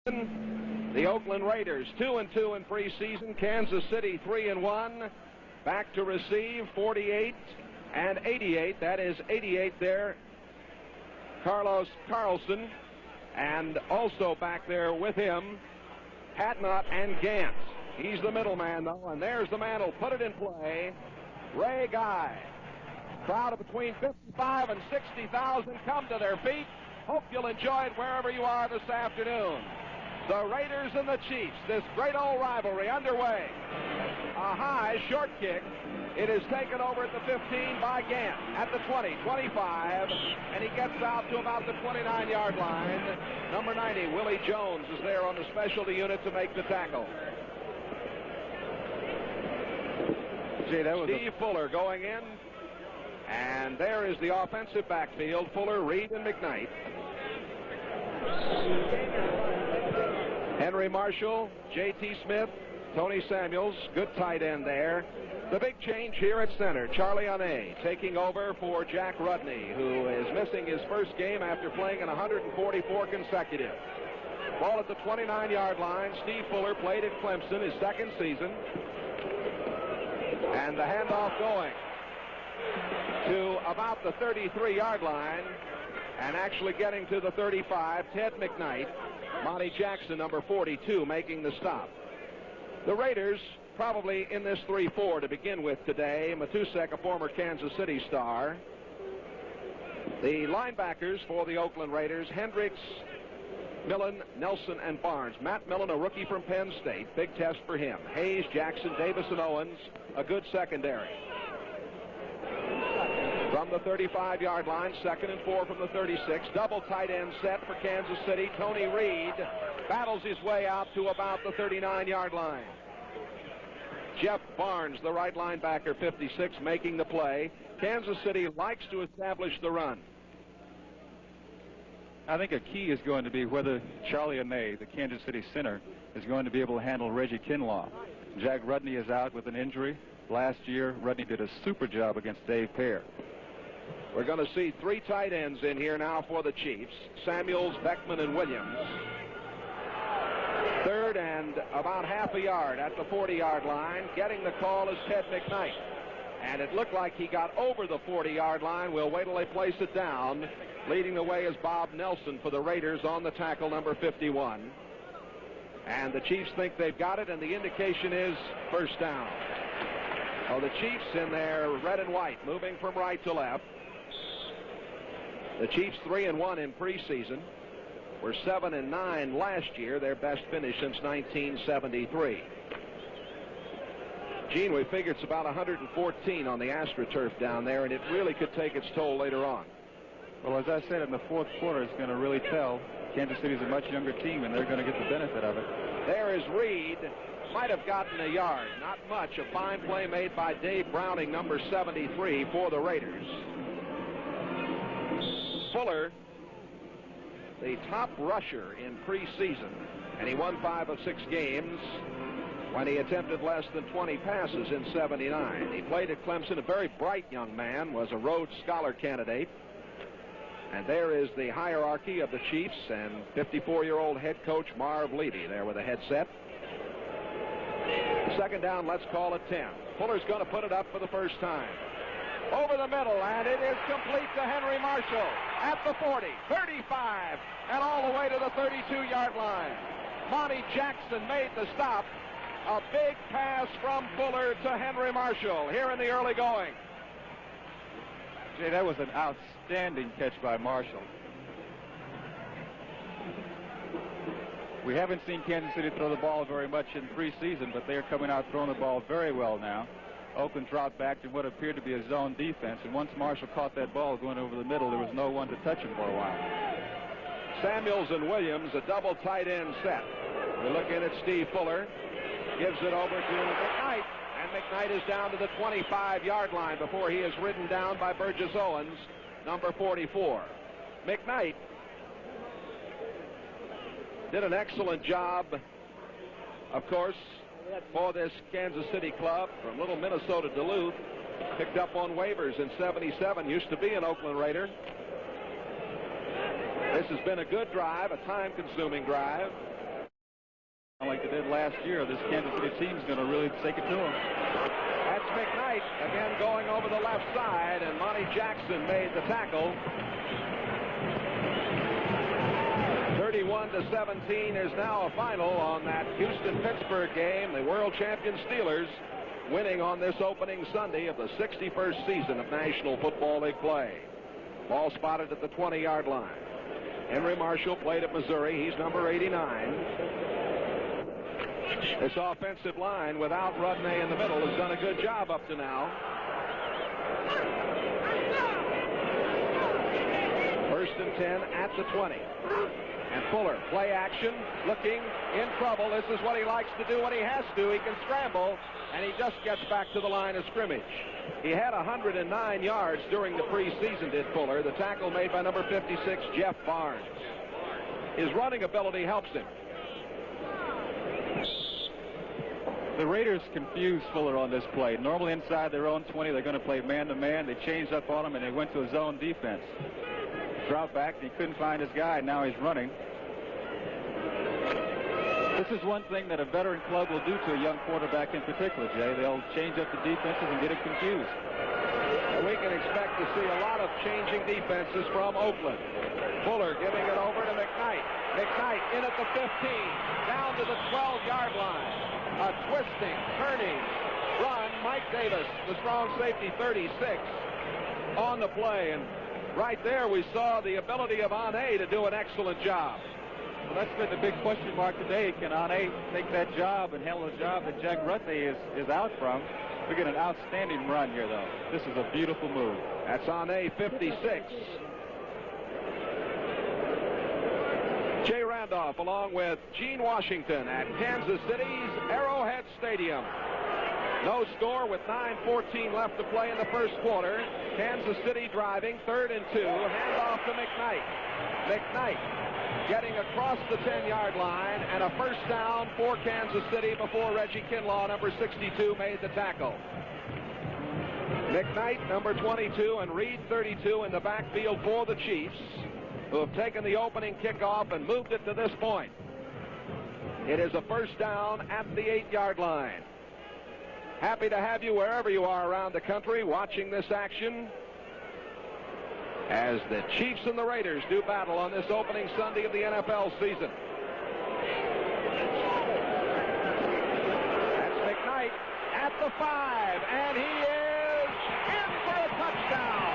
The Oakland Raiders 2-2 in preseason. Kansas City 3-1. Back to receive 48 and 88. That is 88 there. Carlos Carlson, and also back there with him, Hatnott and Gantz. He's the middleman though, and there's the man who'll put it in play, Ray Guy. Crowd of between 55 and 60,000 come to their feet. Hope you'll enjoy it wherever you are this afternoon. The Raiders and the Chiefs, this great old rivalry underway. A high short kick. It is taken over at the 15 by Gant. At the 20, 25, and he gets out to about the 29-yard line. Number 90, Willie Jones, is there on the specialty unit to make the tackle. Gee, that was Steve Fuller going in. And there is the offensive backfield. Fuller, Reed, and McKnight. Henry Marshall, J.T. Smith, Tony Samuels, good tight end there. The big change here at center, Charlie Ane taking over for Jack Rudney, who is missing his first game after playing in 144 consecutive. Ball at the 29-yard line. Steve Fuller played at Clemson his second season. And the handoff going to about the 33-yard line, and actually getting to the 35, Ted McKnight. Monty Jackson, number 42, making the stop. The Raiders probably in this 3-4 to begin with today. Matusek, a former Kansas City star. The linebackers for the Oakland Raiders, Hendricks, Millen, Nelson, and Barnes. Matt Millen, a rookie from Penn State. Big test for him. Hayes, Jackson, Davis, and Owens, a good secondary. From the 35-yard line, 2nd and 4 from the 36. Double tight end set for Kansas City. Tony Reed battles his way out to about the 39-yard line. Jeff Barnes, the right linebacker, 56, making the play. Kansas City likes to establish the run. I think a key is going to be whether Charlie Ane, the Kansas City center, is going to be able to handle Reggie Kinlaw. Jack Rudney is out with an injury. Last year, Rudney did a super job against Dave Pear. We're going to see 3 tight ends in here now for the Chiefs. Samuels, Beckman, and Williams. 3rd and about half a yard at the 40-yard line. Getting the call is Ted McKnight. And it looked like he got over the 40-yard line. We'll wait till they place it down. Leading the way is Bob Nelson for the Raiders on the tackle, number 51. And the Chiefs think they've got it, and the indication is first down. Oh, the Chiefs in their red and white, moving from right to left. The Chiefs 3-1 in preseason. Were 7-9 last year, their best finish since 1973. Gene, we figure it's about 114 on the AstroTurf down there, and it really could take its toll later on. Well, as I said, in the 4th quarter, it's going to really tell. Kansas City's a much younger team, and they're going to get the benefit of it. There is Reed. Might have gotten a yard. Not much. A fine play made by Dave Browning, number 73, for the Raiders. Fuller, the top rusher in preseason, and he won 5 of 6 games when he attempted less than 20 passes in 79. He played at Clemson, a very bright young man, was a Rhodes Scholar candidate. And there is the hierarchy of the Chiefs and 54-year-old head coach Marv Levy there with a headset. 2nd down, let's call it 10. Fuller's going to put it up for the first time. Over the middle, and it is complete to Henry Marshall at the 40, 35, and all the way to the 32-yard line. Monty Jackson made the stop. A big pass from Fuller to Henry Marshall here in the early going. Jay, that was an outstanding catch by Marshall. We haven't seen Kansas City throw the ball very much in preseason, but they're coming out throwing the ball very well now. Oakland dropped back to what appeared to be a zone defense, and once Marshall caught that ball going over the middle, there was no one to touch him for a while. Samuels and Williams, a double tight end set. We're looking at Steve Fuller. Gives it over to McKnight, and McKnight is down to the 25-yard line before he is ridden down by Burgess Owens, number 44. McKnight did an excellent job, of course, for this Kansas City club from little Minnesota Duluth. Picked up on waivers in 77, used to be an Oakland Raider. This has been a good drive, a time-consuming drive. like they did last year, this Kansas City team's going to really take it to them. That's McKnight again going over the left side, and Monty Jackson made the tackle. 31-17 is now a final on that Houston-Pittsburgh game. The world champion Steelers winning on this opening Sunday of the 61st season of National Football League play. Ball spotted at the 20-yard line. Henry Marshall played at Missouri. He's number 89. This offensive line without Rudnay in the middle has done a good job up to now. First and 10 at the 20. And Fuller, play action, looking, in trouble. This is what he likes to do when he has to. He can scramble, and he just gets back to the line of scrimmage. He had 109 yards during the preseason, did Fuller. The tackle made by number 56, Jeff Barnes. His running ability helps him. The Raiders confused Fuller on this play. Normally inside their own 20, they're going to play man-to-man. They changed up on him, and they went to a zone defense. Dropped back, and he couldn't find his guy. Now he's running. This is one thing that a veteran club will do to a young quarterback in particular, Jay. They'll change up the defenses and get him confused. We can expect to see a lot of changing defenses from Oakland. Fuller giving it over to McKnight. McKnight in at the 15, down to the 12-yard line. A twisting, turning run. Mike Davis, the strong safety, 36, on the play. And right there we saw the ability of Ane to do an excellent job. Well, that's been the big question mark today. Can Ane take that job and handle the job that Jack Rudnay is out from? We get an outstanding run here, though. This is a beautiful move. That's Ane, 56. Jay Randolph along with Gene Washington at Kansas City's Arrowhead Stadium. No score with 9:14 left to play in the first quarter. Kansas City driving, 3rd and 2. Handoff to McKnight. McKnight getting across the 10-yard line, and a first down for Kansas City before Reggie Kinlaw, number 62, made the tackle. McKnight, number 22, and Reed, 32, in the backfield for the Chiefs, who have taken the opening kickoff and moved it to this point. It is a first down at the 8-yard line. Happy to have you wherever you are around the country watching this action as the Chiefs and the Raiders do battle on this opening Sunday of the NFL season. That's McKnight at the 5, and he is in for a touchdown.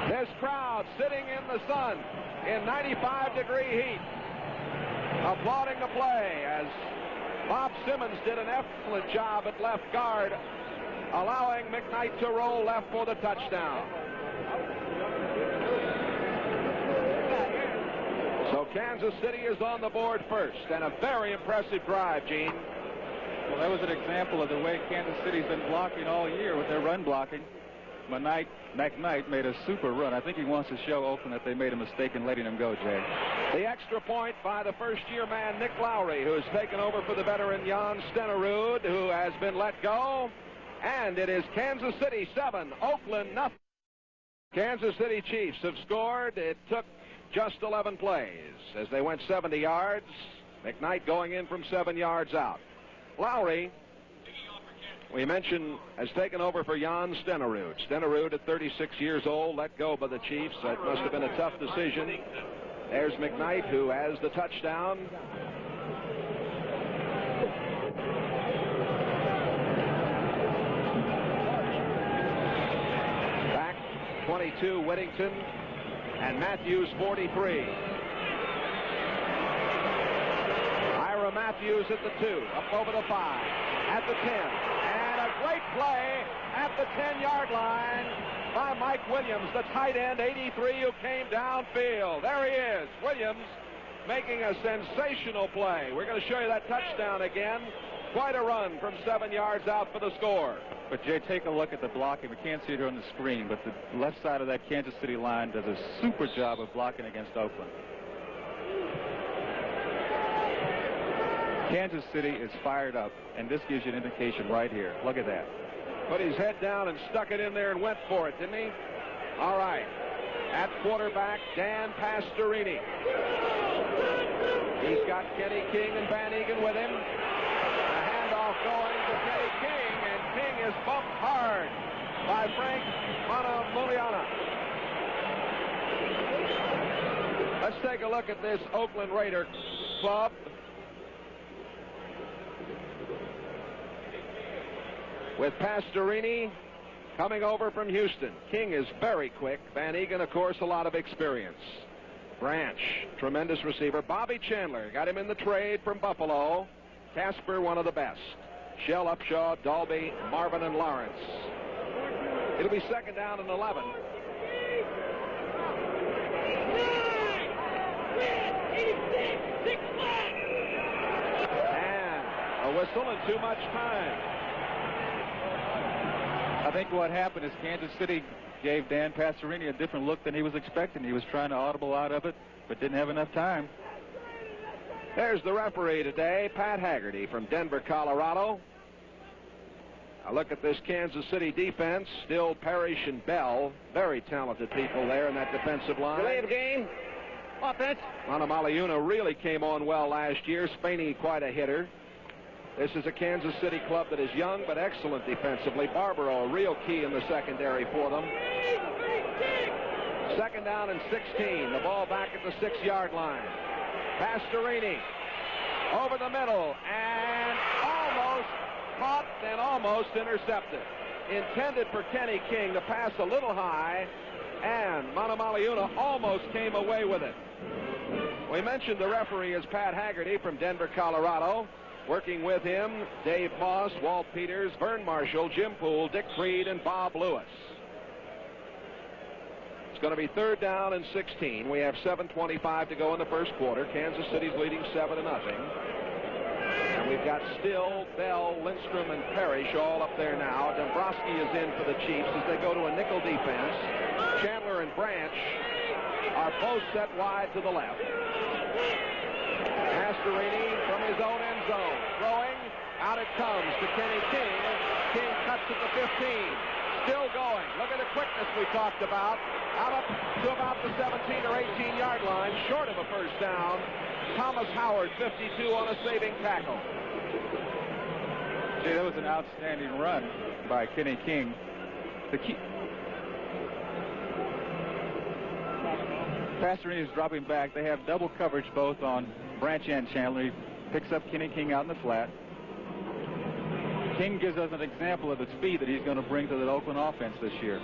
This crowd sitting in the sun in 95-degree heat, applauding the play as Bob Simmons did an excellent job at left guard, allowing McKnight to roll left for the touchdown. So Kansas City is on the board first, and a very impressive drive, Gene. Well, that was an example of the way Kansas City's been blocking all year with their run blocking. McKnight made a super run. I think he wants to show Oakland that they made a mistake in letting him go, Jay. The extra point by the first-year man, Nick Lowry, who has taken over for the veteran Jan Stenerud, who has been let go. And it is Kansas City 7, Oakland nothing. Kansas City Chiefs have scored. It took just 11 plays as they went 70 yards. McKnight going in from 7 yards out. Lowry, we mentioned, has taken over for Jan Stenerud. Stenerud, at 36 years old, let go by the Chiefs. That must have been a tough decision. There's McKnight, who has the touchdown. Back, 22, Whittington, and Matthews, 43. Ira Matthews at the 2, up over the 5, at the 10. Great play at the 10-yard line by Mike Williams, the tight end, 83, who came downfield. There he is, Williams, making a sensational play. We're going to show you that touchdown again. Quite a run from 7 yards out for the score. But, Jay, take a look at the blocking. We can't see it on the screen, but the left side of that Kansas City line does a super job of blocking against Oakland. Kansas City is fired up, and this gives you an indication right here. Look at that. Put his head down and stuck it in there and went for it, didn't he? All right. At quarterback, Dan Pastorini. He's got Kenny King and Van Egan with him. The handoff going to Kenny King, and King is bumped hard by Frank Manamaliana. Let's take a look at this Oakland Raider club. With Pastorini coming over from Houston. King is very quick. Van Egan, of course, a lot of experience. Branch, tremendous receiver. Bobby Chandler got him in the trade from Buffalo. Casper, one of the best. Shell, Upshaw, Dalby, Marvin, and Lawrence. It'll be second down and 11. And a whistle and too much time. I think what happened is Kansas City gave Dan Pastorini a different look than he was expecting. He was trying to audible out of it, but didn't have enough time. There's the referee today, Pat Haggerty from Denver, Colorado. A look at this Kansas City defense. Still Parrish and Bell. Very talented people there in that defensive line. Delay of game. Offense. Manamaliana really came on well last year. Spaney quite a hitter. This is a Kansas City club that is young but excellent defensively. Barbaro, a real key in the secondary for them. Second down and 16. The ball back at the 6-yard line. Pastorini over the middle and almost caught and almost intercepted. Intended for Kenny King to pass a little high, and Manamaliana almost came away with it. We mentioned the referee is Pat Haggerty from Denver, Colorado. Working with him, Dave Moss, Walt Peters, Vern Marshall, Jim Poole, Dick Creed, and Bob Lewis. It's going to be third down and 16. We have 7:25 to go in the first quarter. Kansas City's leading 7-0. And we've got Still, Bell, Lindstrom, and Parrish all up there now. Dombrowski is in for the Chiefs as they go to a nickel defense. Chandler and Branch are both set wide to the left. Pastorini from his own end zone. Throwing. Out it comes to Kenny King. King cuts at the 15. Still going. Look at the quickness we talked about. Out up to about the 17 or 18-yard line. Short of a first down. Thomas Howard, 52 on a saving tackle. See, that was an outstanding run by Kenny King. The key. Pastorini is dropping back. They have double coverage both on Branch and Chandler. He picks up Kenny King out in the flat. King gives us an example of the speed that he's going to bring to the Oakland offense this year.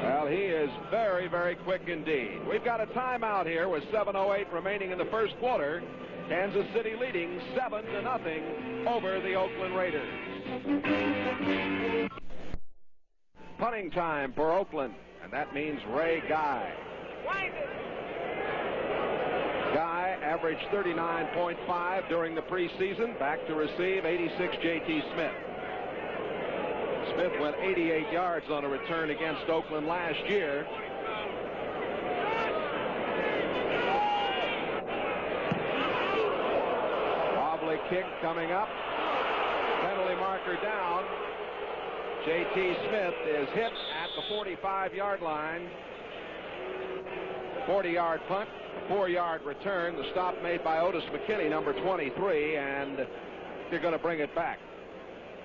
Well, he is very, very quick indeed. We've got a timeout here with 7:08 remaining in the first quarter. Kansas City leading 7-0 over the Oakland Raiders. Punting time for Oakland, and that means Ray Guy. Guy averaged 39.5 during the preseason. Back to receive 86 J.T. Smith. Smith went 88 yards on a return against Oakland last year. Wobbly kick coming up. Penalty marker down. J.T. Smith is hit at the 45-yard line. 40-yard punt, 4-yard return. The stop made by Otis McKinney, number 23, and they're going to bring it back.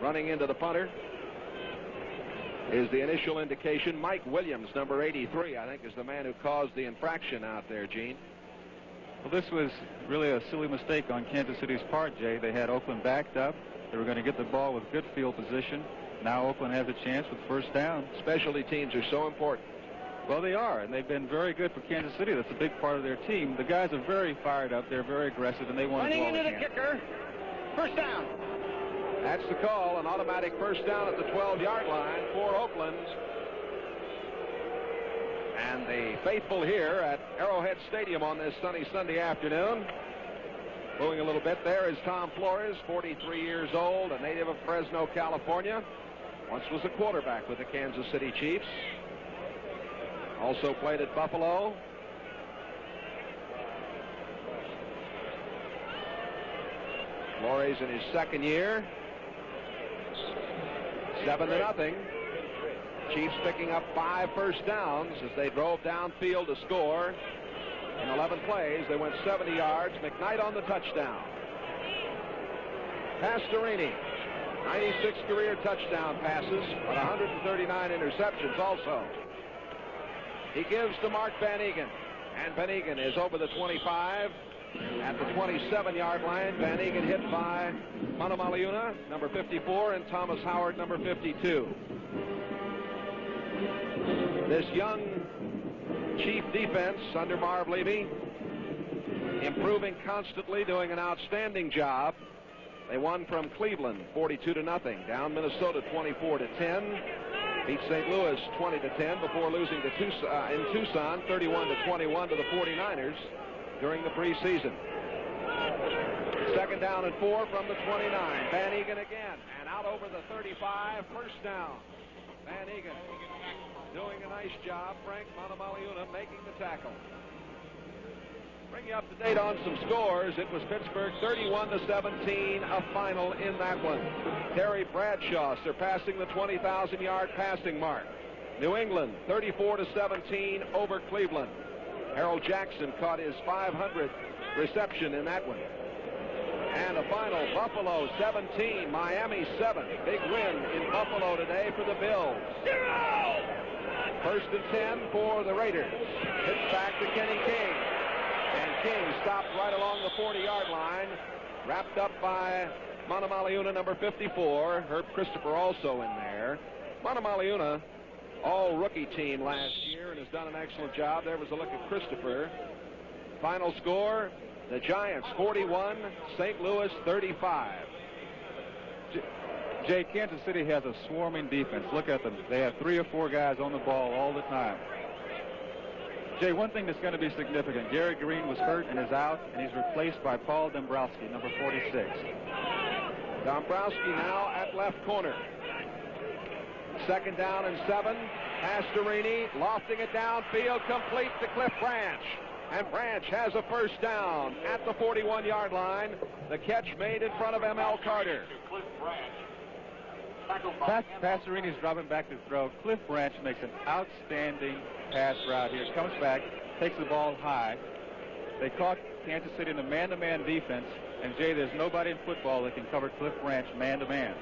Running into the punter is the initial indication. Mike Williams, number 83, I think, is the man who caused the infraction out there, Gene. Well, this was really a silly mistake on Kansas City's part, Jay. They had Oakland backed up. They were going to get the ball with good field position. Now Oakland has a chance with first down. Specialty teams are so important. Well, they are, and they've been very good for Kansas City. That's a big part of their team. The guys are very fired up. They're very aggressive, and they want to do all they can. Running into the kicker. First down. That's the call. An automatic first down at the 12-yard line for Oakland. And the faithful here at Arrowhead Stadium on this sunny Sunday afternoon. Moving a little bit there is Tom Flores, 43 years old, a native of Fresno, California. Once was a quarterback with the Kansas City Chiefs. Also played at Buffalo. Flores in his second year. 7-0. Chiefs picking up 5 first downs as they drove downfield to score. In 11 plays, they went 70 yards. McKnight on the touchdown. Pastorini, 96 career touchdown passes, but 139 interceptions also. He gives to Mark Van Eegen, and Van Eegen is over the 25. At the 27-yard line, Van Eegen hit by Manamaliuna, number 54, and Thomas Howard, number 52. This young Chief defense under Marv Levy improving constantly, doing an outstanding job. They won from Cleveland 42-0, down Minnesota 24-10, beat St. Louis 20-10 before losing to Tucson 31-21 to the 49ers during the preseason. 2nd down and 4 from the 29. Van Eegen again, and out over the 35, first down. Van Eegen doing a nice job. Frank Manamaliuna making the tackle. Bring you up to date on some scores. It was Pittsburgh 31-17, a final in that one. Terry Bradshaw surpassing the 20,000-yard passing mark. New England 34-17 over Cleveland. Harold Jackson caught his 500th reception in that one. And a final, Buffalo 17, Miami 7. Big win in Buffalo today for the Bills. 1st and 10 for the Raiders. Pitch back to Kenny King. And King stopped right along the 40-yard line. Wrapped up by Manamaliuna, number 54. Herb Christopher also in there. Manamaliuna, all-rookie team last year, and has done an excellent job. There was a look at Christopher. Final score, the Giants 41, St. Louis 35. Jay, Kansas City has a swarming defense. Look at them. They have 3 or 4 guys on the ball all the time. Jay, one thing that's going to be significant, Gary Green was hurt and is out, and he's replaced by Paul Dombrowski, number 46. Dombrowski now at left corner. 2nd down and 7. Pastorini lofting it downfield, complete to Cliff Branch. And Branch has a first down at the 41-yard line. The catch made in front of M.L. Carter. Pastorini's dropping back to throw. Cliff Branch makes an outstanding pass route here. Comes back, takes the ball high. They caught Kansas City in the man-to-man defense. And, Jay, there's nobody in football that can cover Cliff Branch man-to-man.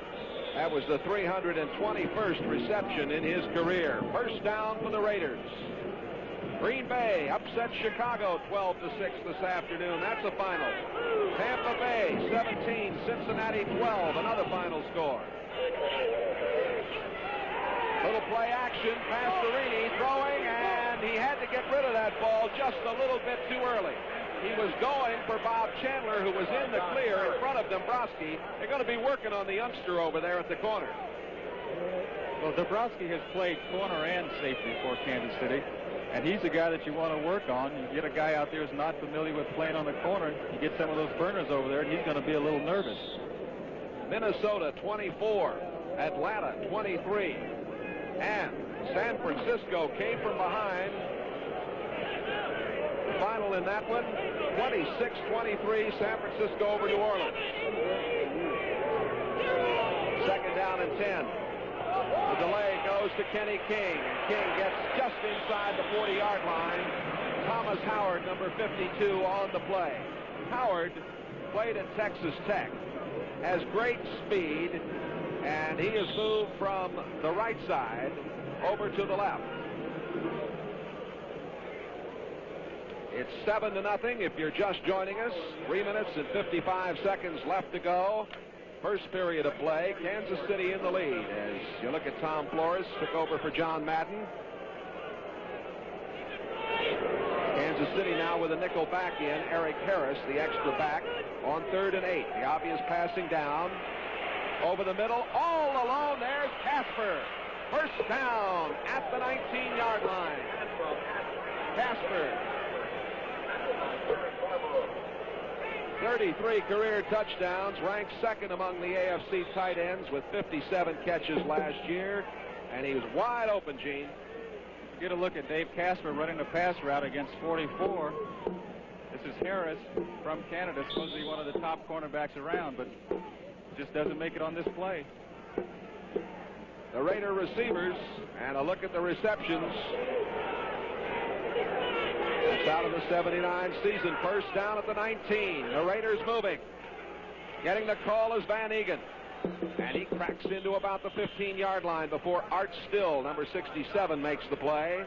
That was the 321st reception in his career. First down for the Raiders. Green Bay upset Chicago 12-6 this afternoon. That's a final. Tampa Bay 17, Cincinnati 12. Another final score. Little play action. Pastorini throwing, and he had to get rid of that ball just a little bit too early. He was going for Bob Chandler, who was in the clear in front of Dombrowski. They're going to be working on the youngster over there at the corner. Well, Dombrowski has played corner and safety for Kansas City, and he's the guy that you want to work on. You get a guy out there who's not familiar with playing on the corner, you get some of those burners over there, and he's going to be a little nervous. Minnesota 24, Atlanta 23, and San Francisco came from behind. Final in that one, 26-23, San Francisco over New Orleans. 2nd down and 10. The delay goes to Kenny King, and King gets just inside the 40-yard line. Thomas Howard, number 52, on the play. Howard played at Texas Tech, has great speed, and he has moved from the right side over to the left. It's 7-0 if you're just joining us. 3 minutes and 55 seconds left to go. First period of play. Kansas City in the lead as you look at Tom Flores, took over for John Madden. Kansas City now with a nickel back in. Eric Harris, the extra back, on 3rd and 8. The obvious passing down. Over the middle, all alone, there's Casper. First down at the 19-yard line. Casper. 33 career touchdowns, ranked 2nd among the AFC tight ends with 57 catches last year, and he was wide open, Gene. Get a look at Dave Casper running the pass route against 44. This is Harris from Canada, supposed to be one of the top cornerbacks around, but just doesn't make it on this play. the Raider receivers, and a look at the receptions. That's out of the 79 season. First down at the 19. The Raiders moving. Getting the call is Van Egan. And he cracks into about the 15-yard line before Art Still, number 67, makes the play.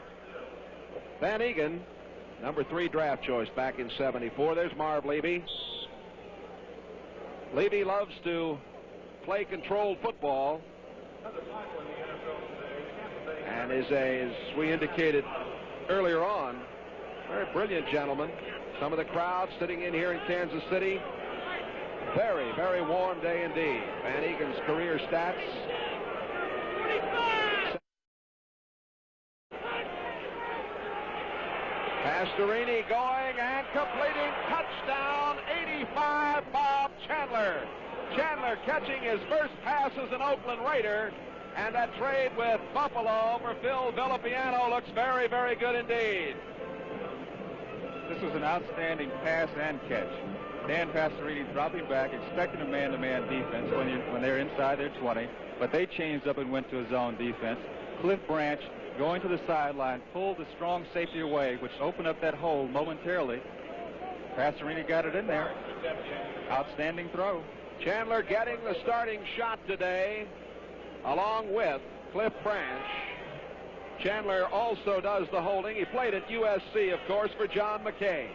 Van Egan, number 3 draft choice back in '74. There's Marv Levy. Levy loves to play controlled football. And is as we indicated earlier on, very brilliant gentleman. Some of the crowd sitting in here in Kansas City. Very, very warm day indeed. Van Egan's career stats. Pastorini going and completing. Touchdown, 85, Bob Chandler. Chandler catching his first pass as an Oakland Raider. And that trade with Buffalo for Phil Villapiano looks very, very good indeed. This was an outstanding pass and catch. Dan Pastorini dropping back, expecting a man-to-man defense when they're inside their 20, but they changed up and went to a zone defense. Cliff Branch going to the sideline, pulled the strong safety away, which opened up that hole momentarily. Pastorini got it in there. Outstanding throw. Chandler getting the starting shot today, along with Cliff Branch. Chandler also does the holding. He played at USC, of course, for John McKay.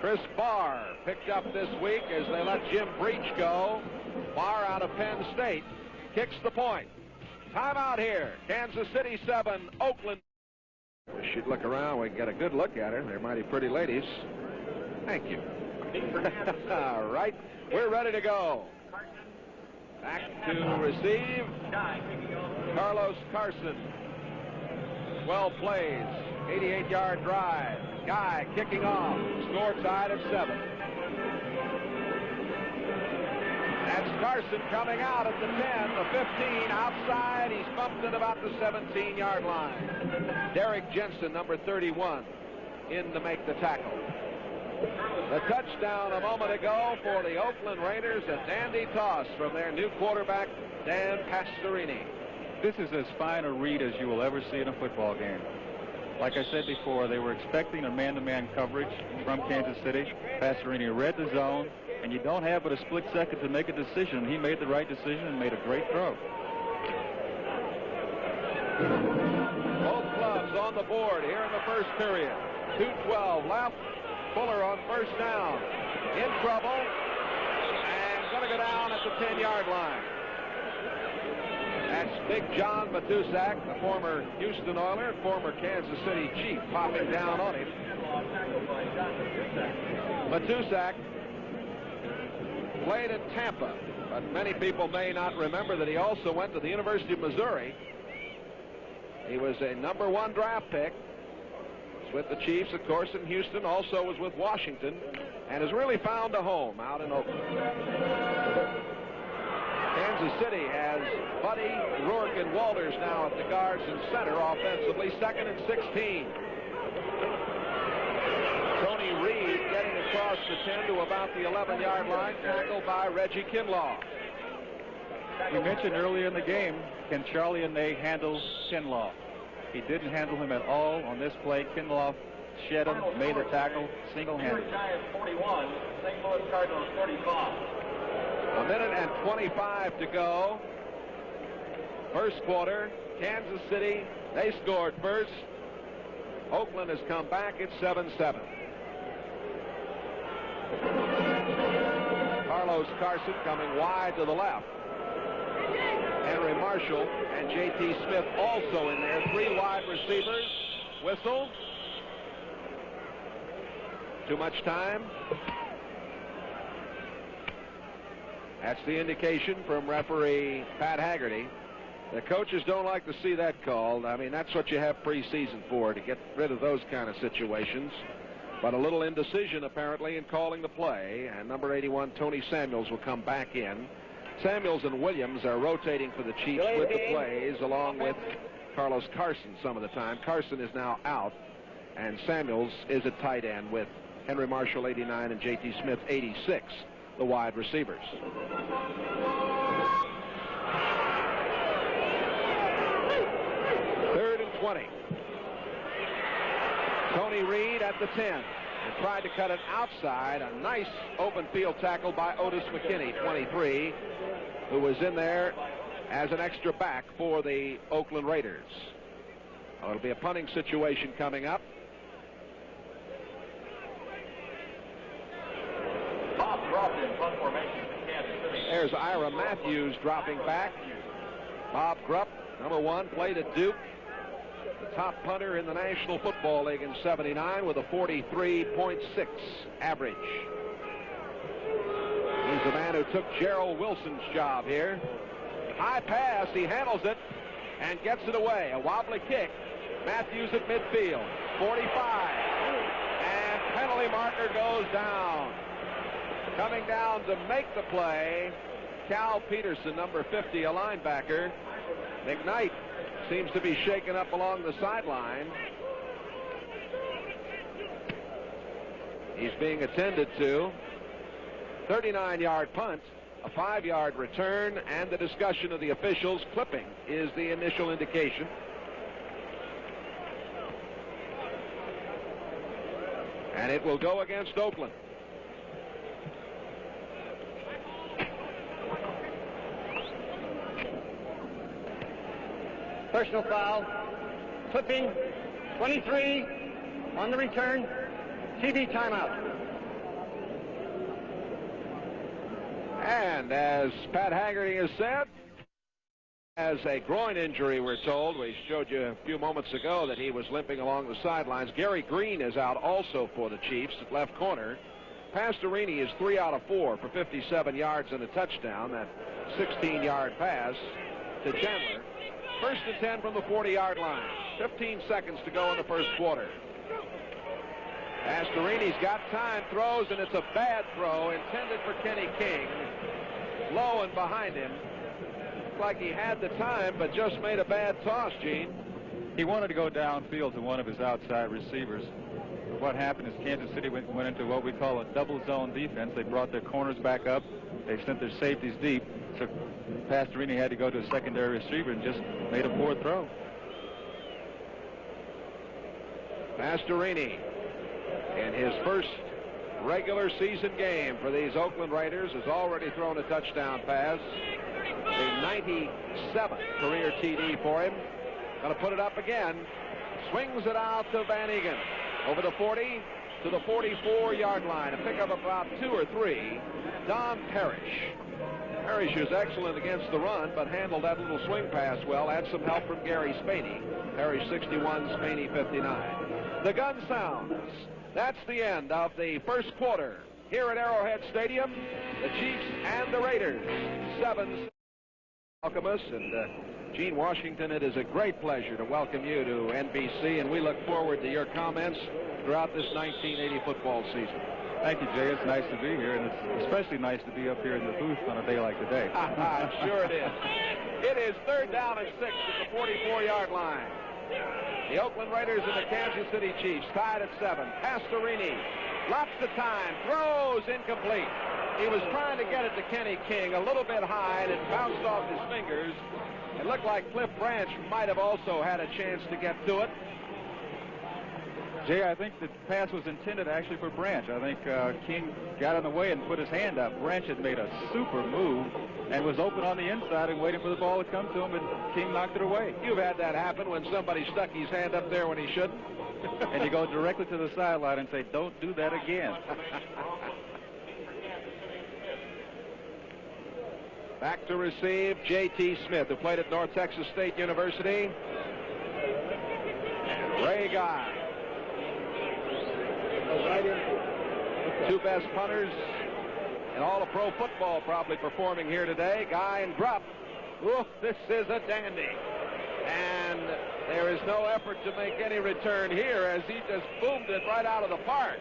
Chris Barr picked up this week as they let Jim Breach go. Barr out of Penn State kicks the point. Timeout here. Kansas City 7, Oakland. We should look around. We can get a good look at her. They're mighty pretty ladies. Thank you. All right. We're ready to go. Back to receive. Carlos Carson. 12 plays. 88-yard drive. Guy kicking off. Score tied at 7. That's Carson coming out at the 10, the 15, outside. He's bumped at about the 17-yard line. Derek Jensen, number 31, in to make the tackle. The touchdown a moment ago for the Oakland Raiders, a dandy toss from their new quarterback, Dan Pastorini. This is as fine a read as you will ever see in a football game. Like I said before, they were expecting a man-to-man coverage from Kansas City. Pastorini read the zone, and you don't have but a split second to make a decision. He made the right decision and made a great throw. Both clubs on the board here in the first period. 2:12 left. Fuller on first down. In trouble. And going to go down at the 10-yard line. That's Big John Matusak, the former Houston Oiler, former Kansas City Chief, popping down on him. Matusak played in Tampa, but many people may not remember that he also went to the University of Missouri. He was a #1 draft pick. Was with the Chiefs, of course, in Houston. Also was with Washington, and has really found a home out in Oakland. Kansas City has Buddy, Rourke, and Walters now at the guards and center offensively. 2nd and 16. Tony Reed getting across the 10 to about the 11-yard line, tackled by Reggie Kinlaw. We mentioned earlier in the game, can Charlie Ane handle Kinlaw? He didn't handle him at all on this play. Kinlaw shed him, made the tackle single-handed. 41, St. Louis Cardinals 45. A minute and 25 to go. First quarter, Kansas City, they scored first. Oakland has come back. It's 7-7. Carlos Carson coming wide to the left. Henry Marshall and J.T. Smith also in there. 3 wide receivers. Whistle. Too much time. That's the indication from referee Pat Haggerty. The coaches don't like to see that called. I mean, that's what you have preseason for, to get rid of those kind of situations. But a little indecision, apparently, in calling the play. And number 81, Tony Samuels, will come back in. Samuels and Williams are rotating for the Chiefs with the plays, along with Carlos Carson some of the time. Carson is now out, and Samuels is at tight end with Henry Marshall, 89, and J.T. Smith, 86. The wide receivers. 20. Tony Reed at the 10. And tried to cut it outside. A nice open field tackle by Otis McKinney, 23, who was in there as an extra back for the Oakland Raiders. It'll be a punting situation coming up. Bob Grubb in punt formation for Kansas City. There's Ira Matthews dropping back. Bob Grubb, number 1, played at Duke. The top punter in the National Football League in '79 with a 43.6 average. He's the man who took Gerald Wilson's job here. High pass, he handles it and gets it away. A wobbly kick. Matthews at midfield, 45. And penalty marker goes down. Coming down to make the play, Cal Peterson, number 50, a linebacker. McKnight seems to be shaken up along the sideline. He's being attended to. 39-yard punt, a 5-yard return, and the discussion of the officials. Clipping is the initial indication. And it will go against Oakland. Personal foul. Clipping. 23 on the return. TV timeout. And as Pat Haggerty has said, has a groin injury, we're told. We showed you a few moments ago that he was limping along the sidelines. Gary Green is out also for the Chiefs at left corner. Pastorini is 3 out of 4 for 57 yards and a touchdown. That 16-yard pass to Chandler. First and 10 from the 40-yard line. 15 seconds to go in the first quarter. Pastorini's got time, throws, and it's a bad throw intended for Kenny King. Low and behind him. Looked like he had the time, but just made a bad toss, Gene. He wanted to go downfield to one of his outside receivers. What happened is Kansas City went into what we call a double zone defense. They brought their corners back up. They sent their safeties deep. So Pastorini had to go to a secondary receiver and just made a poor throw. Pastorini, in his first regular season game for these Oakland Raiders, has already thrown a touchdown pass. The 97th career TD for him. Going to put it up again. Swings it out to Van Egan. Over the 40 to the 44-yard line. A pickup of about 2 or 3. Don Parrish. Parrish was excellent against the run, but handled that little swing pass well. Had some help from Gary Spaney. Parrish 61, Spaney 59. The gun sounds. That's the end of the first quarter here at Arrowhead Stadium. The Chiefs and the Raiders. 7. Welcome us, and Gene Washington, it is a great pleasure to welcome you to NBC, and we look forward to your comments throughout this 1980 football season. Thank you, Jay. It's nice to be here, and it's especially nice to be up here in the booth on a day like today. I'm sure it is. It is 3rd down and 6 at the 44-yard line. The Oakland Raiders and the Kansas City Chiefs tied at 7. Pastorini, lots of time, throws incomplete. He was trying to get it to Kenny King a little bit high, and it bounced off his fingers. It looked like Cliff Branch might have also had a chance to get to it. Jay, I think the pass was intended actually for Branch. I think King got in the way and put his hand up. Branch had made a super move and was open on the inside and waiting for the ball to come to him, and King knocked it away. You've had that happen when somebody stuck his hand up there when he shouldn't. And you go directly to the sideline and say, don't do that again. Back to receive J.T. Smith, who played at North Texas State University. And Ray Guy. Two best punters in all of pro football probably performing here today. Guy and Grubb. Ooh, this is a dandy. And there is no effort to make any return here as he just boomed it right out of the park.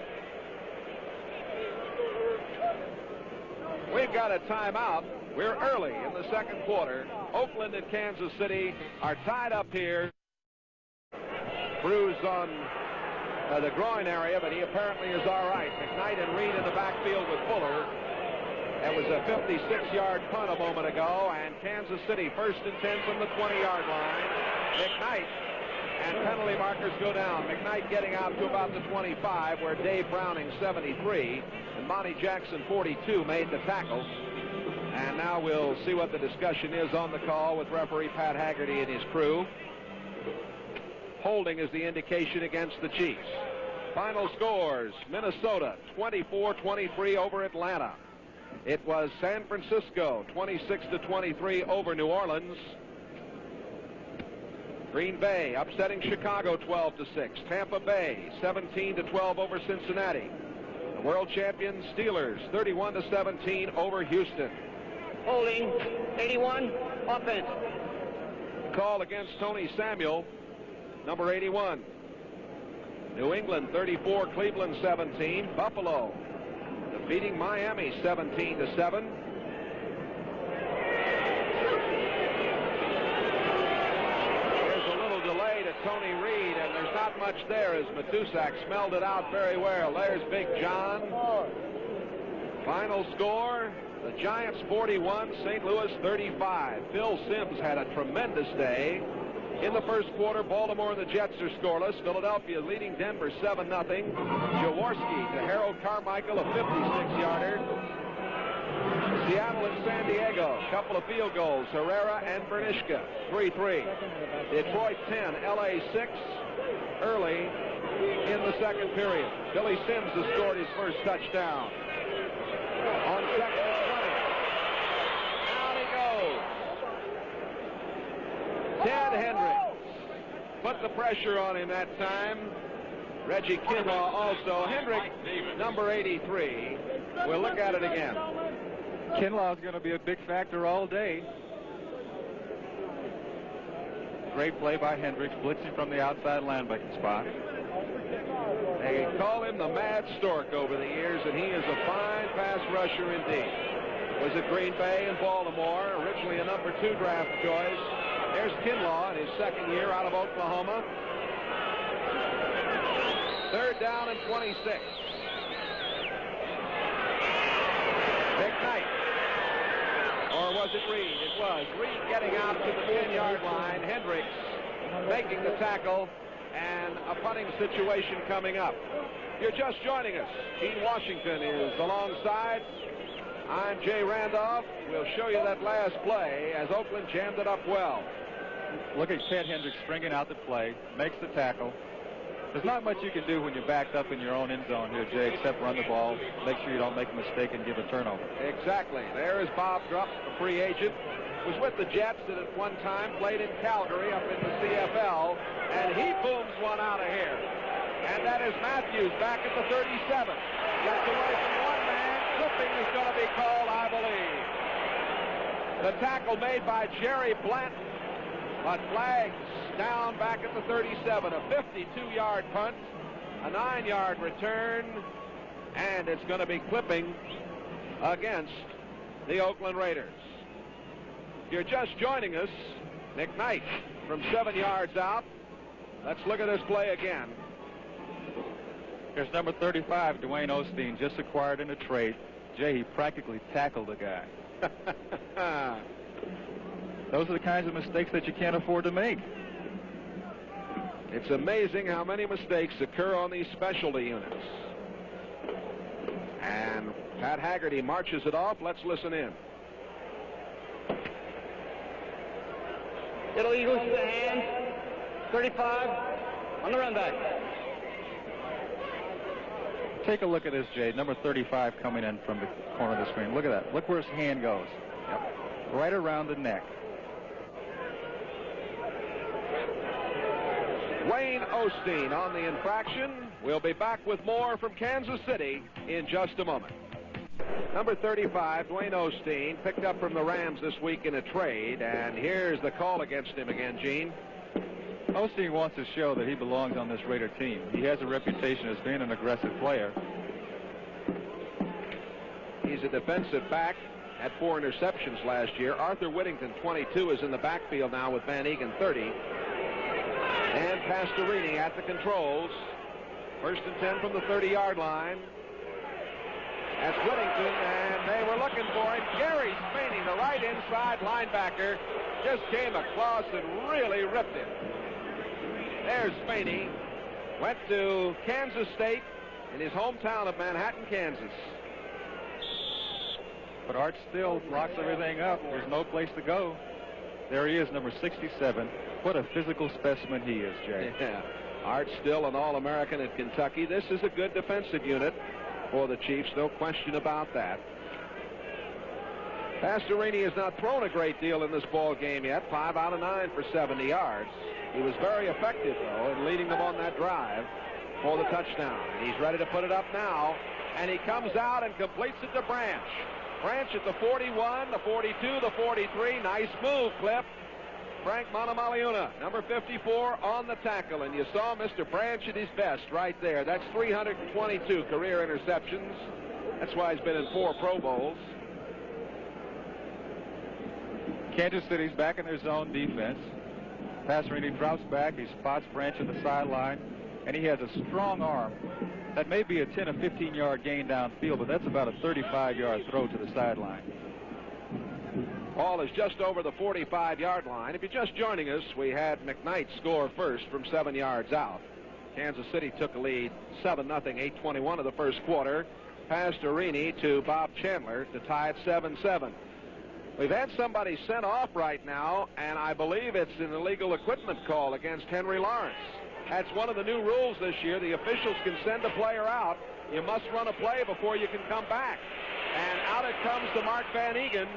We've got a timeout. We're early in the second quarter. Oakland and Kansas City are tied up here. Bruise on the groin area, but he apparently is all right. McKnight and Reed in the backfield with Fuller. That was a 56-yard punt a moment ago, and Kansas City 1st and 10 from the 20-yard line. McKnight And penalty markers go down. McKnight getting out to about the 25, where Dave Browning, 73, and Monty Jackson, 42, made the tackle. And now we'll see what the discussion is on the call with referee Pat Haggerty and his crew. Holding is the indication against the Chiefs. Final scores: Minnesota 24-23 over Atlanta. It was San Francisco 26-23 over New Orleans. Green Bay upsetting Chicago 12-6. Tampa Bay 17-12 over Cincinnati. The world champion Steelers 31-17 over Houston. Holding, 81, offense. Call against Tony Samuel, number 81. New England 34, Cleveland 17. Buffalo defeating Miami 17-7. Delay to Tony Reed, and there's not much there as Matusak smelled it out very well. There's Big John. Final score: the Giants 41, St. Louis 35. Phil Simms had a tremendous day. In the first quarter, Baltimore and the Jets are scoreless. Philadelphia leading Denver 7-0. Jaworski to Harold Carmichael, a 56-yarder. Seattle and San Diego, a couple of field goals. Herrera and Bernishka, 3-3. Detroit 10, LA 6, early in the second period. Billy Simms has scored his first touchdown. On second and 20. Down he goes. Ted Hendricks put the pressure on him that time. Reggie Kinlaw also. Hendricks, number 83. We'll look at it again. Kinlaw is going to be a big factor all day. Great play by Hendricks, blitzing from the outside linebacker spot. They call him the Mad Stork over the years, and he is a fine pass rusher indeed. Was at Green Bay and Baltimore, originally a number 2 draft choice. There's Kinlaw in his second year out of Oklahoma. Third down and 26. McKnight. Or was it Reed? It was. Reed getting out to the 10-yard line. Hendricks making the tackle, and a punting situation coming up. You're just joining us. Gene Washington is alongside. I'm Jay Randolph. We'll show you that last play as Oakland jammed it up well. Look at Ted Hendricks springing out the play, makes the tackle. There's not much you can do when you're backed up in your own end zone here, Jay, except run the ball, make sure you don't make a mistake and give a turnover. Exactly. There is Bob Drupp, a free agent. Was with the Jets and at one time played in Calgary up in the CFL, and he booms one out of here. And that is Matthews back at the 37. Gets away from one man. Clipping is going to be called, I believe. The tackle made by Jerry Blanton, but flags down back at the 37. A 52-yard punt, a 9-yard return, and it's going to be clipping against the Oakland Raiders. If you're just joining us, McKnight from 7 yards out. Let's look at this play again. Here's number 35, Dwayne Osteen, just acquired in a trade. Jay, he practically tackled the guy. Those are the kinds of mistakes that you can't afford to make. It's amazing how many mistakes occur on these specialty units. And Pat Haggerty marches it off. Let's listen in. Little Eagles to the hand. 35 on the run back. Take a look at this, Jay. Number 35 coming in from the corner of the screen. Look at that. Look where his hand goes. Yep. Right around the neck. Wayne Osteen on the infraction. We'll be back with more from Kansas City in just a moment. Number 35, Dwayne Osteen, picked up from the Rams this week in a trade, and here's the call against him again, Gene. Osteen wants to show that he belongs on this Raider team. He has a reputation as being an aggressive player. He's a defensive back, had 4 interceptions last year. Arthur Whittington, 22, is in the backfield now with Van Egan, 30. And Pastorini at the controls. First and 10 from the 30-yard line. That's Whittington, and they were looking for him. Gary Spaney, the right inside linebacker, just came across and really ripped him. There's Spaney. Went to Kansas State in his hometown of Manhattan, Kansas. But Art Still locks everything up. There's no place to go. There he is, number 67. What a physical specimen he is, Jay. Yeah. Art Still, an All-American at Kentucky. This is a good defensive unit for the Chiefs, no question about that. Pastorini has not thrown a great deal in this ball game yet. 5 out of 9 for 70 yards. He was very effective, though, in leading them on that drive for the touchdown. And he's ready to put it up now. And he comes out and completes it to Branch. Branch at the 41, the 42, the 43. Nice move, Cliff. Frank Manamaliuna, number 54, on the tackle. And you saw Mr. Branch at his best right there. That's 322 career interceptions. That's why he's been in 4 Pro Bowls. Kansas City's back in their zone defense. Pastorini drops back. He spots Branch at the sideline. And he has a strong arm. That may be a 10 or 15-yard gain downfield, but that's about a 35-yard throw to the sideline. Ball is just over the 45-yard line. If you're just joining us, we had McKnight score first from 7 yards out. Kansas City took a lead 7-0, 8:21 of the first quarter. Pastorini to Bob Chandler to tie it 7-7. We've had somebody sent off right now, and I believe it's an illegal equipment call against Henry Lawrence. That's one of the new rules this year. The officials can send a player out. You must run a play before you can come back. And out it comes to Mark Van Egan.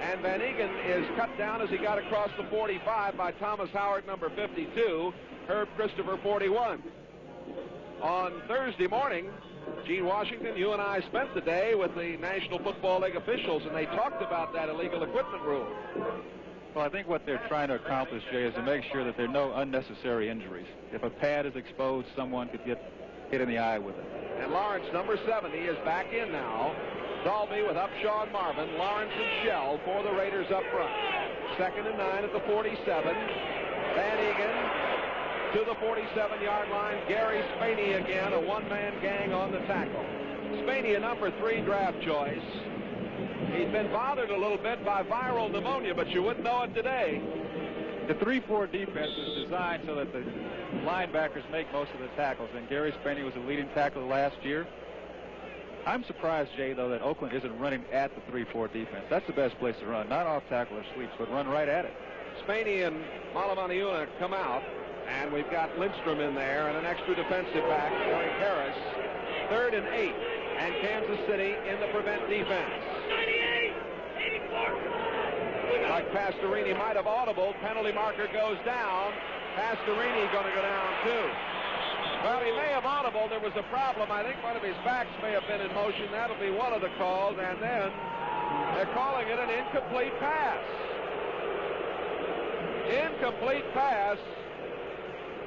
And Van Egan is cut down as he got across the 45 by Thomas Howard, number 52, Herb Christopher, 41. On Thursday morning, Gene Washington, you and I spent the day with the National Football League officials, and they talked about that illegal equipment rule. Well, I think what they're trying to accomplish, Jay, is to make sure that there are no unnecessary injuries. If a pad is exposed, someone could get hit in the eye with it. And Lawrence, number 70, is back in now. Dalby with Upshaw and Marvin. Lawrence and Shell for the Raiders up front. 2nd and 9 at the 47. Van Egan to the 47-yard line. Gary Spaney again, a one-man gang on the tackle. Spaney, a number 3 draft choice. He's been bothered a little bit by viral pneumonia, but you wouldn't know it today. The 3-4 defense is designed so that the linebackers make most of the tackles, and Gary Spaney was a leading tackler last year. I'm surprised, Jay, though, that Oakland isn't running at the 3-4 defense. That's the best place to run, not off tackle or sweeps, but run right at it. Spaney and Malamaniuna come out, and we've got Lindstrom in there and an extra defensive back, Eric Harris. 3rd and 8, and Kansas City in the prevent defense. Like Pastorini might have audible, penalty marker goes down. Pastorini going to go down too. Well, he may have audible. There was a problem. I think one of his backs may have been in motion. That'll be one of the calls. And then they're calling it an incomplete pass. Incomplete pass.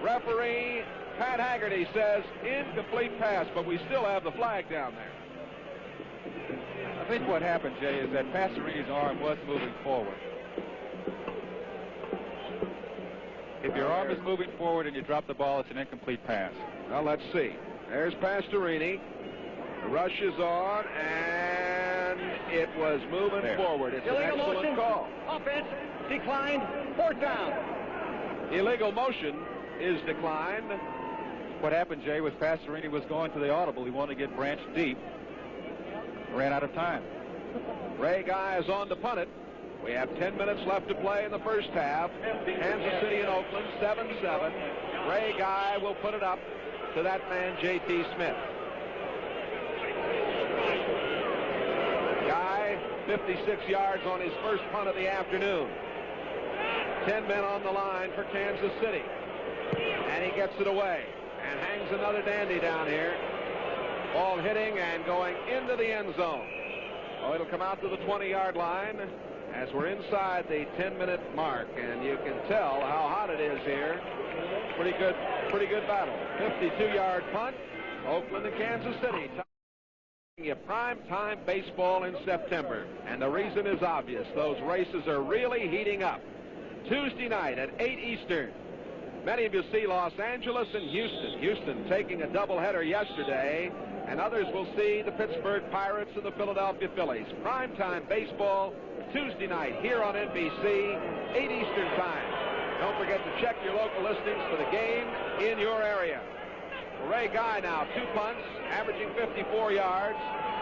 Referee Pat Haggerty says incomplete pass, but we still have the flag down there. I think what happened, Jay, is that Pastorini's arm was moving forward. If your arm is moving forward and you drop the ball, it's an incomplete pass. Well, let's see. There's Pastorini. The rush is on, and it was moving forward. It's illegal an excellent motion. call. Offense declined. 4th down. Illegal motion is declined. What happened, Jay, was Pastorini was going to the audible. He wanted to get Branch deep. Ran out of time. Ray Guy is on to punt it. We have 10 minutes left to play in the first half. Kansas City and Oakland, 7-7. Ray Guy will put it up to that man, J.T. Smith. Guy, 56 yards on his first punt of the afternoon. 10 men on the line for Kansas City. And he gets it away and hangs another dandy down here. Ball hitting and going into the end zone. Oh, it'll come out to the 20-yard line as we're inside the 10-minute mark, and you can tell how hot it is here. Pretty good battle. 52-yard punt. Oakland and Kansas City. Prime time baseball in September, and the reason is obvious. Those races are really heating up. Tuesday night at 8 Eastern. Many of you see Los Angeles and Houston. Houston taking a doubleheader yesterday, and others will see the Pittsburgh Pirates and the Philadelphia Phillies. Primetime baseball Tuesday night here on NBC, 8 Eastern time. Don't forget to check your local listings for the game in your area. Ray Guy now, 2 punts, averaging 54 yards.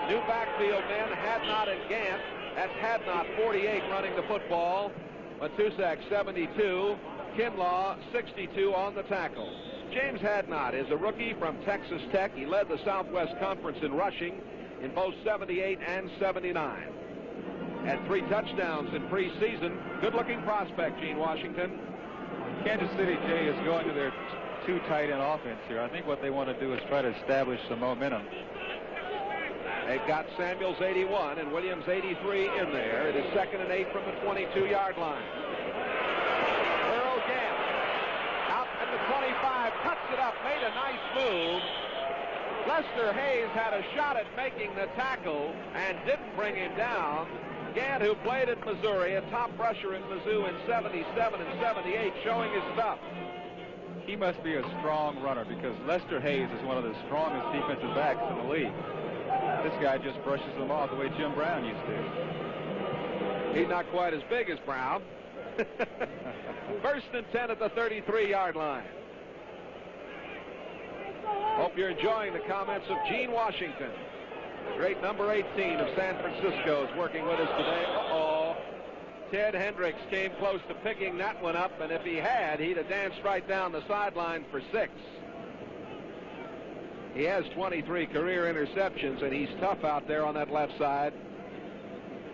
New backfield men, Hadnot and Gant. That's Hadnot, 48, running the football. Matusak, 72. Kinlaw, 62 on the tackle. James Hadnot is a rookie from Texas Tech. He led the Southwest Conference in rushing in both 78 and 79. Had 3 touchdowns in preseason. Good-looking prospect, Gene Washington. Kansas City, Jay, is going to their 2 tight end offense here. I think what they want to do is try to establish some momentum. They've got Samuels 81 and Williams 83 in there. It is 2nd and 8 from the 22-yard line. Earl Gant out at the 25, cuts it up, made a nice move. Lester Hayes had a shot at making the tackle and didn't bring him down. Gant, who played at Missouri, a top rusher in Mizzou in 77 and 78, showing his stuff. He must be a strong runner because Lester Hayes is one of the strongest defensive backs in the league. This guy just brushes them off the way Jim Brown used to. He's not quite as big as Brown. 1st and 10 at the 33-yard line. Hope you're enjoying the comments of Gene Washington. Great number 18 of San Francisco is working with us today. Uh-oh. Ted Hendricks came close to picking that one up, and if he had, he'd have danced right down the sideline for 6. He has 23 career interceptions, and he's tough out there on that left side.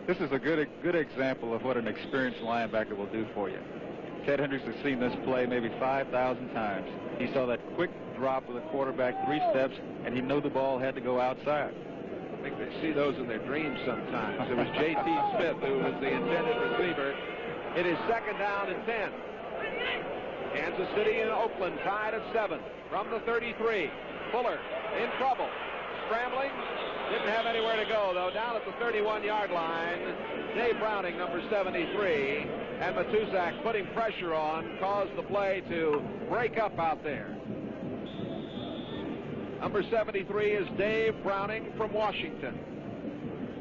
This is a good example of what an experienced linebacker will do for you. Ted Hendricks has seen this play maybe 5,000 times. He saw that quick drop with the quarterback 3 steps, and he knew the ball had to go outside. I think they see those in their dreams sometimes. It was J.T. Smith who was the intended receiver. It is 2nd down and 10. Kansas City and Oakland tied at 7 from the 33. Fuller in trouble. Scrambling. Didn't have anywhere to go, though. Down at the 31-yard line, Dave Browning, number 73, and Matusak putting pressure on caused the play to break up out there. Number 73 is Dave Browning from Washington.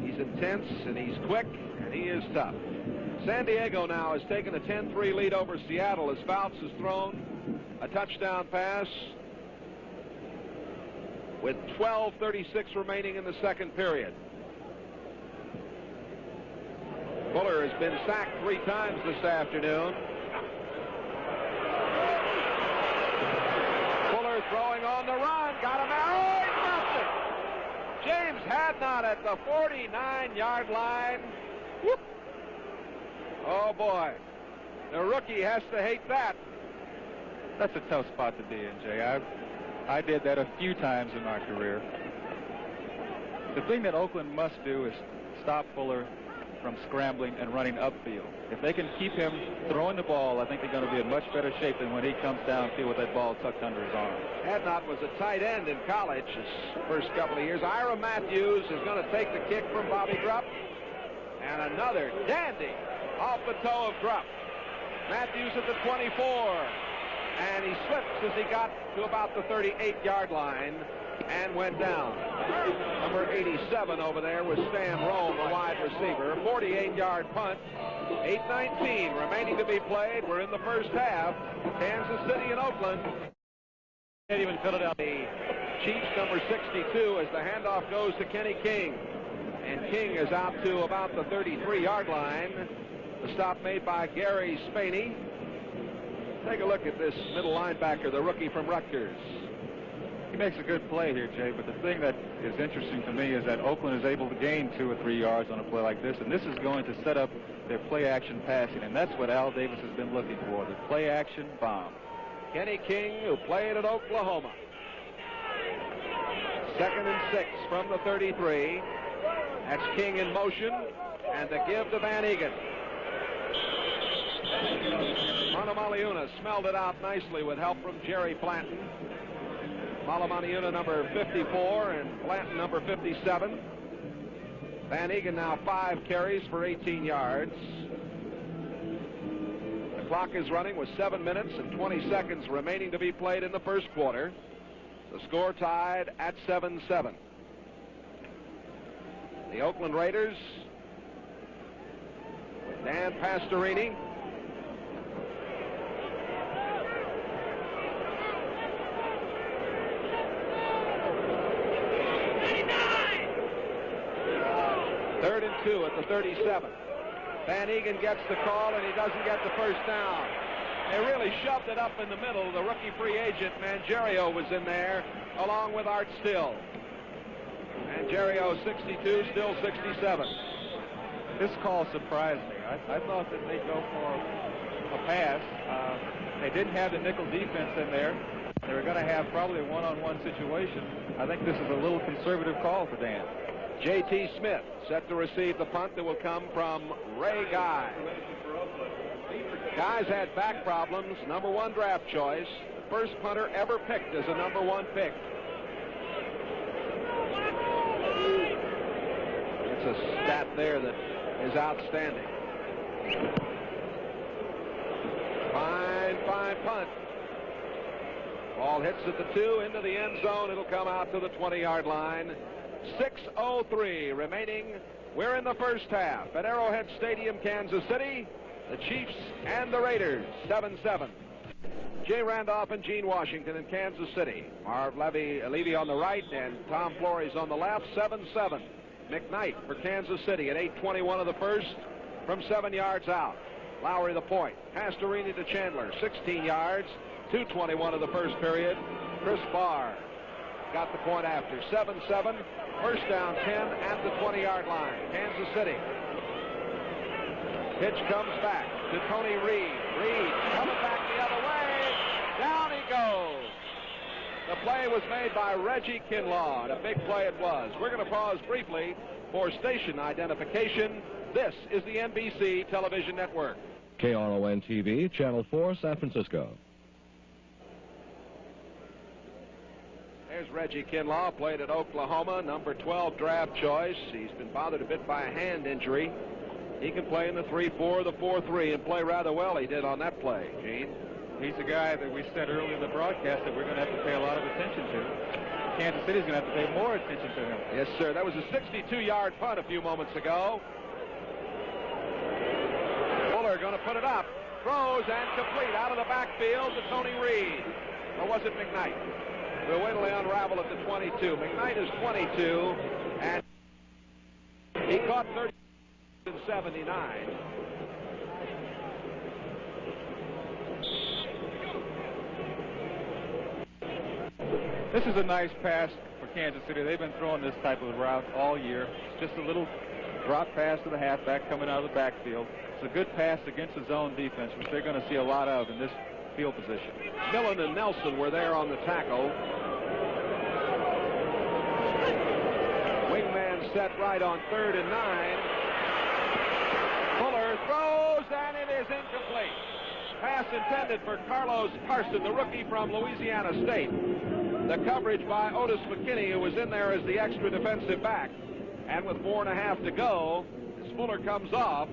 He's intense, and he's quick, and he is tough. San Diego now has taken a 10-3 lead over Seattle as Fouts has thrown a touchdown pass with 12:36 remaining in the 2nd period. Fuller has been sacked 3 times this afternoon. Fuller throwing on the run. Got him out. Oh, he dropped it. James Hadnot at the 49-yard line. Whoop. Oh, boy. The rookie has to hate that. That's a tough spot to be in, Jay. I did that a few times in my career. The thing that Oakland must do is stop Fuller from scrambling and running upfield. If they can keep him throwing the ball, I think they're going to be in much better shape than when he comes downfield with that ball tucked under his arm. Hadnot was a tight end in college his first couple of years. Ira Matthews is going to take the kick from Bobby Grupp. And another dandy off the toe of Grupp. Matthews at the 24. And he slips as he got to about the 38-yard line and went down. Number 87 over there was Stan Rome, a wide receiver. 48-yard punt. 8:19 remaining to be played. We're in the first half. Kansas City and Oakland. Even Philadelphia. Chiefs number 62 as the handoff goes to Kenny King. And King is out to about the 33-yard line. The stop made by Gary Spaney. Take a look at this middle linebacker, the rookie from Rutgers. He makes a good play here, Jay, but the thing that is interesting to me is that Oakland is able to gain 2 or 3 yards on a play like this, and this is going to set up their play-action passing, and that's what Al Davis has been looking for, the play-action bomb. Kenny King, who played at Oklahoma. 2nd and 6 from the 33. That's King in motion, and the give to Van Egan. Manamaliuna smelled it out nicely with help from Jerry Blanton. Manamaliuna number 54 and Blanton number 57. Van Egan now 5 carries for 18 yards. The clock is running with 7 minutes and 20 seconds remaining to be played in the first quarter. The score tied at 7-7. The Oakland Raiders, Dan Pastorini, 2 at the 37. Van Egan gets the call, and he doesn't get the first down. They really shoved it up in the middle. The rookie free agent, Mangerio, was in there, along with Art Still. Mangerio, 62, Still 67. This call surprised me. I thought that they'd go for a pass. They didn't have the nickel defense in there. They were going to have probably a one-on-one situation. I think this is a little conservative call for Dan. J.T. Smith set to receive the punt that will come from Ray Guy. Guy's had back problems, #1 draft choice, first punter ever picked as a #1 pick. It's a stat there that is outstanding. Fine punt. Ball hits at the 2 into the end zone. It'll come out to the 20-yard line. 6:03 remaining. We're in the first half at Arrowhead Stadium, Kansas City. The Chiefs and the Raiders, 7-7. Jay Randolph and Gene Washington in Kansas City. Marv Levy on the right and Tom Flores on the left, 7-7. McKnight for Kansas City at 8:21 of the first from 7 yards out. Lowry the point. Pastorini to Chandler, 16 yards, 2:21 of the first period. Chris Barr got the point after. 7-7. First down 10 at the 20-yard line. Kansas City. Pitch comes back to Tony Reed. Reed coming back the other way. Down he goes. The play was made by Reggie Kinlaw, and a big play it was. We're going to pause briefly for station identification. This is the NBC Television Network. KRON-TV, Channel 4, San Francisco. There's Reggie Kinlaw, played at Oklahoma, #12 draft choice. He's been bothered a bit by a hand injury. He can play in the 3-4, the 4-3, and play rather well. He did on that play, Gene. He's a guy that we said earlier in the broadcast that we're going to have to pay a lot of attention to. Kansas City's going to have to pay more attention to him. Yes, sir. That was a 62-yard punt a few moments ago. Fuller going to put it up. Throws and complete out of the backfield to Tony Reed. Or was it McKnight? We'll wait till they unravel at the 22. McKnight is 22, and he caught 30-79. This is a nice pass for Kansas City. They've been throwing this type of route all year. It's just a little drop pass to the halfback coming out of the backfield. It's a good pass against the zone defense, which they're going to see a lot of in this field position. Millen and Nelson were there on the tackle. Wingman set right on 3rd and 9. Fuller throws, and it is incomplete. Pass intended for Carlos Carson, the rookie from Louisiana State. The coverage by Otis McKinney, who was in there as the extra defensive back. And with 4.5 to go, as Fuller comes off,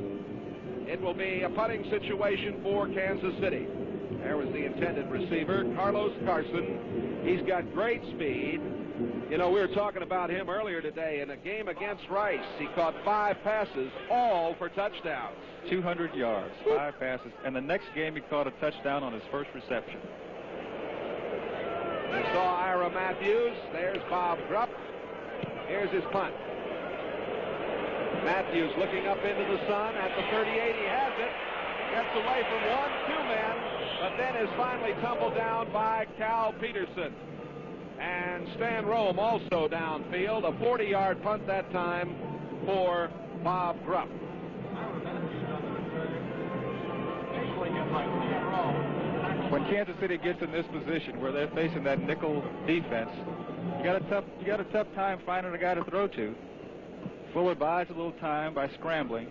it will be a punting situation for Kansas City. There was the intended receiver, Carlos Carson. He's got great speed. You know, we were talking about him earlier today. In a game against Rice, he caught 5 passes, all for touchdowns. 200 yards, 5 passes. And the next game, he caught a touchdown on his first reception. We saw Ira Matthews. There's Bob Grupp. Here's his punt. Matthews looking up into the sun at the 38. He has it. Gets away from 1-2 men, but then is finally tumbled down by Cal Peterson. And Stan Rome also downfield. A 40-yard punt that time for Bob Grupp. When Kansas City gets in this position where they're facing that nickel defense, you got a tough time finding a guy to throw to. Fuller buys a little time by scrambling.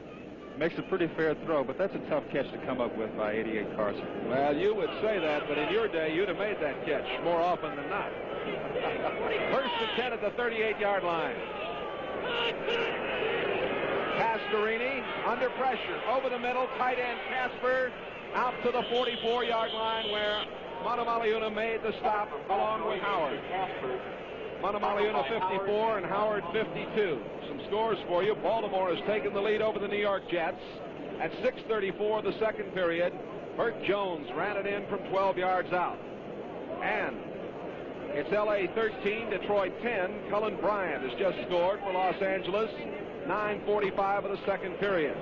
Makes a pretty fair throw, but that's a tough catch to come up with by 88 Carson. Well, you would say that, but in your day, you'd have made that catch more often than not. First and 10 at the 38-yard line. Pastorini under pressure. Over the middle, tight end Casper out to the 44-yard line where Monomaliuna made the stop along with Howard. Monomaliuna 54 and Howard 52. Some scores for you. Baltimore has taken the lead over the New York Jets. At 6:34 of the second period, Burt Jones ran it in from 12 yards out. And it's L.A. 13, Detroit 10. Cullen Bryant has just scored for Los Angeles. 9:45 of the second period.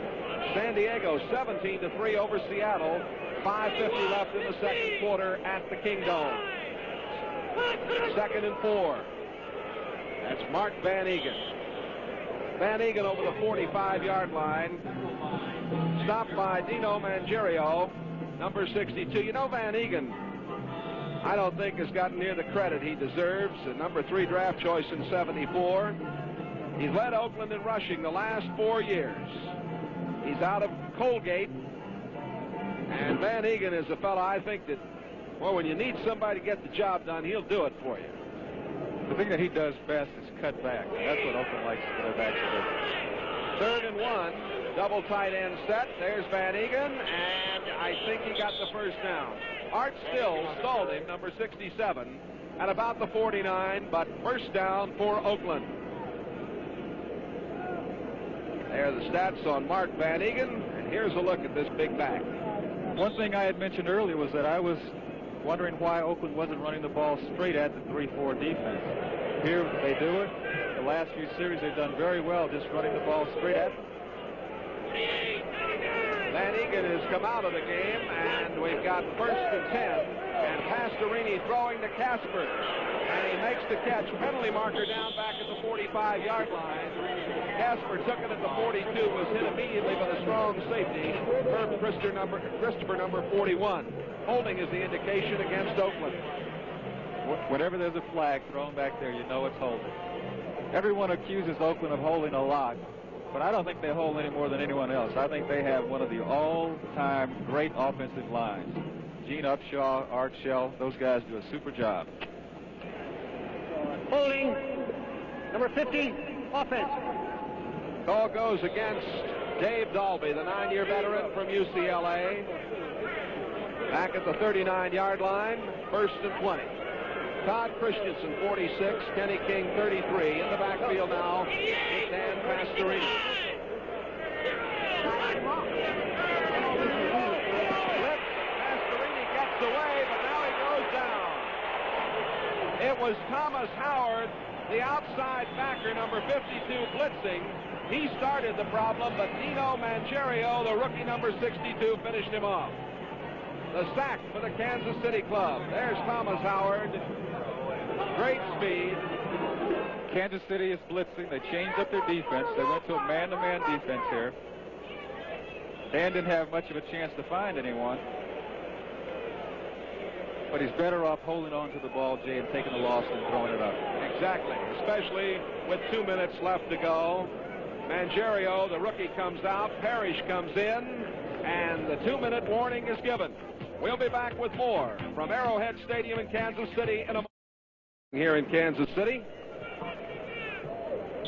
San Diego 17-3 over Seattle. 5:50 left in the second quarter at the Kingdome. 2nd and 4. That's Mark Van Eegen. Van Eegen over the 45-yard line. Stopped by Dino Mangerio, number 62. You know, Van Eegen, I don't think has gotten near the credit he deserves. A number 3 draft choice in '74. He's led Oakland in rushing the last 4 years. He's out of Colgate. And Van Eegen is a fellow I think that, well, when you need somebody to get the job done, he'll do it for you. The thing that he does best is cut back. That's what Oakland likes for their backs to do. 3rd and 1. Double tight end set. There's Van Eegen, and I think he got the first down. Art Still stalled him, number 67, at about the 49, but first down for Oakland. There are the stats on Mark Van Eegen, and here's a look at this big back. One thing I had mentioned earlier was that I was wondering why Oakland wasn't running the ball straight at the 3-4 defense. Here they do it. The last few series they've done very well just running the ball straight at them. Van Eegen has come out of the game, and we've got 1st and 10, and Pastorini throwing to Casper, and he makes the catch. Penalty marker down back at the 45-yard line. Casper took it at the 42, was hit immediately by the strong safety, Herb Christopher, number 41. Holding is the indication against Oakland. Whenever there's a flag thrown back there, you know it's holding. Everyone accuses Oakland of holding a lot, but I don't think they hold any more than anyone else. I think they have one of the all-time great offensive lines. Gene Upshaw, Art Shell, those guys do a super job. Holding. Number 50, offense. Call goes against Dave Dalby, the 9-year veteran from UCLA. Back at the 39-yard line, 1st and 20. Todd Christensen, 46, Kenny King, 33. In the backfield now, it's Dan Pastorini. Blitz, Pastorini gets away, but now he goes down. It was Thomas Howard, the outside backer, number 52, blitzing. He started the problem, but Dino Mangerio, the rookie number 62, finished him off. The sack for the Kansas City Club. There's Thomas Howard. Great speed. Kansas City is blitzing. They changed up their defense. They went to a man-to-man defense here. Dan didn't have much of a chance to find anyone. But he's better off holding on to the ball, Jay, and taking the loss than throwing it up. Exactly, especially with 2 minutes left to go. Mangerio, the rookie, comes out. Parrish comes in, and the 2-minute warning is given. We'll be back with more from Arrowhead Stadium in Kansas City in a moment. Here in Kansas City.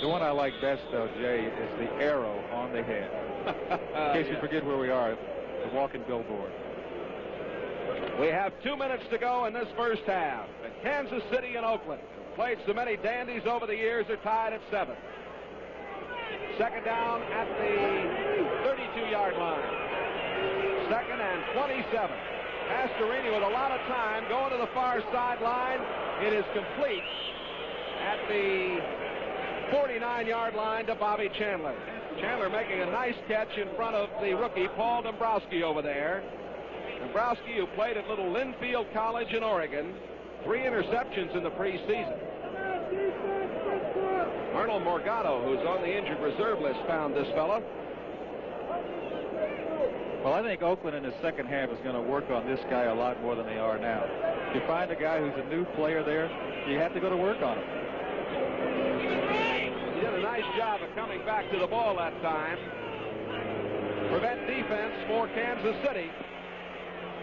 The one I like best, though, Jay, is the arrow on the head. In case you forget where we are, the walking billboard. We have 2 minutes to go in this first half. And Kansas City and Oakland, played so many dandies over the years, are tied at 7. 2nd down at the 32-yard line. 2nd and 27. Pastorini with a lot of time going to the far sideline. It is complete at the 49-yard line to Bobby Chandler. Chandler making a nice catch in front of the rookie, Paul Dombrowski, over there. Dombrowski, who played at Little Linfield College in Oregon. 3 interceptions in the preseason. Arnold Morgado, who's on the injured reserve list, found this fella. Well, I think Oakland in the second half is going to work on this guy a lot more than they are now. If you find a guy who's a new player there, you have to go to work on him. He did a nice job of coming back to the ball that time. Prevent defense for Kansas City.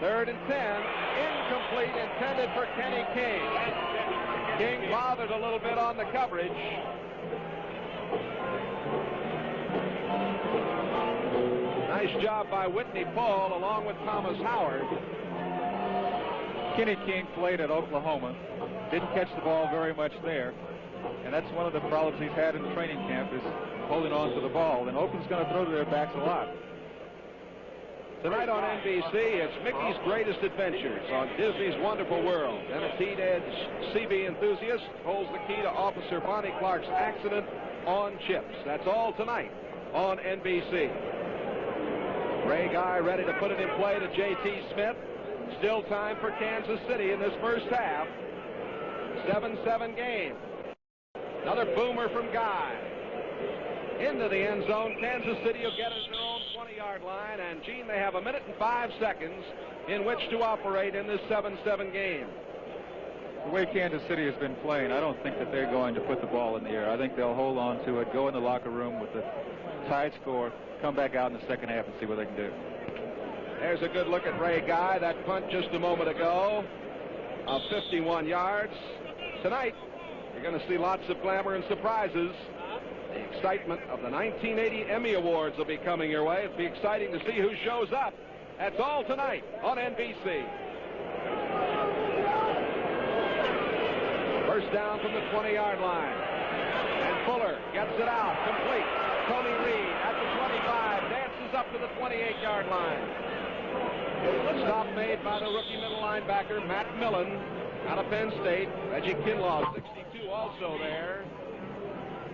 3rd and 10. Incomplete, intended for Kenny King. King bothered a little bit on the coverage. Nice job by Whitney Paul along with Thomas Howard. Kenny King played at Oklahoma. Didn't catch the ball very much there. And that's one of the problems he's had in training camp, is holding on to the ball. And Oakland's going to throw to their backs a lot. Tonight on NBC, it's Mickey's Greatest Adventures on Disney's Wonderful World. And a Teed Edge CB enthusiast holds the key to Officer Bonnie Clark's accident on chips. That's all tonight on NBC. Ray Guy ready to put it in play to J.T. Smith. Still time for Kansas City in this first half. 7-7 game. Another boomer from Guy. Into the end zone. Kansas City will get it at their own 20-yard line. And, Gene, they have 1 minute and 5 seconds in which to operate in this 7-7 game. The way Kansas City has been playing, I don't think that they're going to put the ball in the air. I think they'll hold on to it, go in the locker room with the tied score, come back out in the second half and see what they can do. There's a good look at Ray Guy. That punt just a moment ago of 51 yards. Tonight, you're going to see lots of glamour and surprises. The excitement of the 1980 Emmy Awards will be coming your way. It'll be exciting to see who shows up. That's all tonight on NBC. First down from the 20-yard line. And Fuller gets it out. Complete. Tony Reed at the 25. Dances up to the 28-yard line. A stop made by the rookie middle linebacker, Matt Millen, out of Penn State. Reggie Kinlaw, 62, also there.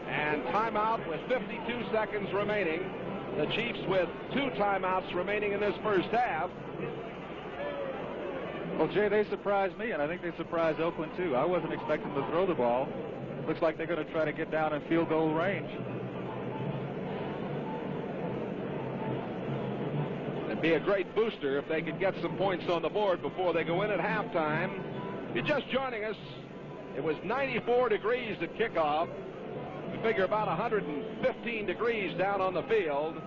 And timeout with 52 seconds remaining. The Chiefs with 2 timeouts remaining in this first half. Well, Jay, they surprised me, and I think they surprised Oakland, too. I wasn't expecting them to throw the ball. Looks like they're going to try to get down in field goal range. It'd be a great booster if they could get some points on the board before they go in at halftime. If you're just joining us, it was 94 degrees at kickoff. We figure about 115 degrees down on the field.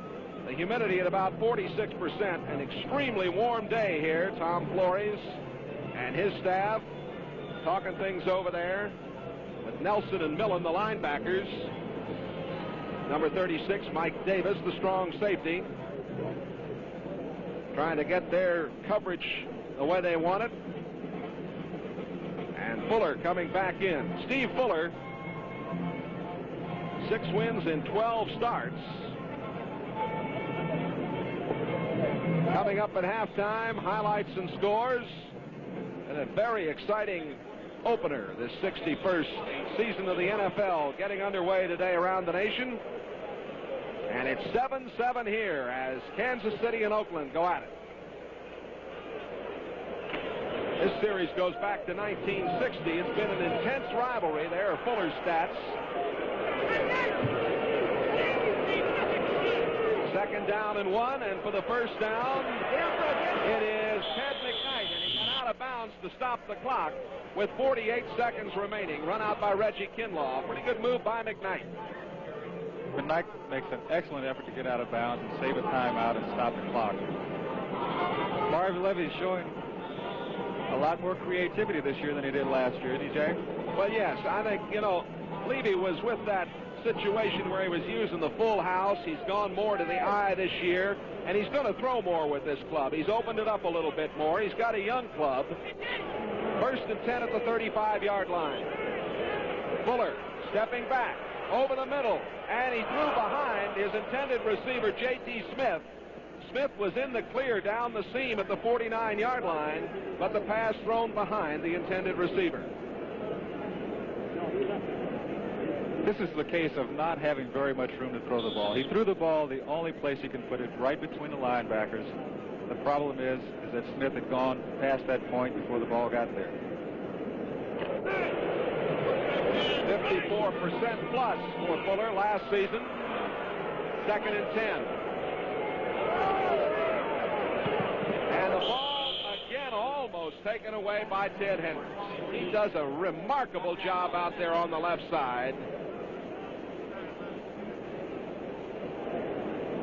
The humidity at about 46%. An extremely warm day here. Tom Flores and his staff talking things over there with Nelson and Millen, the linebackers. Number 36, Mike Davis, the strong safety, trying to get their coverage the way they want it. And Fuller coming back in. Steve Fuller, 6 wins in 12 starts. Coming up at halftime, highlights and scores, and a very exciting opener, this 61st season of the NFL getting underway today around the nation. And it's 7-7 here as Kansas City and Oakland go at it. This series goes back to 1960. It's been an intense rivalry. There are Fuller's stats. Second down and 1, and for the first down, it is Ted McKnight, and he got out of bounds to stop the clock with 48 seconds remaining. Run out by Reggie Kinlaw. Pretty good move by McKnight. McKnight makes an excellent effort to get out of bounds and save a timeout and stop the clock. Marvin Levy's showing a lot more creativity this year than he did last year, isn't he, Jay? Well, yes, I think, Levy was with that situation where he was using the full house. He's gone more to the eye this year, and he's going to throw more with this club. He's opened it up a little bit more. He's got a young club. First and 10 at the 35-yard line. Fuller stepping back over the middle, and he threw behind his intended receiver, J.T. Smith. Smith was in the clear down the seam at the 49-yard line, but the pass thrown behind the intended receiver. This is the case of not having very much room to throw the ball. He threw the ball the only place he can put it, right between the linebackers. The problem is that Smith had gone past that point before the ball got there. 54% plus for Fuller last season. Second and 10. And the ball again almost taken away by Ted Hendricks. He does a remarkable job out there on the left side.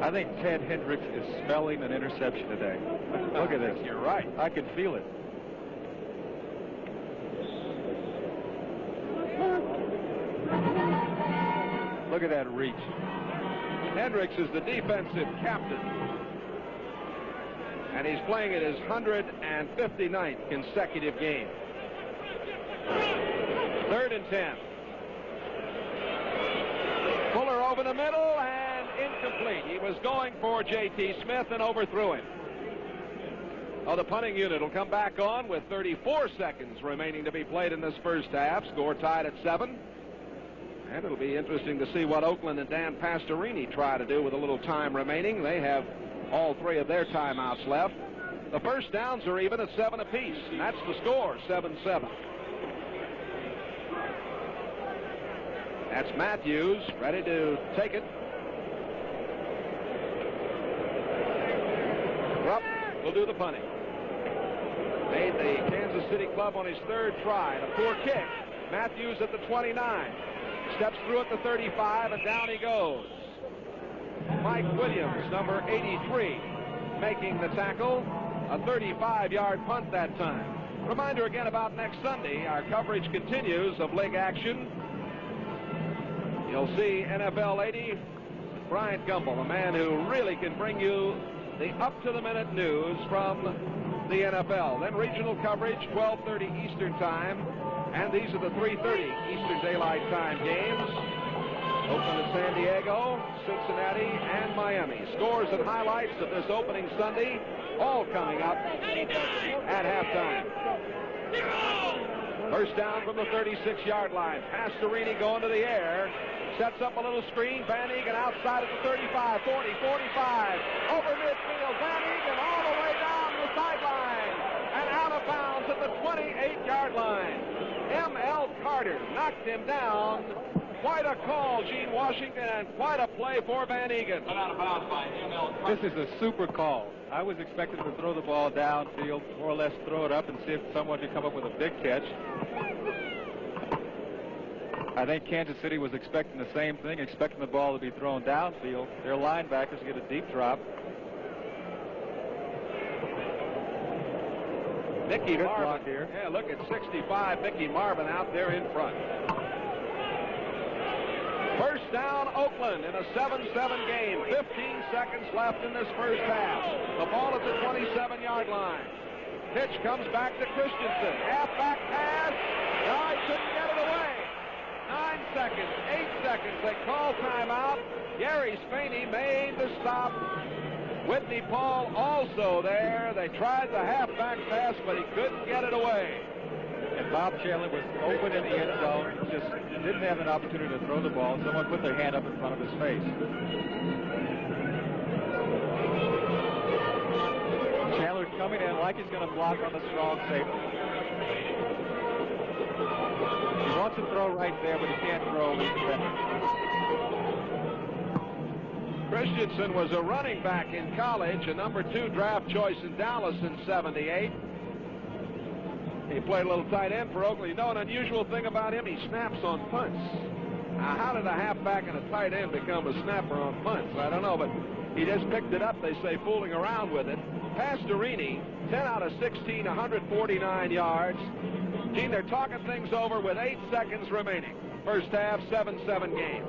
I think Ted Hendricks is smelling an interception today. Look at this. You're right. I can feel it. Look at that reach. Hendricks is the defensive captain, and he's playing at his 159th consecutive game. Third and 10. Fuller over the middle and incomplete. He was going for J.T. Smith and overthrew him. Oh, the punting unit will come back on with 34 seconds remaining to be played in this first half. Score tied at 7. And it'll be interesting to see what Oakland and Dan Pastorini try to do with a little time remaining. They have all 3 of their timeouts left. The first downs are even at 7 apiece, and that's the score, 7-7. That's Matthews, ready to take it. Rupp will do the punting. Made the Kansas City club on his 3rd try. And a poor kick. Matthews at the 29. Steps through at the 35, and down he goes. Mike Williams, number 83, making the tackle. A 35-yard punt that time. Reminder again about next Sunday. Our coverage continues of league action. You'll see NFL 80, Bryant Gumbel, a man who really can bring you the up-to-the-minute news from the NFL. Then regional coverage, 12:30 Eastern Time. And these are the 3:30 Eastern Daylight Time games. Oakland and San Diego, Cincinnati, and Miami. Scores and highlights of this opening Sunday, all coming up at halftime. First down from the 36-yard line. Pastorini going to the air. Sets up a little screen. Van Egan outside at the 35, 40, 45. Over midfield. Van Egan all the way down the sideline. And out of bounds at the 28-yard line. M.L. Carter knocked him down. Quite a call, Gene Washington, and quite a play for Van Egan. Out of bounds by M.L. Carter. This is a super call. I was expecting to throw the ball downfield, more or less throw it up and see if someone could come up with a big catch. I think Kansas City was expecting the same thing, expecting the ball to be thrown downfield. Their linebackers get a deep drop. Mickey Good Marvin block here. Yeah, look at 65. Mickey Marvin out there in front. First down, Oakland in a 7-7 game. 15 seconds left in this first half. The ball at the 27-yard line. Pitch comes back to Christensen. Halfback pass. No, he couldn't get it away. 9 seconds, 8 seconds. They call timeout. Gary Spaney made the stop. Whitney Paul also there. They tried the halfback pass, but he couldn't get it away. And Bob Chandler was open in the end zone, just didn't have an opportunity to throw the ball. Someone put their hand up in front of his face. Chandler coming in like he's going to block on the strong safety. He wants to throw right there, but he can't throw over the defender. Christensen was a running back in college, a number 2 draft choice in Dallas in '78. He played a little tight end for Oakland. You know, an unusual thing about him, he snaps on punts. Now, how did a halfback and a tight end become a snapper on punts? I don't know, but he just picked it up, they say, fooling around with it. Pastorini, 10 out of 16, 149 yards. Gene, they're talking things over with 8 seconds remaining. First half, 7-7 game.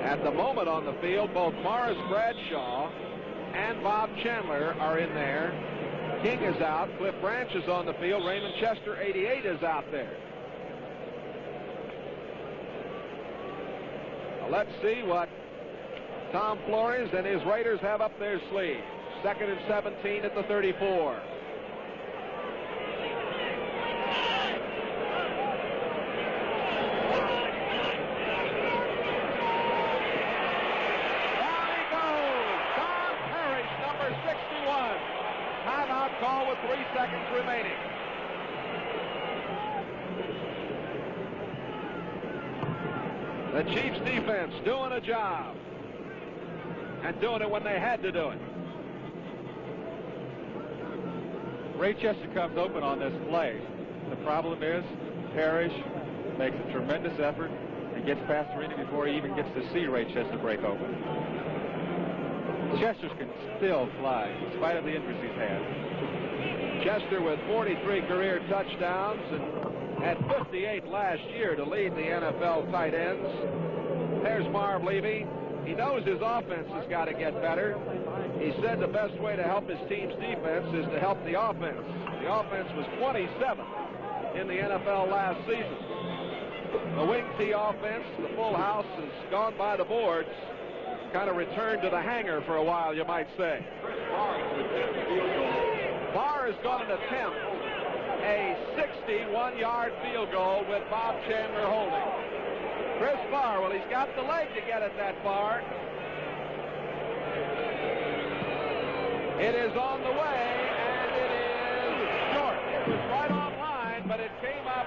At the moment on the field, both Morris Bradshaw and Bob Chandler are in there. King is out. Cliff Branch is on the field. Raymond Chester, 88, is out there. Now let's see what Tom Flores and his Raiders have up their sleeve. 2nd and 17 at the 34. Timeout call with 3 seconds remaining. The Chiefs defense doing a job. And doing it when they had to do it. Ray Chester comes open on this play. The problem is Parrish makes a tremendous effort and gets past Pastorini before he even gets to see Ray Chester break open. Chester can still fly in spite of the injuries he's had. Chester with 43 career touchdowns and had 58 last year to lead the NFL tight ends. There's Marv Levy. He knows his offense has got to get better. He said the best way to help his team's defense is to help the offense. The offense was 27th in the NFL last season. The wing tee offense, the full house, has gone by the boards. Kind of returned to the hangar for a while, you might say. Barr has got an attempt a 61-yard field goal with Bob Chandler holding. Chris Farr, well, he's got the leg to get it that far. It is on the way, and it is short. It was right on line, but it came up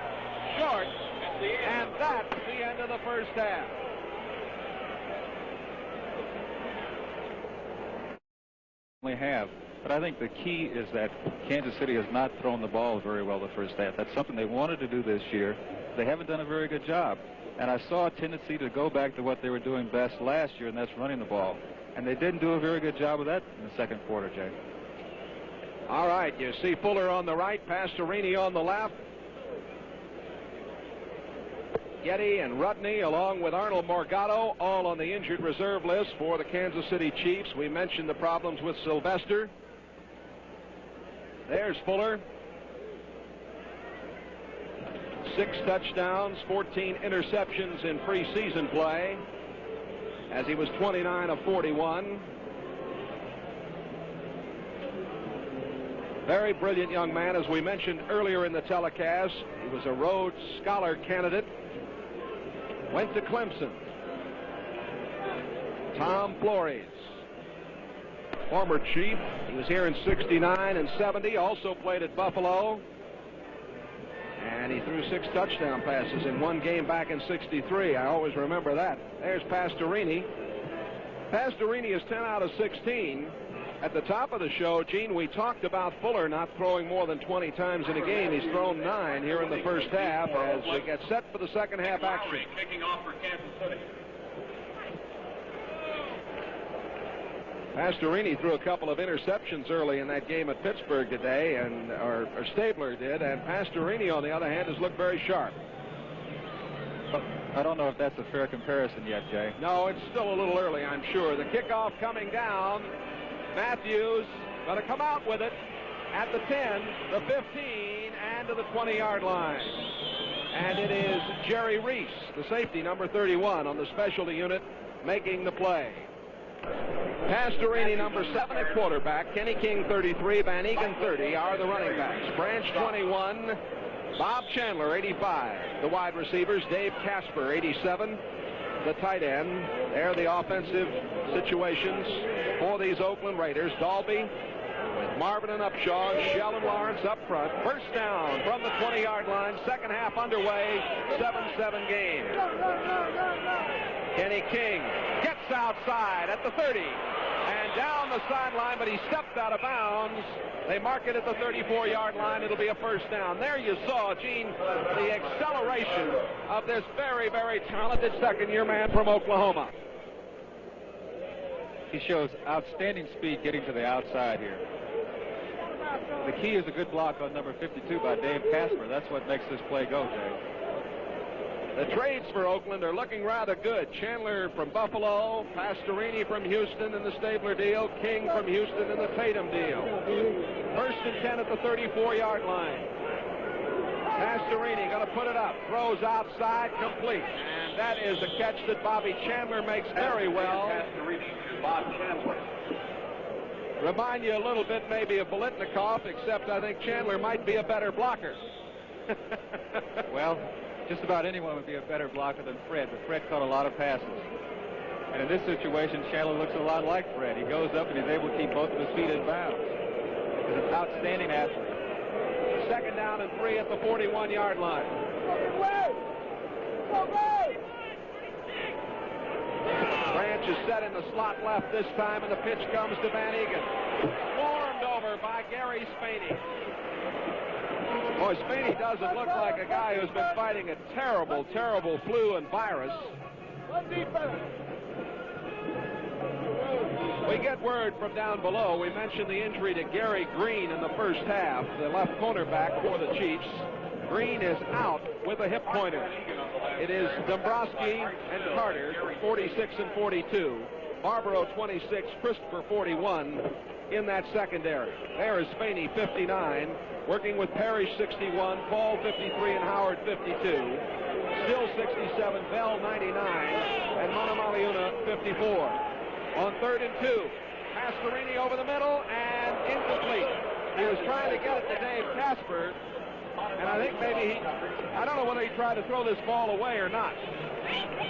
short, and that's the end of the first half. We have, but I think the key is that Kansas City has not thrown the ball very well the first half. That's something they wanted to do this year. They haven't done a very good job, and I saw a tendency to go back to what they were doing best last year, and that's running the ball. And they didn't do a very good job of that in the second quarter, Jay. All right, you see Fuller on the right, Pastorini on the left. Getty and Rudney, along with Arnold Morgado, all on the injured reserve list for the Kansas City Chiefs. We mentioned the problems with Sylvester. There's Fuller. 6 touchdowns, 14 interceptions in preseason play, as he was 29 of 41. Very brilliant young man, as we mentioned earlier in the telecast. He was a Rhodes Scholar candidate. Went to Clemson. Tom Flores, former Chief. He was here in 69 and 70. Also played at Buffalo. And he threw 6 touchdown passes in one game back in 63. I always remember that. There's Pastorini. Pastorini is 10 out of 16. At the top of the show, Gene, we talked about Fuller not throwing more than 20 times in a game. He's thrown 9 here in the first half as we get set for the second half action. Kicking off for Kansas City. Pastorini threw a couple of interceptions early in that game at Pittsburgh today, and or Stabler did, and Pastorini, on the other hand, has looked very sharp. I don't know if that's a fair comparison yet, Jay. No, it's still a little early, I'm sure. The kickoff coming down. Matthews going to come out with it at the 10, the 15, and to the 20-yard line. And it is Jerry Reese, the safety, number 31, on the specialty unit, making the play. Pastorini, number 7 at quarterback. Kenny King, 33. Van Egan, 30, are the running backs. Branch, 21. Bob Chandler, 85. The wide receivers, Dave Casper, 87. The tight end. There are the offensive situations for these Oakland Raiders. Dalby with Marvin and Upshaw, and Sheldon Lawrence up front. First down from the 20-yard line. Second half underway. 7-7 game. Kenny King gets outside at the 30 and down the sideline, but he stepped out of bounds. They mark it at the 34-yard line. It'll be a first down. There you saw, Gene, the acceleration of this very, very talented second-year man from Oklahoma. He shows outstanding speed getting to the outside here. The key is a good block on number 52 by Dave Casper. That's what makes this play go, Jay. The trades for Oakland are looking rather good. Chandler from Buffalo, Pastorini from Houston in the Stabler deal, King from Houston in the Tatum deal. First and 10 at the 34-yard line. Pastorini going to put it up, throws outside, complete. And that is a catch that Bobby Chandler makes very well. Pastorini, Bob Chandler. Remind you a little bit maybe of Biletnikoff, except I think Chandler might be a better blocker. Well, just about anyone would be a better blocker than Fred, but Fred caught a lot of passes. And in this situation, Chandler looks a lot like Fred. He goes up and he's able to keep both of his feet in bounds. He's an outstanding athlete. Second down and 3 at the 41-yard line. Branch is set in the slot left this time, and the pitch comes to Van Egan. Formed over by Gary Spaney. Boy, Spaney doesn't look like a guy who's been fighting a terrible, terrible flu and virus. We get word from down below. We mentioned the injury to Gary Green in the first half, the left cornerback for the Chiefs. Green is out with a hip pointer. It is Dombrowski and Carter, 46 and 42. Barbaro, 26. Christopher, 41 in that secondary. There is Spaney, 59. Working with Parrish, 61. Paul, 53. And Howard, 52. Still 67. Bell, 99. And Montemaliuna, 54. On 3rd and 2. Pastorini over the middle and incomplete. He was trying to get it to Dave Casper. And I think maybe I don't know whether he tried to throw this ball away or not,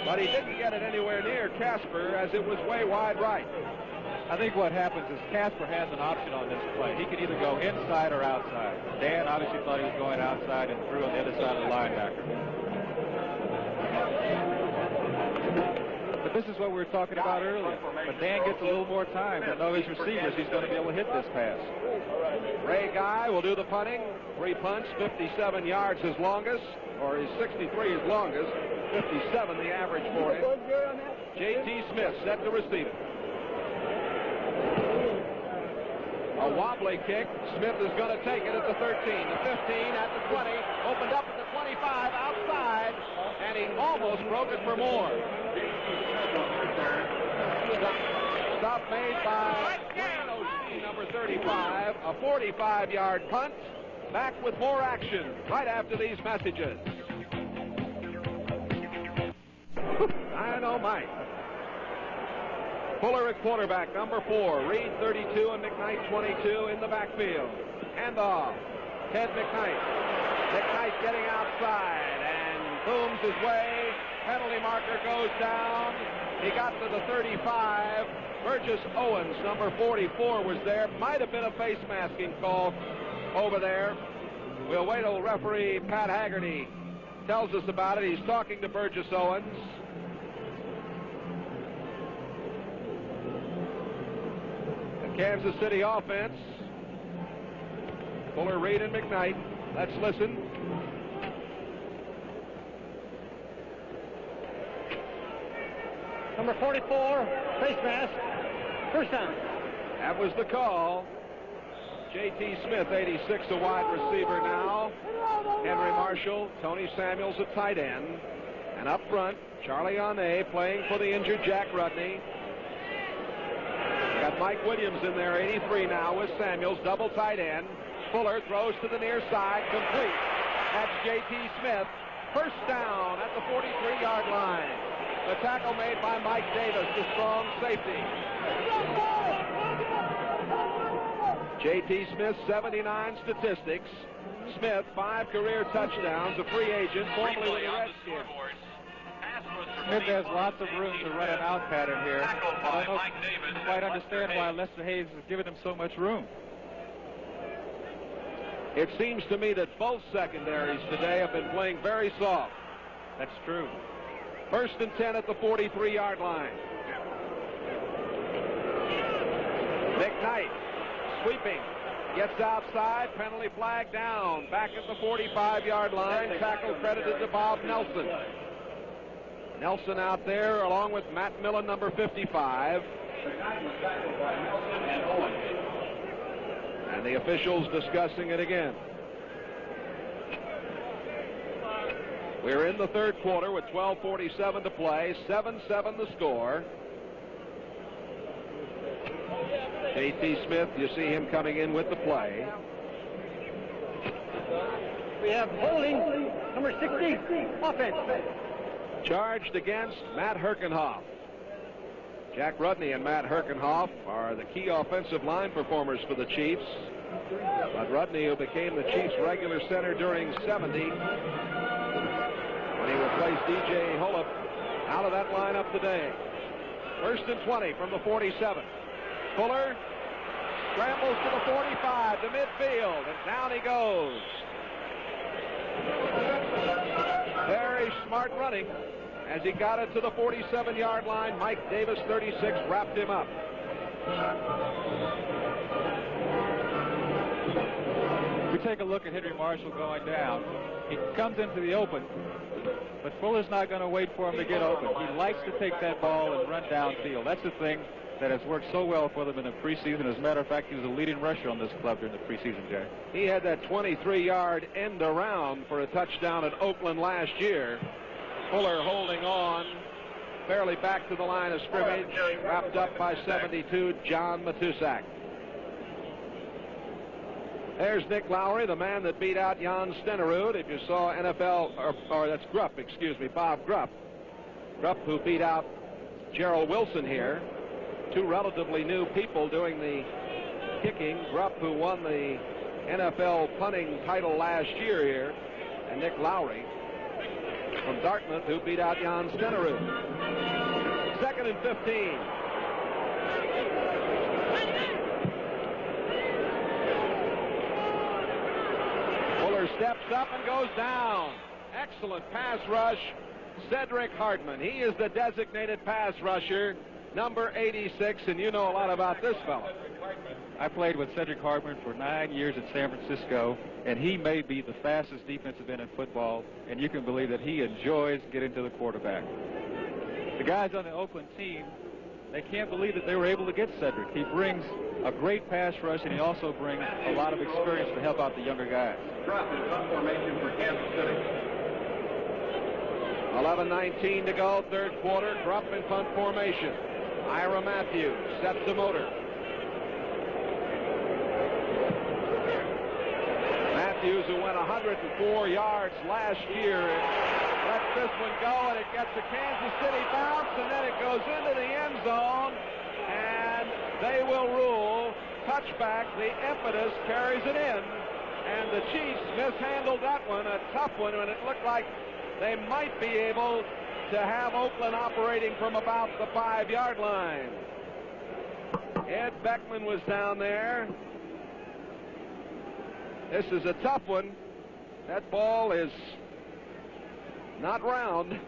but he didn't get it anywhere near Casper as it was way wide right. I think what happens is Casper has an option on this play. He can either go inside or outside. Dan obviously thought he was going outside and threw on the other side of the linebacker. But this is what we were talking about earlier. But Dan gets a little more time to know his receivers. He's going to be able to hit this pass. Ray Guy will do the punting. 3 punts, 57 yards his longest, or his 63 his longest. 57 the average for him. J.T. Smith set to receive it. A wobbly kick. Smith is going to take it at the 13, the 15, at the 20, opened up at the 25, outside, and he almost broke it for more. Stop made by Wayne O'Shea, number 35, a 45-yard punt. Back with more action right after these messages. I know, Mike. Fuller at quarterback, number 4. Reed 32 and McKnight 22 in the backfield. Handoff. Ted McKnight. McKnight getting outside and booms his way. Penalty marker goes down. He got to the 35. Burgess Owens, number 44, was there. Might have been a face masking call over there. We'll wait till referee Pat Haggerty tells us about it. He's talking to Burgess Owens. Kansas City offense. Fuller, Reed, and McKnight. Let's listen. Number 44, face mask. First down. That was the call. J.T. Smith, 86, a wide receiver now. Henry Marshall, Tony Samuels, a tight end. And up front, Charlie Ane playing for the injured Jack Rudney. Got Mike Williams in there, 83 now with Samuels, double tight end. Fuller throws to the near side, complete. That's J.T. Smith. First down at the 43-yard line. The tackle made by Mike Davis, the strong safety. J.T. Smith, 79 statistics. Smith, 5 career touchdowns, a free agent, formerly with the Redskins. Smith has lots of room to run an out pattern here. I don't know if you quite understand why Lester Hayes has given him so much room. It seems to me that both secondaries today have been playing very soft. That's true. First and 10 at the 43-yard line. McKnight sweeping. Gets outside. Penalty flag down. Back at the 45-yard line. Tackle credited to Bob Nelson. Nelson out there along with Matt Millen, number 55. And the officials discussing it again. We're in the third quarter with 12:47 to play. 7-7 the score. J.T. Smith, you see him coming in with the play. We have holding, number 60, offense. Charged against Matt Herkenhoff. Jack Rudney and Matt Herkenhoff are the key offensive line performers for the Chiefs. But Rudney, who became the Chiefs' regular center during 70, when he replaced D.J. Holub, out of that lineup today. First and 20 from the 47. Fuller scrambles to the 45, to midfield, and down he goes. Very smart running. As he got it to the 47-yard line, Mike Davis, 36, wrapped him up. We take a look at Henry Marshall going down. He comes into the open, but Fuller's not going to wait for him to get open. He likes to take that ball and run downfield. That's the thing that has worked so well for them in the preseason. As a matter of fact, he was a leading rusher on this club during the preseason, Jay. He had that 23-yard end around for a touchdown at Oakland last year. Fuller holding on, barely back to the line of scrimmage, wrapped up by 72, John Matusak. There's Nick Lowry, the man that beat out Jan Stenerud. If you saw NFL, or that's Grupp, excuse me, Bob Grupp. Grupp, who beat out Gerald Wilson here. Two relatively new people doing the kicking. Grupp, who won the NFL punting title last year here, and Nick Lowry from Dartmouth, who beat out Jan Stenerud. 2nd and 15. Fuller steps up and goes down. Excellent pass rush. Cedric Hardman. He is the designated pass rusher, number 86, and you know a lot about this fellow. I played with Cedric Hardman for 9 years in San Francisco, and he may be the fastest defensive end in football, and you can believe that he enjoys getting to the quarterback. The guys on the Oakland team, they can't believe that they were able to get Cedric. He brings a great pass rush, and he also brings a lot of experience to help out the younger guys. Drop in punt formation for Kansas City. 11:19 to go, 3rd quarter. Krupp in punt formation. Ira Matthews sets the motor. Matthews, who went 104 yards last year, lets this one go, and it gets a Kansas City bounce, and then it goes into the end zone, and they will rule touchback. The impetus carries it in, and the Chiefs mishandled that one, a tough one, and it looked like they might be able to have Oakland operating from about the 5-yard line. Ed Beckman was down there. This is a tough one. That ball is not round.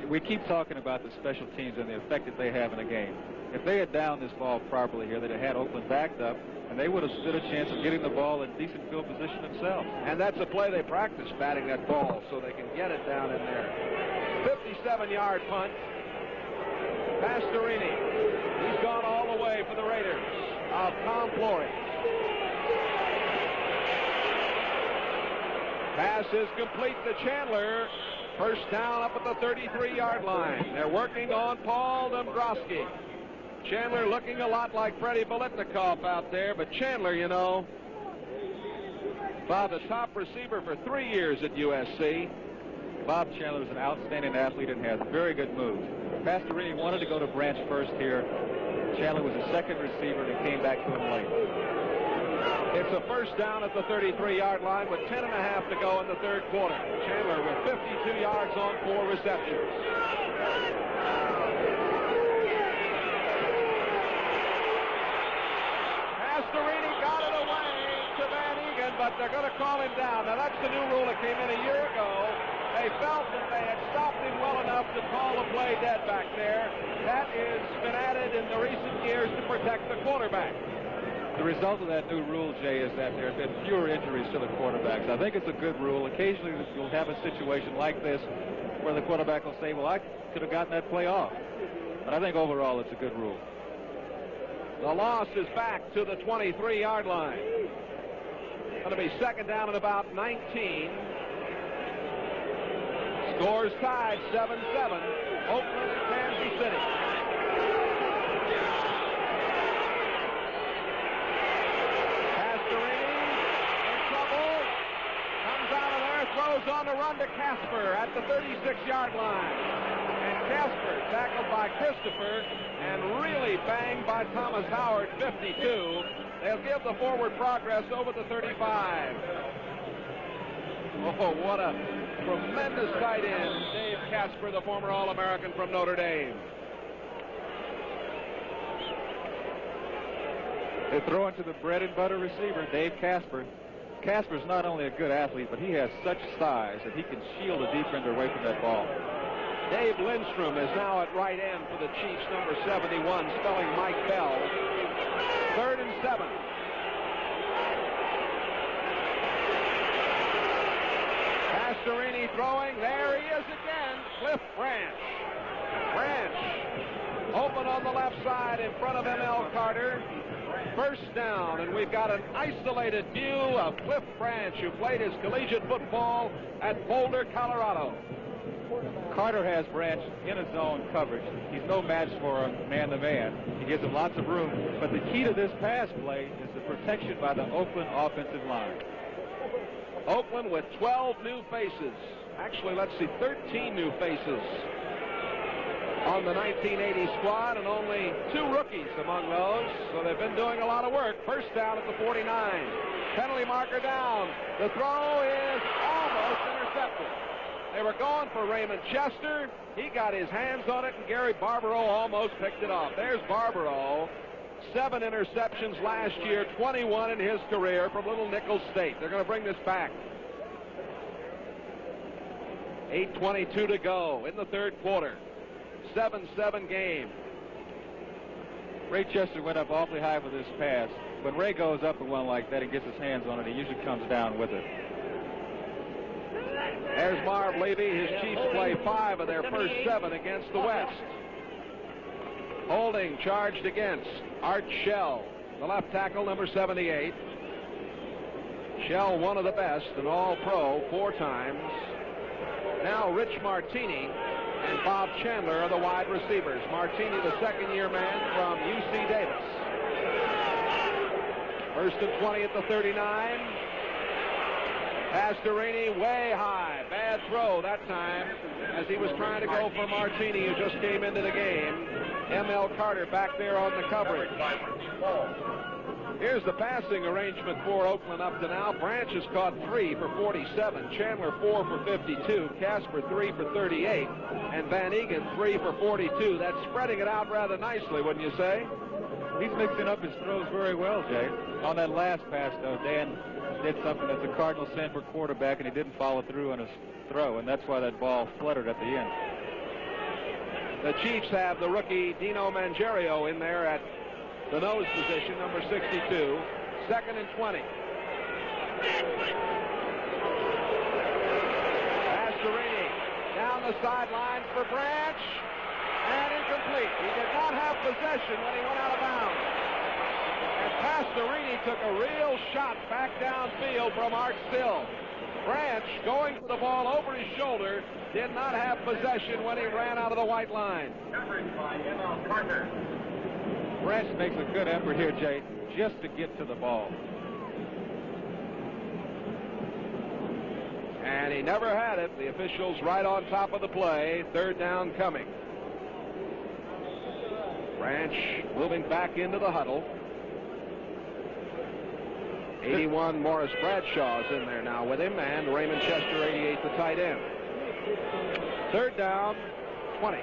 We keep talking about the special teams and the effect that they have in a game. If they had downed this ball properly here, they'd have had Oakland backed up, and they would have stood a chance of getting the ball in decent field position themselves. And that's a play they practice, batting that ball so they can get it down in there. 57-yard punt. Pastorini. He's gone all the way for the Raiders of Tom Flory. Pass is complete to Chandler. First down up at the 33-yard line. They're working on Paul Dombrowski. Chandler looking a lot like Freddie Biletnikoff out there, but Chandler, you know, Bob, the top receiver for 3 years at USC. Bob Chandler is an outstanding athlete and has very good moves. Pastorini wanted to go to Branch first here. Chandler was a second receiver and came back to him late. It's a first down at the 33-yard line with 10.5 to go in the 3rd quarter. Chandler with 52 yards on 4 receptions. Pastorini got it away to Van Egan, but they're going to call him down. Now, that's the new rule that came in a year ago. They felt that they had stopped him well enough to call the play dead back there. That has been added in the recent years to protect the quarterback. The result of that new rule, Jay, is that there have been fewer injuries to the quarterbacks. I think it's a good rule. Occasionally you'll have a situation like this where the quarterback will say, well, I could have gotten that play off. But I think overall it's a good rule. The loss is back to the 23-yard line. Going to be 2nd down and about 19. Scores tied 7-7. Oakland and Kansas City. Pastorini in trouble. Comes out of there, throws on the run to Casper at the 36-yard line. And Casper tackled by Christopher and really banged by Thomas Howard, 52. They'll give the forward progress over the 35. Oh, what a tremendous tight end, Dave Casper, the former All-American from Notre Dame. They're throwing to the bread and butter receiver, Dave Casper. Casper's not only a good athlete, but he has such size that he can shield a defender away from that ball. Dave Lindstrom is now at right end for the Chiefs, number 71, spelling Mike Bell. 3rd and 7. Pastorini throwing. There he is again. Cliff Branch. Branch open on the left side in front of M.L. Carter. First down, and we've got an isolated view of Cliff Branch, who played his collegiate football at Boulder, Colorado. Carter has Branch in a zone coverage. He's no match for him man-to-man. He gives him lots of room. But the key to this pass play is the protection by the Oakland offensive line. Oakland with 12 new faces. Actually, let's see, 13 new faces on the 1980 squad, and only 2 rookies among those, so they've been doing a lot of work. First down at the 49. Penalty marker down. The throw is almost intercepted. They were going for Raymond Chester. He got his hands on it, and Gary Barbaro almost picked it off. There's Barbaro. 7 interceptions last year, 21 in his career from Little Nickel State. They're going to bring this back. 8:22 to go in the third quarter. 7-7 game. Ray Chester went up awfully high with this pass. When Ray goes up with one like that and gets his hands on it, he usually comes down with it. There's Marv Levy. His Chiefs play 5 of their first 7 against the West. Holding charged against Art Shell, the left tackle, number 78. Shell, one of the best, an all-pro 4 times. Now Rich Martini and Bob Chandler are the wide receivers. Martini, the second-year man from UC Davis. First and 20 at the 39. Pastorini way high. Bad throw that time as he was trying to go for Martini, who just came into the game. M.L. Carter back there on the coverage. Here's the passing arrangement for Oakland up to now. Branch has caught 3 for 47. Chandler 4 for 52. Casper 3 for 38. And Van Egan 3 for 42. That's spreading it out rather nicely, wouldn't you say? He's mixing up his throws very well, Jay. On that last pass, though, Dan did something that the Cardinals sent for quarterback, and he didn't follow through on his throw, and that's why that ball fluttered at the end. The Chiefs have the rookie Dino Mangerio in there at the nose position, number 62. Second and 20. Pastorini down the sideline for Branch, and incomplete. He did not have possession when he went out of bounds. And Pastorini took a real shot back downfield from Art Still. Branch, going for the ball over his shoulder, did not have possession when he ran out of the white line. Branch makes a good effort here, Jay, just to get to the ball. And he never had it. The officials right on top of the play. Third down coming. Branch moving back into the huddle. 81 Morris Bradshaw's in there now with him, and Raymond Chester, 88, the tight end. Third down, 20.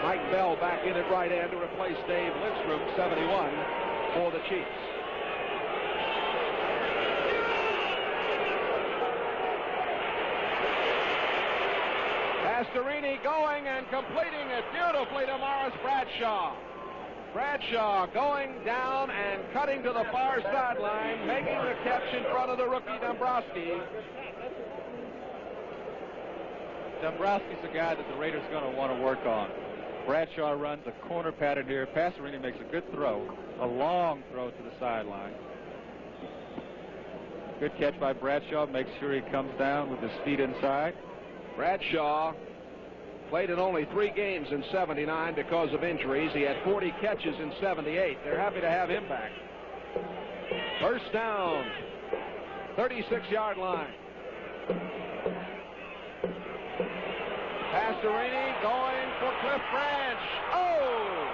Mike Bell back in at right end to replace Dave Lindstrom, 71, for the Chiefs. Pastorini going and completing it beautifully to Morris Bradshaw. Bradshaw going down and cutting to the far sideline, making the catch in front of the rookie Dombrowski. Dombrowski's the guy that the Raiders are going to want to work on. Bradshaw runs a corner pattern here. Pastorini makes a good throw, a long throw to the sideline. Good catch by Bradshaw. Makes sure he comes down with his feet inside. Bradshaw played in only 3 games in 79 because of injuries. He had 40 catches in 78. They're happy to have him back. First down, 36-yard line. Pastorini going for Cliff Branch. Oh!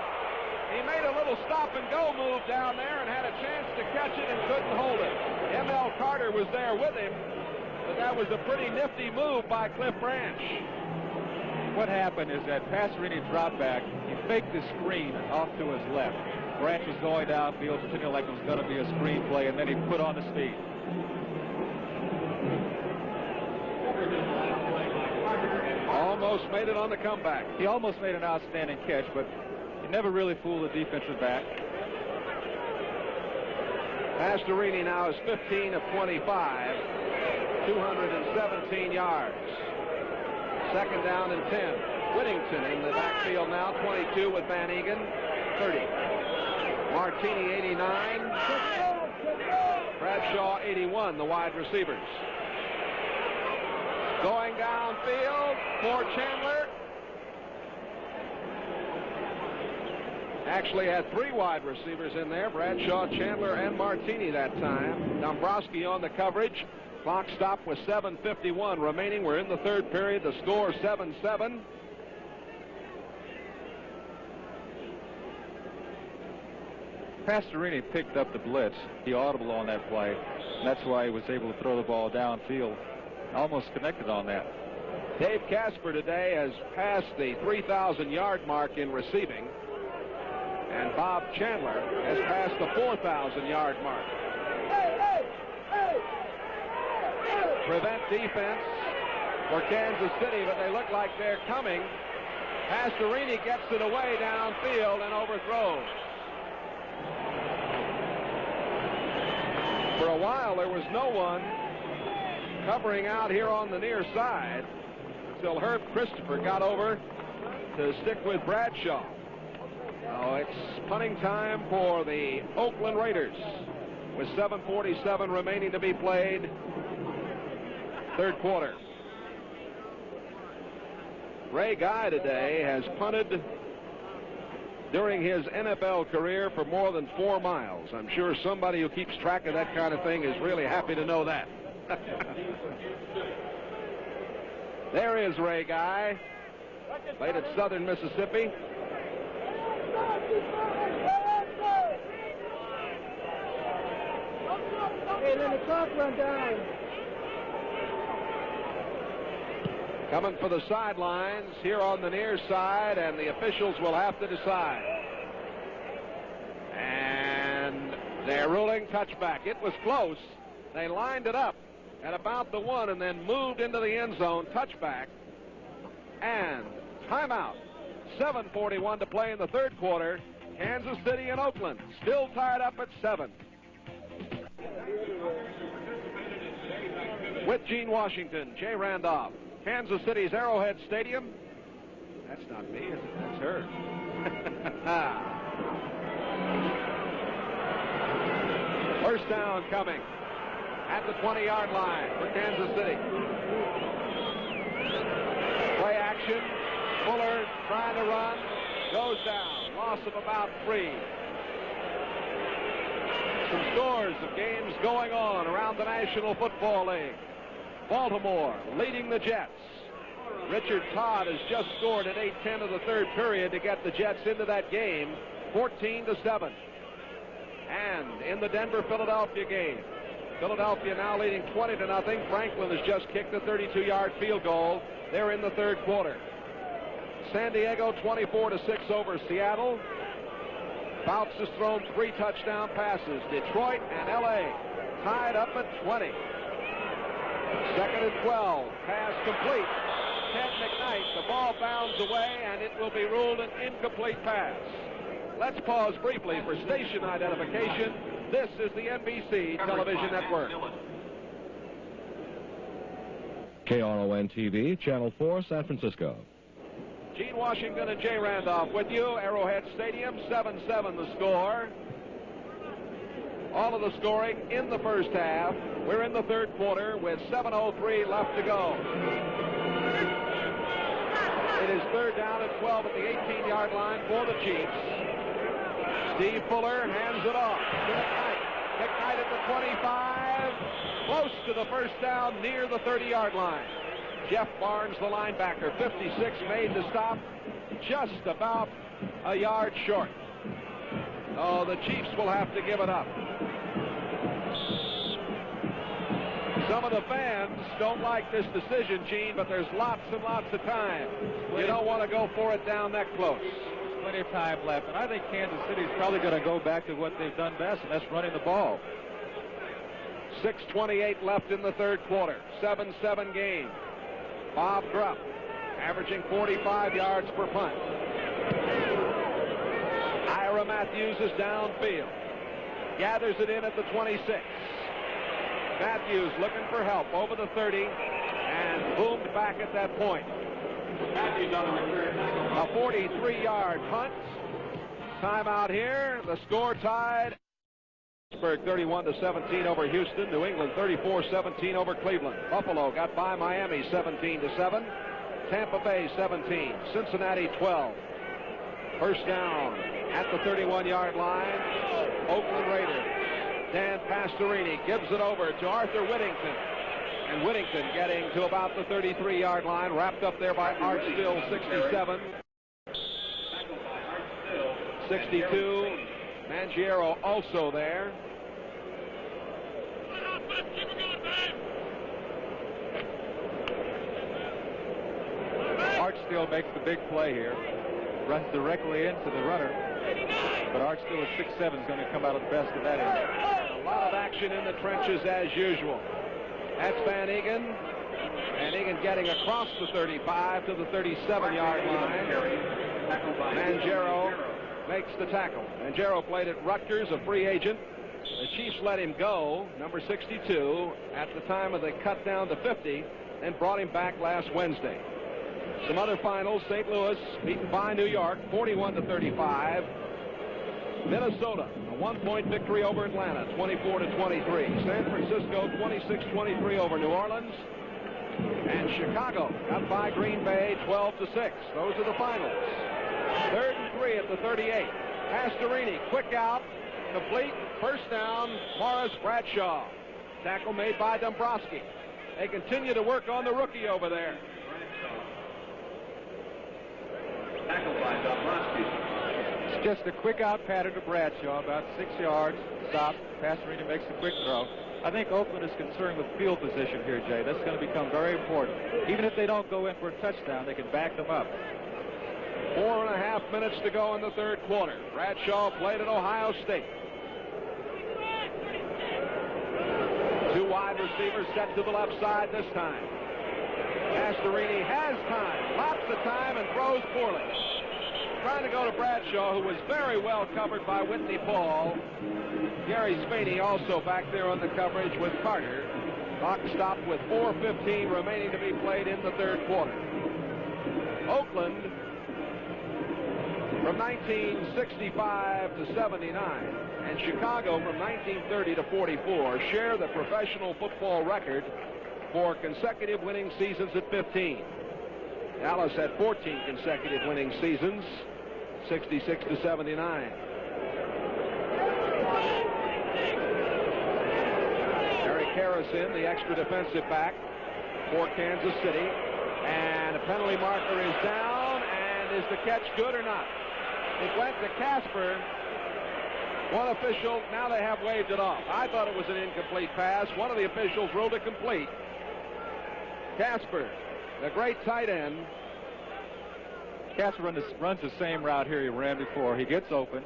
He made a little stop-and-go move down there and had a chance to catch it and couldn't hold it. M.L. Carter was there with him, but that was a pretty nifty move by Cliff Branch. What happened is that Pastorini dropped back. He faked the screen off to his left. Branch was going downfield, pretending like it was going to be a screen play, and then he put on the speed. Almost made it on the comeback. He almost made an outstanding catch, but he never really fooled the defensive back. Pastorini now is 15 of 25, 217 yards. Second down and 10. Whittington in the backfield now, 22 with Van Egan, 30. Martini, 89. Bradshaw, 81, the wide receivers. Going downfield for Chandler. Actually had 3 wide receivers in there, Bradshaw, Chandler, and Martini that time. Dombrowski on the coverage. Clock stopped with 7:51 remaining. We're in the third period. The score 7-7. Pastorini picked up the blitz, the audible on that play, and that's why he was able to throw the ball downfield. Almost connected on that. Dave Casper today has passed the 3,000-yard mark in receiving, and Bob Chandler has passed the 4,000-yard mark. Prevent defense for Kansas City, but they look like they're coming. Pastorini gets it away downfield and overthrows. For a while, there was no one covering out here on the near side until Herb Christopher got over to stick with Bradshaw. Now it's punting time for the Oakland Raiders with 7:47 remaining to be played. Third quarter. Ray Guy today has punted during his NFL career for more than 4 miles. I'm sure somebody who keeps track of that kind of thing is really happy to know that. There is Ray Guy, played at Southern Mississippi. Hey, let the clock run down. Coming for the sidelines here on the near side, and the officials will have to decide. And they're ruling touchback. It was close. They lined it up at about the 1 and then moved into the end zone. Touchback and timeout. 7:41 to play in the third quarter. Kansas City and Oakland still tied up at 7. With Gene Washington, Jay Randolph, Kansas City's Arrowhead Stadium. That's not me, is it? That's her. First down coming at the 20-yard line for Kansas City. Play action. Fuller trying to run. Goes down. Loss of about 3. Some scores of games going on around the National Football League. Baltimore leading the Jets. Richard Todd has just scored at 8:10 of the third period to get the Jets into that game, 14-7. And in the Denver-Philadelphia game, Philadelphia now leading 20-0. Franklin has just kicked a 32-yard field goal. They're in the third quarter. San Diego 24-6 over Seattle. Fouts has thrown 3 touchdown passes. Detroit and L.A. tied up at 20. Second and 12. Pass complete. Ted McKnight. The ball bounds away, and it will be ruled an incomplete pass. Let's pause briefly for station identification. This is the NBC Television Network. KRON TV, Channel 4, San Francisco. Gene Washington and Jay Randolph with you. Arrowhead Stadium, 7-7 the score. All of the scoring in the first half. We're in the third quarter with 7:03 left to go. It is third down and 12 at the 18-yard line for the Chiefs. Steve Fuller hands it off to McKnight. McKnight at the 25. Close to the first down near the 30-yard line. Jeff Barnes, the linebacker, 56, made the stop just about a yard short. Oh, the Chiefs will have to give it up. Some of the fans don't like this decision, Gene, but there's lots and lots of time. You don't want to go for it down that close. Plenty of time left, and I think Kansas City's probably going to go back to what they've done best, and that's running the ball. 6:28 left in the third quarter. 7-7 game. Bob Drupp averaging 45 yards per punt. Ira Matthews is downfield. Gathers it in at the 26. Matthews looking for help over the 30 and boomed back at that point. A 43-yard punt. Timeout here. The score tied. Pittsburgh 31-17 over Houston. New England 34-17 over Cleveland. Buffalo got by Miami 17-7. Tampa Bay 17. Cincinnati 12. First down at the 31-yard line. Oakland Raiders. Dan Pastorini gives it over to Arthur Whittington. And Whittington getting to about the 33-yard line. Wrapped up there by Art Still, 67. 62. Mangiero also there. Archstill makes the big play here. Runs directly into the runner. But Archstill at 6'7" is going to come out of the best of that inning. A lot of action in the trenches as usual. That's Van Eegen. Van Eegen getting across the 35 to the 37-yard line. Mangiero makes the tackle. Mangiero played at Rutgers, a free agent. The Chiefs let him go, number 62, at the time of the cut down to 50, and brought him back last Wednesday. Some other finals: St. Louis beaten by New York 41-35. Minnesota, a 1-point victory over Atlanta 24-23. San Francisco 26-23 over New Orleans. And Chicago got by Green Bay 12-6. Those are the finals. 3rd and 3 at the 38. Pastorini, quick out, complete, first down, Morris Bradshaw. Tackle made by Dombrowski. They continue to work on the rookie over there. Tackled by Dombrowski. It's just a quick out pattern to Bradshaw, about 6 yards. Stop. Pastorini makes the quick throw. I think Oakland is concerned with field position here, Jay. That's going to become very important. Even if they don't go in for a touchdown, they can back them up. 4.5 minutes to go in the 3rd quarter. Bradshaw played at Ohio State. 2 wide receivers set to the left side this time. Pastorini has time, lots of time, and throws poorly. Trying to go to Bradshaw, who was very well covered by Whitney Paul. Gary Spaney also back there on the coverage with Carter. Clock stopped with 4:15 remaining to be played in the 3rd quarter. Oakland, from 1965 to 79, and Chicago from 1930 to 44, share the professional football record for consecutive winning seasons at 15. Dallas had 14 consecutive winning seasons, 66 to 79. Eric Harrison, the extra defensive back for Kansas City, and a penalty marker is down. And is the catch good or not? It went to Casper. One official, now they have waved it off. I thought it was an incomplete pass. One of the officials ruled it complete. Casper, the great tight end. Casper runs the same route here he ran before. He gets open.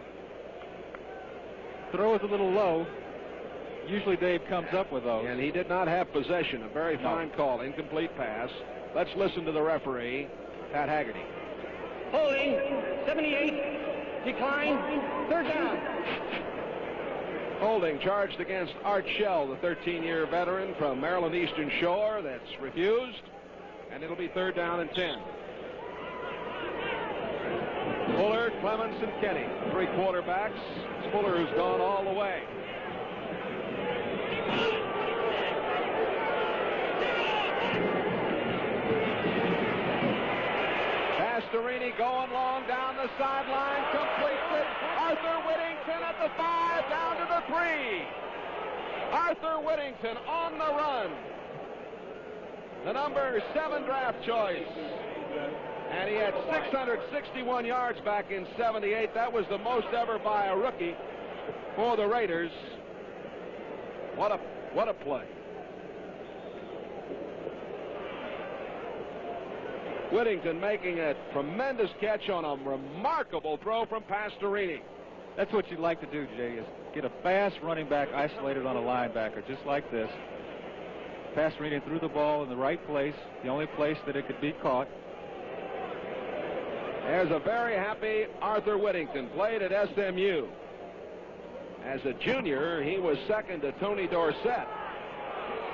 Throw is a little low. Usually Dave comes up with those. And he did not have possession. A very fine call. Incomplete pass. Let's listen to the referee, Pat Haggerty. Holding, 78, decline, 3rd down. Holding charged against Art Shell, the 13-year veteran from Maryland Eastern Shore. That's refused, and it'll be 3rd down and 10. Fuller, Clemens, and Kenny, 3 quarterbacks. It's Fuller who's gone all the way. Pastorini going long down the sideline, completes it. Arthur Whittington at the 5, down to the 3. Arthur Whittington on the run. The number 7 draft choice. And he had 661 yards back in 78. That was the most ever by a rookie for the Raiders. What a play. Whittington making a tremendous catch on a remarkable throw from Pastorini. That's what you'd like to do, Jay, is get a fast running back isolated on a linebacker, just like this. Pastorini threw the ball in the right place, the only place that it could be caught. There's a very happy Arthur Whittington, played at SMU. As a junior, he was second to Tony Dorsett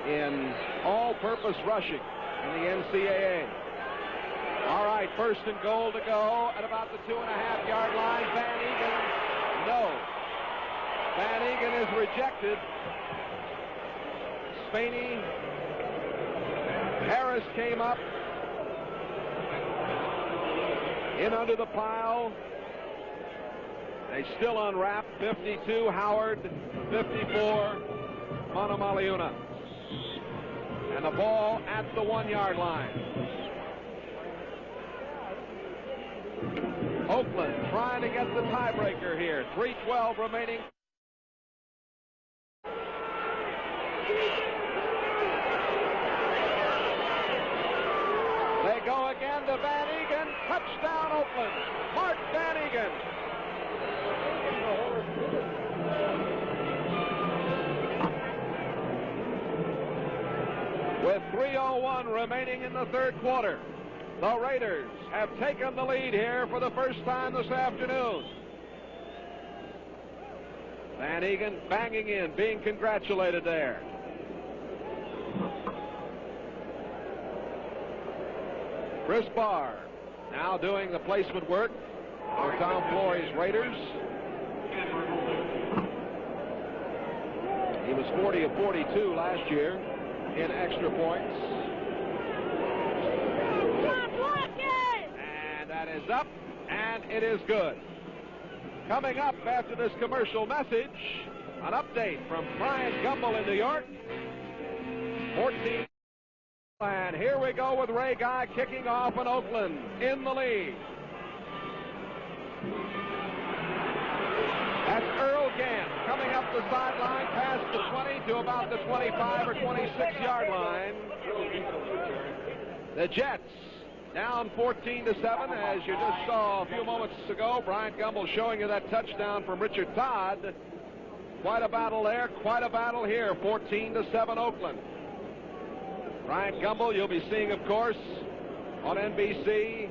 in all-purpose rushing in the NCAA. All right, 1st and goal to go at about the 2.5-yard line. Van Eegen, no. Van Eegen is rejected. Spaney. Harris came up. In under the pile. They still unwrap. 52, Howard. 54, Monomaliuna. And the ball at the 1-yard line. Oakland trying to get the tiebreaker here. 3:12 remaining. They go again to Van Egan. Touchdown, Oakland. Mark Van Egan. With 3:01 remaining in the third quarter, the Raiders have taken the lead here for the first time this afternoon. Van Egan banging in, being congratulated there. Chris Barr now doing the placement work for Tom Flory's Raiders. He was 40 of 42 last year in extra points. And that is up, and it is good. Coming up after this commercial message, an update from Brian Gumbel in New York. 14. And here we go with Ray Guy kicking off in Oakland in the lead. That's Earl Gant coming up the sideline past the 20 to about the 25 or 26-yard line. The Jets down 14-7, as you just saw a few moments ago. Brian Gumbel showing you that touchdown from Richard Todd. Quite a battle there, quite a battle here. 14-7 Oakland. Brian Gumbel, you'll be seeing, of course, on NBC,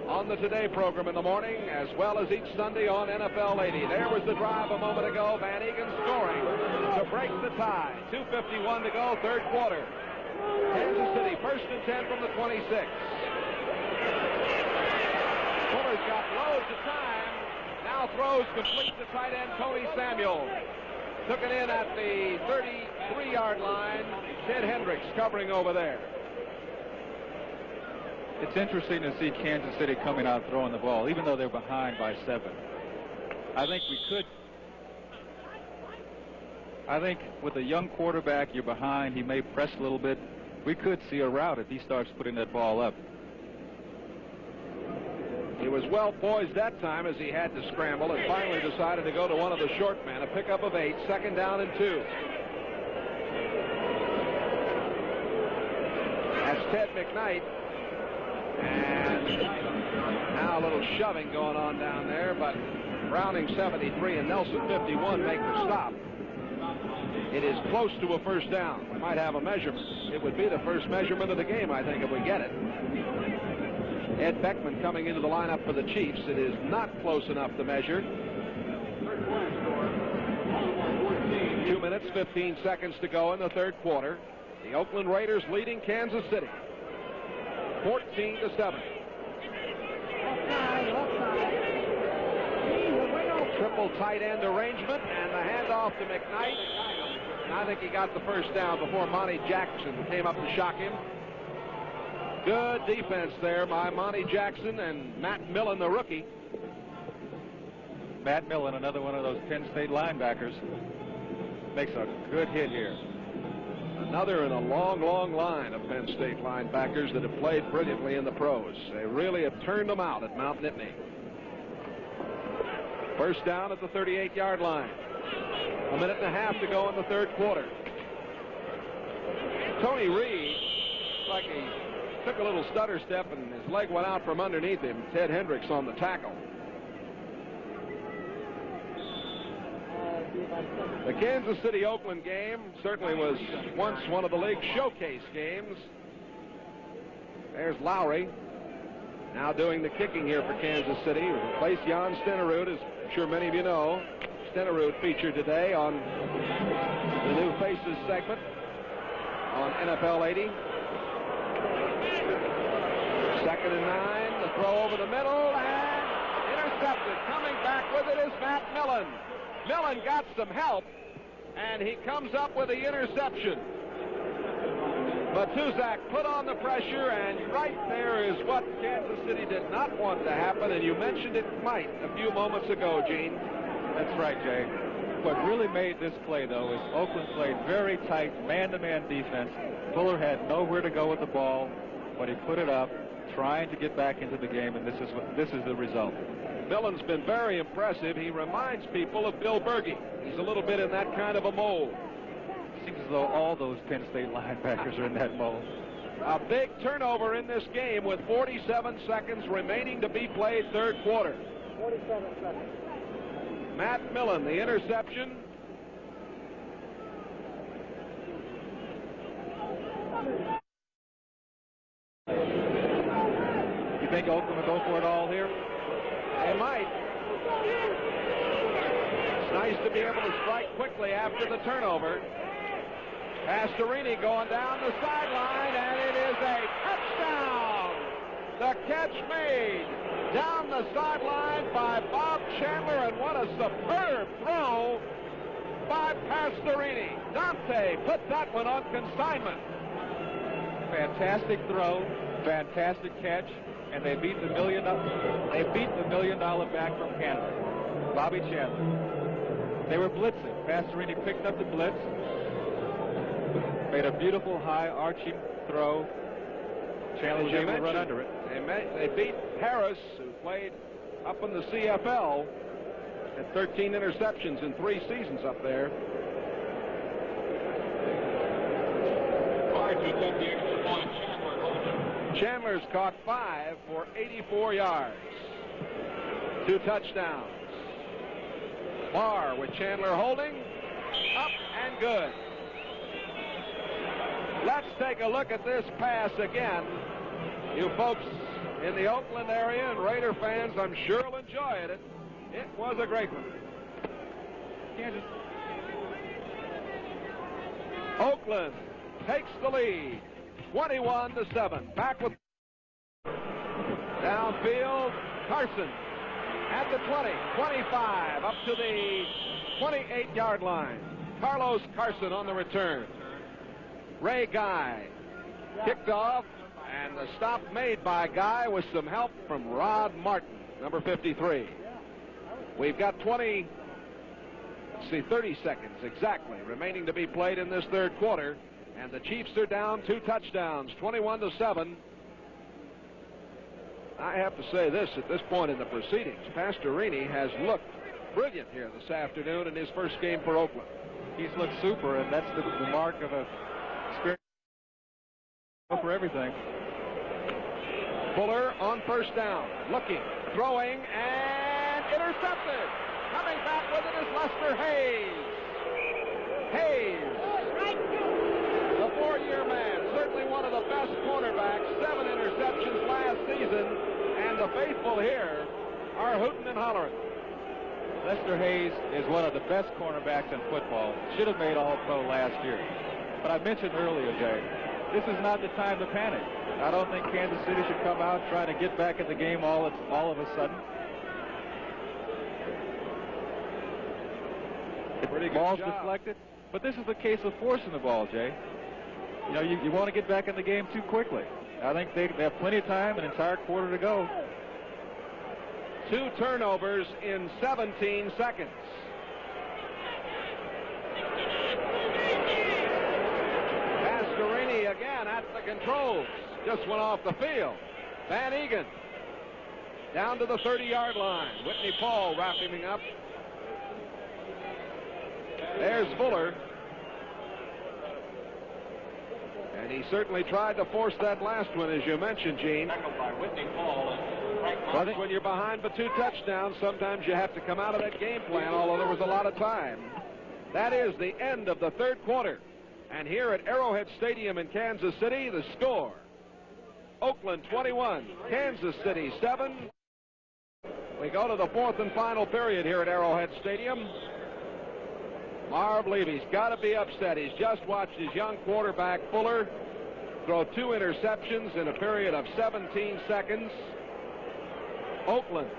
on the Today program in the morning, as well as each Sunday on NFL 80. There was the drive a moment ago. Van Egan scoring to break the tie. 2:51 to go, third quarter. Kansas City, 1st and 10 from the 26. Fuller's got loads of time. Now throws complete to tight end Tony Samuel. Took it in at the 33-yard line. Ted Hendricks covering over there. It's interesting to see Kansas City coming out throwing the ball, even though they're behind by 7. I think with a young quarterback, you're behind. He may press a little bit. We could see a rout if he starts putting that ball up. He was well poised that time as he had to scramble and finally decided to go to one of the short men. A pickup of 8, 2nd down and 2. That's Ted McKnight. And now a little shoving going on down there, but Browning 73 and Nelson 51 make the stop. It is close to a first down. We might have a measurement. It would be the first measurement of the game, I think, if we get it. Ed Beckman coming into the lineup for the Chiefs. It is not close enough to measure. 2 minutes, 15 seconds to go in the third quarter. The Oakland Raiders leading Kansas City 14-7. Triple tight end arrangement and the handoff to McKnight. And I think he got the first down before Monty Jackson came up to shock him. Good defense there by Monty Jackson and Matt Millen, the rookie. Matt Millen, another one of those Penn State linebackers, makes a good hit here. Another in a long, long line of Penn State linebackers that have played brilliantly in the pros. They really have turned them out at Mount Nittany. First down at the 38-yard line. A minute and a half to go in the third quarter. Tony Reed, like he took a little stutter step and his leg went out from underneath him. Ted Hendricks on the tackle. The Kansas City-Oakland game certainly was once one of the league's showcase games. There's Lowry now doing the kicking here for Kansas City. Replaced Jan Stenerud, as I'm sure many of you know. Stenerud featured today on the New Faces segment on NFL 80. 2nd and 9. The throw over the middle and intercepted. Coming back with it is Matt Millen. Millen got some help, and he comes up with the interception. Matuzak put on the pressure, and right there is what Kansas City did not want to happen, and you mentioned it might a few moments ago, Gene. That's right, Jay. What really made this play, though, is Oakland played very tight man-to-man defense. Fuller had nowhere to go with the ball, but he put it up, trying to get back into the game, and this is the result. Millen's been very impressive. He reminds people of Bill Berge. He's a little bit in that kind of a mold. Seems as though all those Penn State linebackers are in that mold. A big turnover in this game with 47 seconds remaining to be played, third quarter. 47 seconds. Matt Millen, the interception. You think Oakland will go for it all here? They might. It's nice to be able to strike quickly after the turnover. Pastorini going down the sideline, and it is a touchdown. The catch made down the sideline by Bob Chandler, and what a superb throw by Pastorini. Dante put that one on consignment. Fantastic throw, fantastic catch, and they beat the $1 million back from Canada, Bobby Chandler. They were blitzing. Pastorini picked up the blitz, made a beautiful high arching throw. Chandler was able to run under it. They beat Harris, who played up in the CFL, had 13 interceptions in 3 seasons up there. Chandler's caught 5 for 84 yards. 2 touchdowns. Barr with Chandler holding. Up and good. Let's take a look at this pass again. You folks in the Oakland area and Raider fans, I'm sure will enjoy it. It was a great one. Kansas. Oakland takes the lead, 21-7. Back with downfield, Carson at the 20, 25, up to the 28-yard line. Carlos Carson on the return. Ray Guy kicked off, and the stop made by Guy with some help from Rod Martin, number 53. We've got 30 seconds exactly remaining to be played in this third quarter, and the Chiefs are down 2 touchdowns, 21-7. I have to say this at this point in the proceedings. Pastorini has looked brilliant here this afternoon in his first game for Oakland. He's looked super, and that's the mark of a spirit for everything. Fuller on first down, looking, throwing, and intercepted. Coming back with it is Lester Hayes. Hayes, the 4-year man, certainly one of the best cornerbacks, 7 interceptions last season, and the faithful here are hooting and hollering. Lester Hayes is one of the best cornerbacks in football. Should have made All-Pro last year. But I mentioned earlier, Jay, this is not the time to panic. I don't think Kansas City should come out trying to get back in the game all of a sudden. Pretty good Ball's job. deflected, but this is the case of forcing the ball, Jay. You know, you want to get back in the game too quickly. I think they have plenty of time, an entire quarter to go. 2 turnovers in 17 seconds. Pastorini again at the controls. Just went off the field. Van Egan down to the 30-yard line. Whitney Paul wrapping him up. There's Fuller. And he certainly tried to force that last one, as you mentioned, Gene. I think when you're behind by 2 touchdowns, sometimes you have to come out of that game plan, although there was a lot of time. That is the end of the third quarter. And here at Arrowhead Stadium in Kansas City, the score: Oakland 21, Kansas City 7. We go to the 4th and final period here at Arrowhead Stadium. Marv Levy's got to be upset. He's just watched his young quarterback Fuller throw 2 interceptions in a period of 17 seconds. Oakland.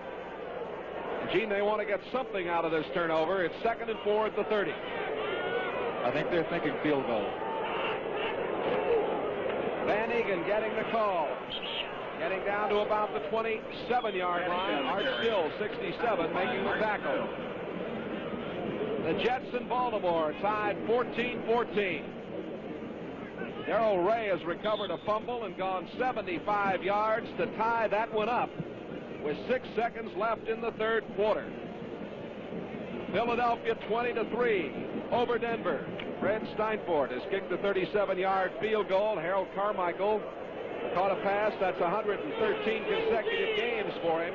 And Gene, they want to get something out of this turnover. It's 2nd and 4 at the 30. I think they're thinking field goal. Van Egan getting the call. Getting down to about the 27-yard line. Art Still, 67, making the tackle. The Jets in Baltimore tied 14-14. Darrell Ray has recovered a fumble and gone 75 yards to tie that one up with 6 seconds left in the third quarter. Philadelphia 20-3 over Denver. Fred Steinfort has kicked the 37-yard field goal. Harold Carmichael caught a pass. That's 113 consecutive games for him.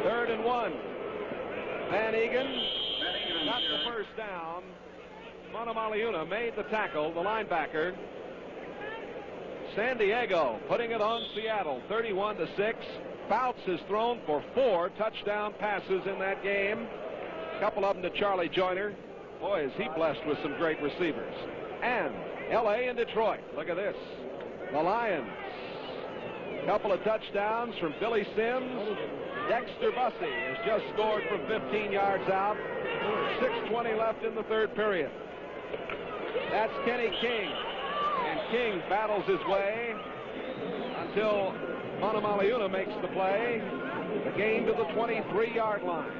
3rd and 1. Van Egan got the first down. Monomaliuna made the tackle, the linebacker. San Diego putting it on Seattle, 31-6. Fouts has thrown for 4 touchdown passes in that game. A couple of them to Charlie Joyner. Boy, is he blessed with some great receivers. And L.A. and Detroit. Look at this. The Lions. A couple of touchdowns from Billy Sims. Dexter Bussey has just scored from 15 yards out. 6:20 left in the third period. That's Kenny King. And King battles his way until Monomaliuna makes the play. The gain to the 23-yard line.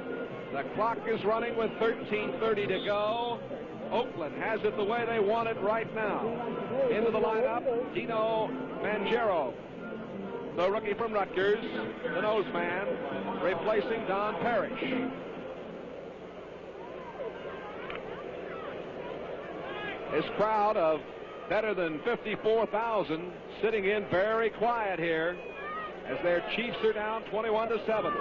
The clock is running with 13:30 to go. Oakland has it the way they want it right now. Into the lineup, Dino Mangiero, the rookie from Rutgers, the nose man, replacing Don Parrish. This crowd of better than 54,000 sitting in very quiet here as their Chiefs are down 21-7.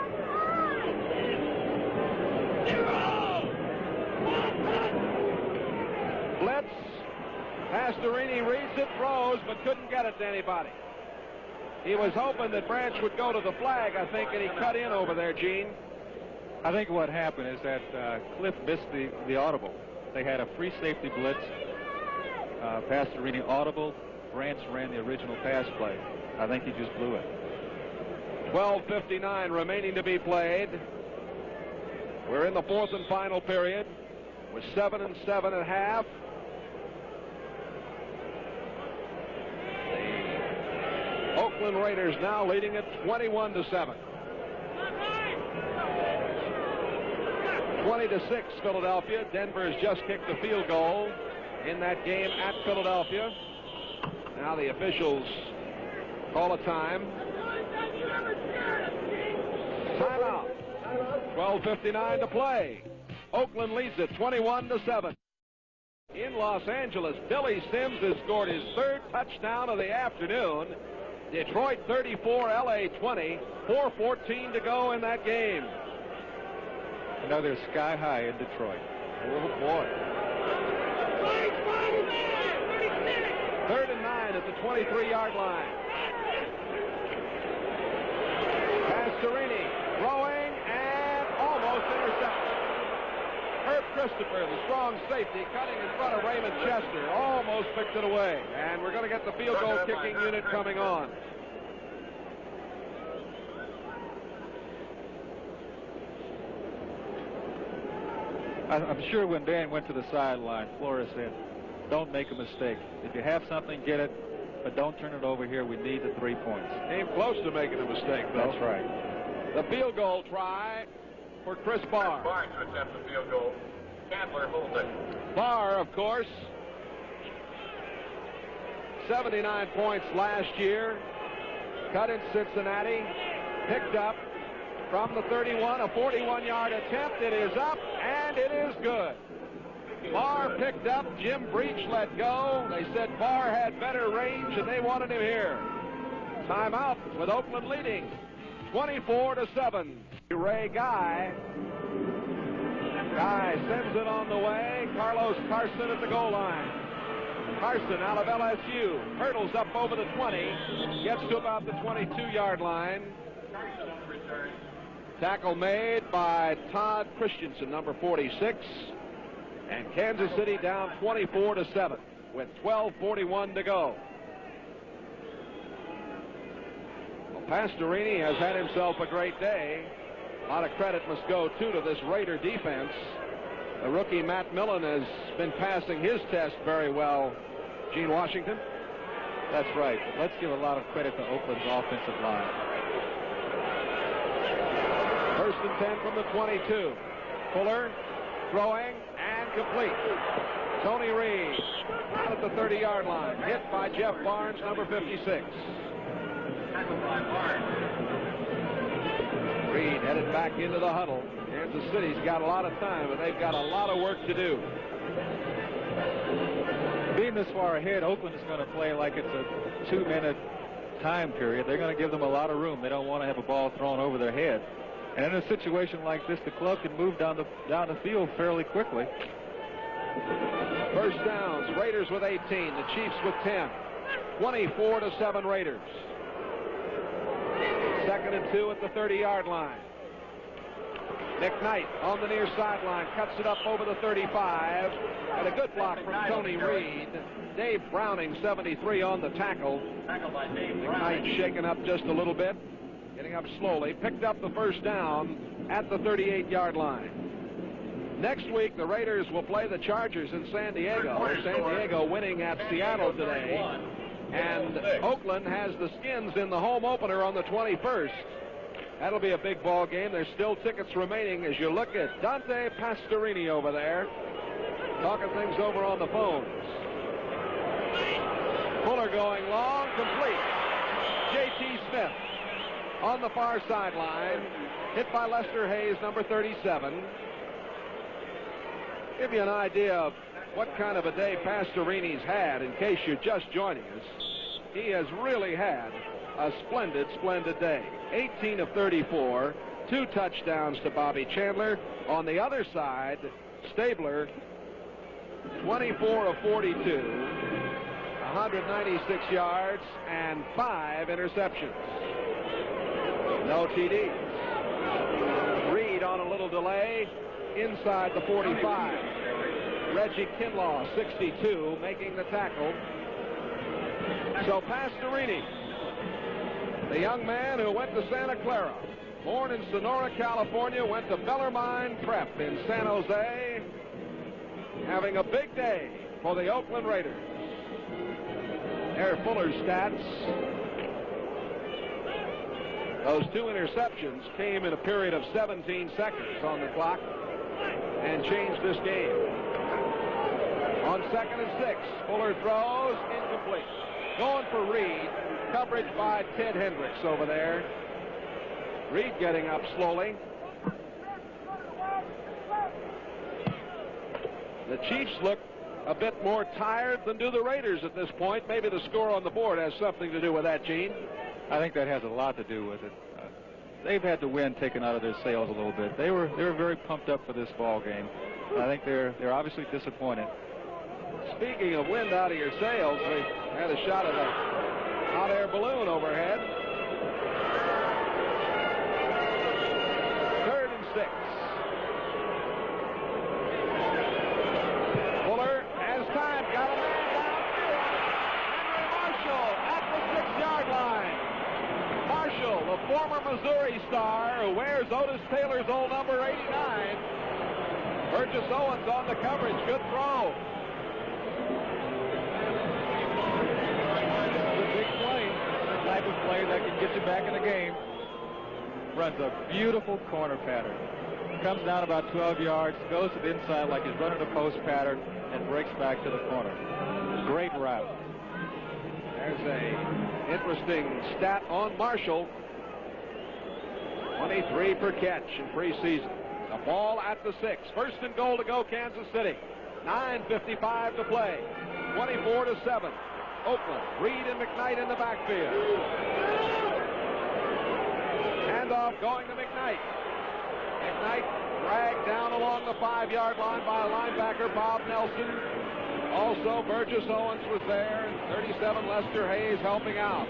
Blitz. Pastorini reads it, throws, but couldn't get it to anybody. He was hoping that Branch would go to the flag, I think, and he cut in over there, Gene. I think what happened is that Cliff missed the audible. They had a free safety blitz. Pastorini audible. Branch ran the original pass play. I think he just blew it. 12:59 remaining to be played. We're in the fourth and final period with 7 and 7 at half. The Oakland Raiders now leading at 21-7. 20-6 Philadelphia. Denver has just kicked the field goal in that game at Philadelphia. Now the officials call a time. Timeout. 12:59 to play. Oakland leads it 21-7. In Los Angeles, Billy Sims has scored his 3rd touchdown of the afternoon. Detroit 34, LA 20. 4:14 to go in that game. You know, they're sky high in Detroit. Oh boy. 3rd and 9 at the 23-yard line. Pastorini throwing and almost intercepted. Herb Christopher, the strong safety, cutting in front of Raymond Chester, almost picked it away. And we're going to get the field goal kicking unit coming on. I'm sure when Dan went to the sideline, Flores said, don't make a mistake. If you have something, get it, but don't turn it over here. We need the 3 points. Came close to making a mistake, though. That's right. The field goal try for Chris Barr. Barr to attempt the field goal. Candler holds it. Barr, of course, 79 points last year. Cut in Cincinnati. Picked up from the 31, a 41-yard attempt. It is up, and it is good. Barr picked up. Jim Breach let go. They said Barr had better range, and they wanted him here. Timeout with Oakland leading 24-7. Ray Guy. Guy sends it on the way. Carlos Carson at the goal line. Carson out of LSU. Hurdles up over the 20. Gets to about the 22-yard line. Tackle made by Todd Christensen, number 46. And Kansas City down 24-7 with 12:41 to go. Well, Pastorini has had himself a great day. A lot of credit must go, too, to this Raider defense. The rookie Matt Millen has been passing his test very well. Gene Washington? That's right. Let's give a lot of credit to Oakland's offensive line. 1st and 10 from the 22. Fuller throwing, and incomplete. Tony Reed out at the 30-yard line, hit by Jeff Barnes, number 56. Tackled by Barnes. Reed headed back into the huddle. Kansas City's got a lot of time, but they've got a lot of work to do. Being this far ahead, Oakland is going to play like it's a 2-minute time period. They're going to give them a lot of room. They don't want to have a ball thrown over their head. And in a situation like this, the club can move down the field fairly quickly. First downs, Raiders with 18, the Chiefs with 10. 24-7 Raiders. 2nd and 2 at the 30-yard line. McKnight on the near sideline, cuts it up over the 35, and a good block from Tony Reed. Dave Browning, 73, on the tackle. Tackled by Dave McKnight Browning. shaken up just a little bit, getting up slowly, picked up the first down at the 38-yard line. Next week, the Raiders will play the Chargers in San Diego. San Diego winning at Seattle today. And Oakland has the Skins in the home opener on the 21st. That'll be a big ball game. There's still tickets remaining as you look at Dante Pastorini over there, talking things over on the phones. Fuller going long, complete. J.T. Smith on the far sideline, hit by Lester Hayes, number 37. Give you an idea of what kind of a day Pastorini's had in case you're just joining us. He has really had a splendid, splendid day. 18 of 34, 2 touchdowns to Bobby Chandler. On the other side, Stabler, 24 of 42, 196 yards, and 5 interceptions. No TDs. Reed on a little delay inside the 45. Reggie Kinlaw, 62, making the tackle. So Pastorini, the young man who went to Santa Clara, born in Sonora, California, went to Bellarmine Prep in San Jose, having a big day for the Oakland Raiders. There are Fuller's stats. Those 2 interceptions came in a period of 17 seconds on the clock and changed this game. On 2nd and 6, Fuller throws, incomplete. Going for Reed, coverage by Ted Hendricks over there. Reed getting up slowly. The Chiefs look a bit more tired than do the Raiders at this point. Maybe the score on the board has something to do with that, Gene. I think that has a lot to do with it. They've had the wind taken out of their sails a little bit. They were very pumped up for this ball game. I think they're obviously disappointed. Speaking of wind out of your sails, we had a shot of a hot air balloon overhead. 3rd and 6. Fuller has time, got a man downfield. Henry Marshall at the 6-yard line. Marshall, the former Missouri star who wears Otis Taylor's old number 89. Burgess Owens on the coverage, good throw. Type of play that can get you back in the game. Runs a beautiful corner pattern. Comes down about 12 yards, goes to the inside like he's running a post pattern, and breaks back to the corner. Great route. There's a interesting stat on Marshall. 23 per catch in preseason. The ball at the 6. 1st and goal to go, Kansas City. 9:55 to play. 24-7. Oakland, Reed and McKnight in the backfield. Handoff going to McKnight. McKnight dragged down along the 5-yard line by linebacker Bob Nelson. Also, Burgess Owens was there, and 37 Lester Hayes helping out.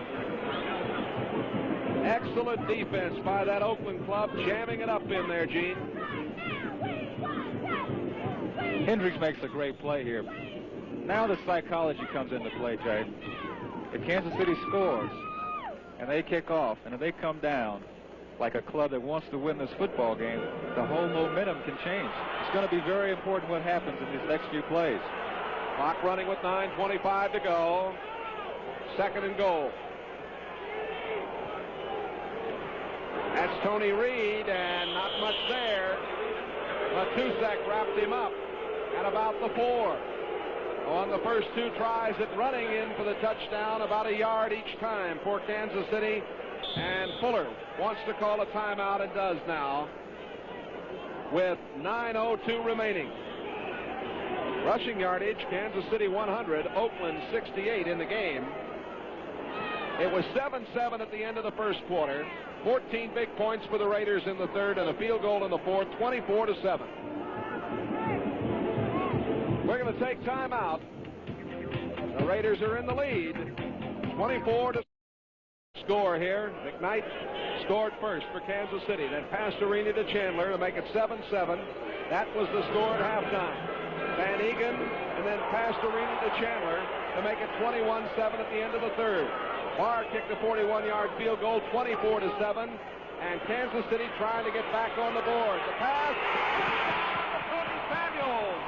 Excellent defense by that Oakland club, jamming it up in there, Gene. Hendricks makes a great play here. Now the psychology comes into play, Jay. If Kansas City scores and they kick off and if they come down like a club that wants to win this football game, the whole momentum can change. It's going to be very important what happens in these next few plays. Clock running with 9:25 to go. 2nd and goal. That's Tony Reed, and not much there. But Tusak wrapped him up. at about the 4. On the first 2 tries at running in for the touchdown, about a yard each time for Kansas City. And Fuller wants to call a timeout and does now with 9:02 remaining. Rushing yardage, Kansas City 100, Oakland 68 in the game. It was 7-7 at the end of the first quarter. 14 big points for the Raiders in the third and a field goal in the fourth, 24-7. We're going to take time out. The Raiders are in the lead. 24 score here. McKnight scored first for Kansas City. Then Pastorini to Chandler to make it 7-7. That was the score at halftime. Van Egan and then Pastorini to Chandler to make it 21-7 at the end of the third. Barr kicked a 41-yard field goal, 24-7. And Kansas City trying to get back on the board. The pass. Tony Samuels.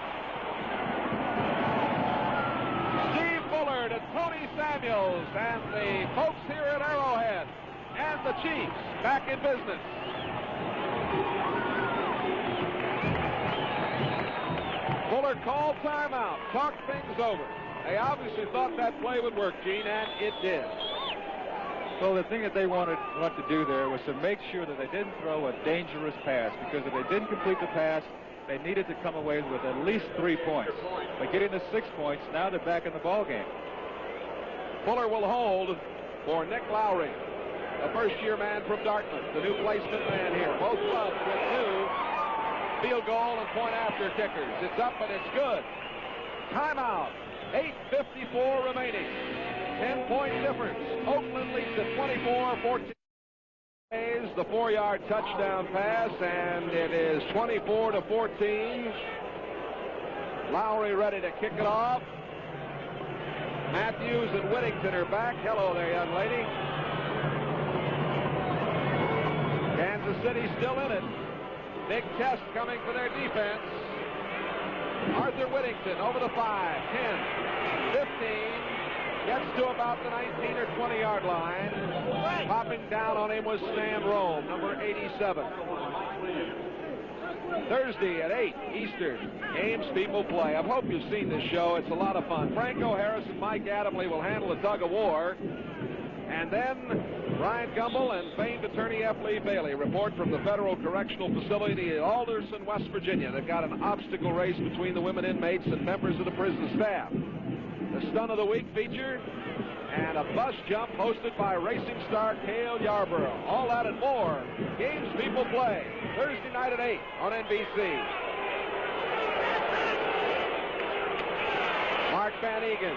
To Tony Samuels and the folks here at Arrowhead and the Chiefs back in business. Fuller called timeout, talked things over. They obviously thought that play would work, Gene, and it did. Well, the thing that they wanted to do there was to make sure that they didn't throw a dangerous pass, because if they didn't complete the pass, they needed to come away with at least 3 points. By getting to 6 points, now they're back in the ball game. Fuller will hold for Nick Lowry, a first-year man from Dartmouth, the new placement man here. Both clubs with 2 field goal and point-after kickers. It's up and it's good. Timeout. 8:54 remaining. 10-point difference. Oakland leads at 24-14. The 4-yard touchdown pass, and it is 24-14. Lowry ready to kick it off. Matthews and Whittington are back. Hello there, young lady. Kansas City still in it. Big test coming for their defense. Arthur Whittington over the 5, 10, 15. Gets to about the 19 or 20-yard line. Popping down on him was Stan Rome, number 87. Thursday at 8 Eastern, games people play. I hope you've seen this show. It's a lot of fun. Franco Harris and Mike Adamley will handle a tug of war. And then Ryan Gumbel and famed attorney F. Lee Bailey report from the Federal Correctional Facility at Alderson, West Virginia. They've got an obstacle race between the women inmates and members of the prison staff. The Stun of the Week feature and a bus jump hosted by racing star Cale Yarborough. All that and more. Games people play. Thursday night at 8 on NBC. Mark Van Egan.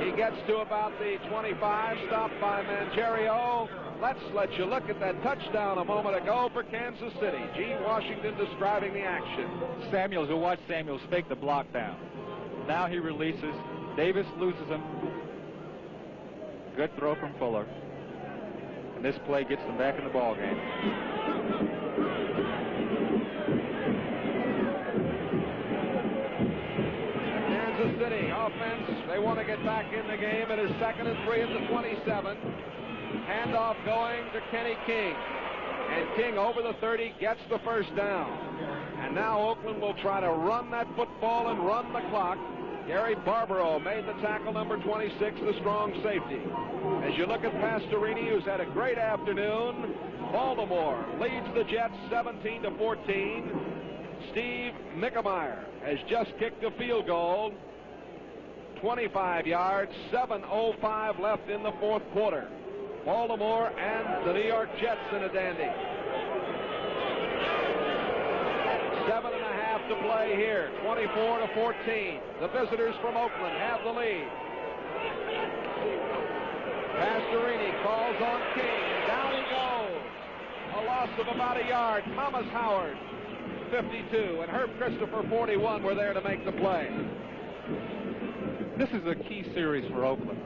He gets to about the 25, stopped by Mangerio. Let's let you look at that touchdown a moment ago for Kansas City. Gene Washington describing the action. Samuels, who watched Samuels fake the block down. Now he releases. Davis loses him. Good throw from Fuller. And this play gets them back in the ball game. Kansas City offense, they want to get back in the game. It is 2nd and 3 at the 27. Handoff going to Kenny King. And King over the 30 gets the first down. And now Oakland will try to run that football and run the clock. Gary Barbaro made the tackle, number 26, the strong safety. As you look at Pastorini, who's had a great afternoon, Baltimore leads the Jets 17-14. Steve Mickemeyer has just kicked a field goal, 25 yards, 7:05 left in the fourth quarter. Baltimore and the New York Jets in a dandy. 7.5 to play here, 24-14. The visitors from Oakland have the lead. Pastorini calls on King, and down he goes. A loss of about a yard. Thomas Howard, 52, and Herb Christopher, 41, were there to make the play. This is a key series for Oakland.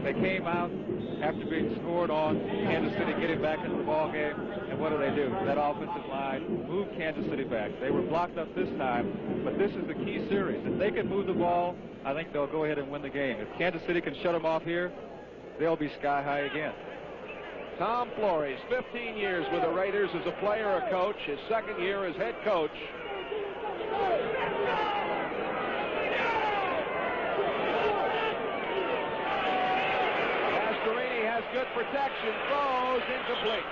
They came out after being scored on, Kansas City getting back into the ball game, and what do? That offensive line moved Kansas City back. They were blocked up this time, but this is the key series. If they can move the ball, I think they'll go ahead and win the game. If Kansas City can shut them off here, they'll be sky high again. Tom Flores, 15 years with the Raiders as a player or coach, his second year as head coach. Pastorini has good protection, throws incomplete.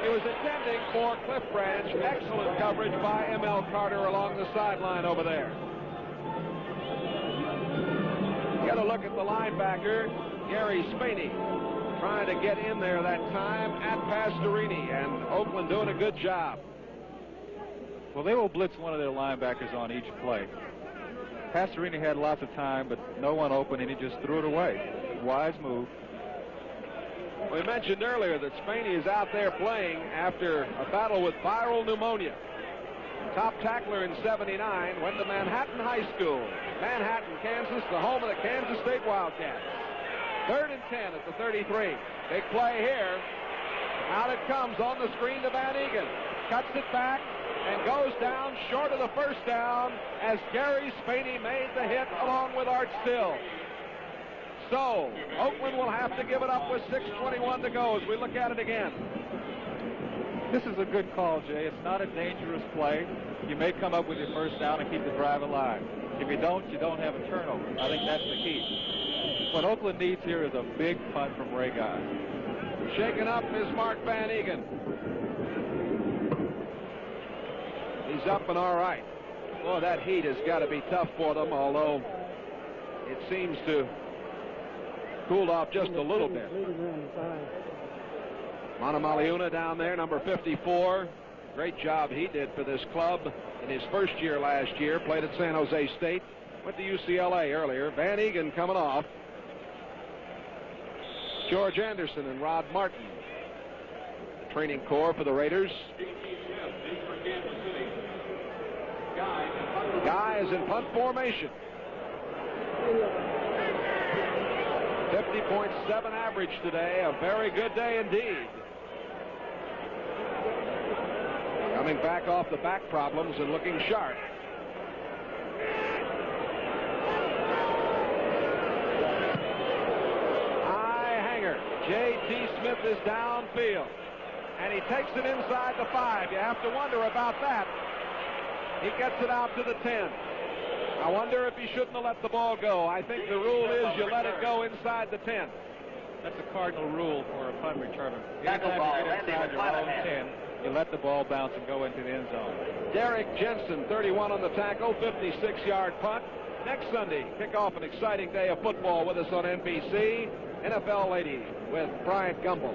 He was intending for Cliff Branch. Excellent coverage by M.L. Carter along the sideline over there. Get a look at the linebacker, Gary Spaney, trying to get in there that time at Pastorini, and Oakland doing a good job. Well, they will blitz one of their linebackers on each play. Pastorini had lots of time, but no one open, and he just threw it away. Wise move. We mentioned earlier that Spaney is out there playing after a battle with viral pneumonia. Top tackler in '79, went to Manhattan High School. Manhattan, Kansas, the home of the Kansas State Wildcats. 3rd and 10 at the 33. Big play here. Out it comes on the screen to Van Egan. Cuts it back and goes down short of the first down as Gary Spaney made the hit along with Art Still. So, Oakland will have to give it up with 6:21 to go as we look at it again. This is a good call, Jay. It's not a dangerous play. You may come up with your first down and keep the drive alive. If you don't have a turnover. I think that's the key. What Oakland needs here is a big punt from Ray Guy. Shaken up is Mark Van Egan. He's up and all right. Boy, that heat has got to be tough for them, although it seems to cooled off just a little bit. Manamaliuna down there, number 54. Great job he did for this club in his first year last year. Played at San Jose State. Went to UCLA earlier. Van Egan coming off. George Anderson and Rod Martin. The training corps for the Raiders. Guy is in punt formation. 50.7 average today. A very good day indeed. Coming back off the back problems and looking sharp. High hanger. J.T. Smith is downfield. And he takes it inside the 5. You have to wonder about that. He gets it out to the 10. I wonder if he shouldn't have let the ball go. I think the rule is you let it go inside the 10. That's a cardinal rule for a punt returner. Anytime you get inside your own 10, you let the ball bounce and go into the end zone. Derek Jensen, 31 on the tackle, 56-yard punt. Next Sunday, kick off an exciting day of football with us on NBC. NFL Lady with Bryant Gumbel.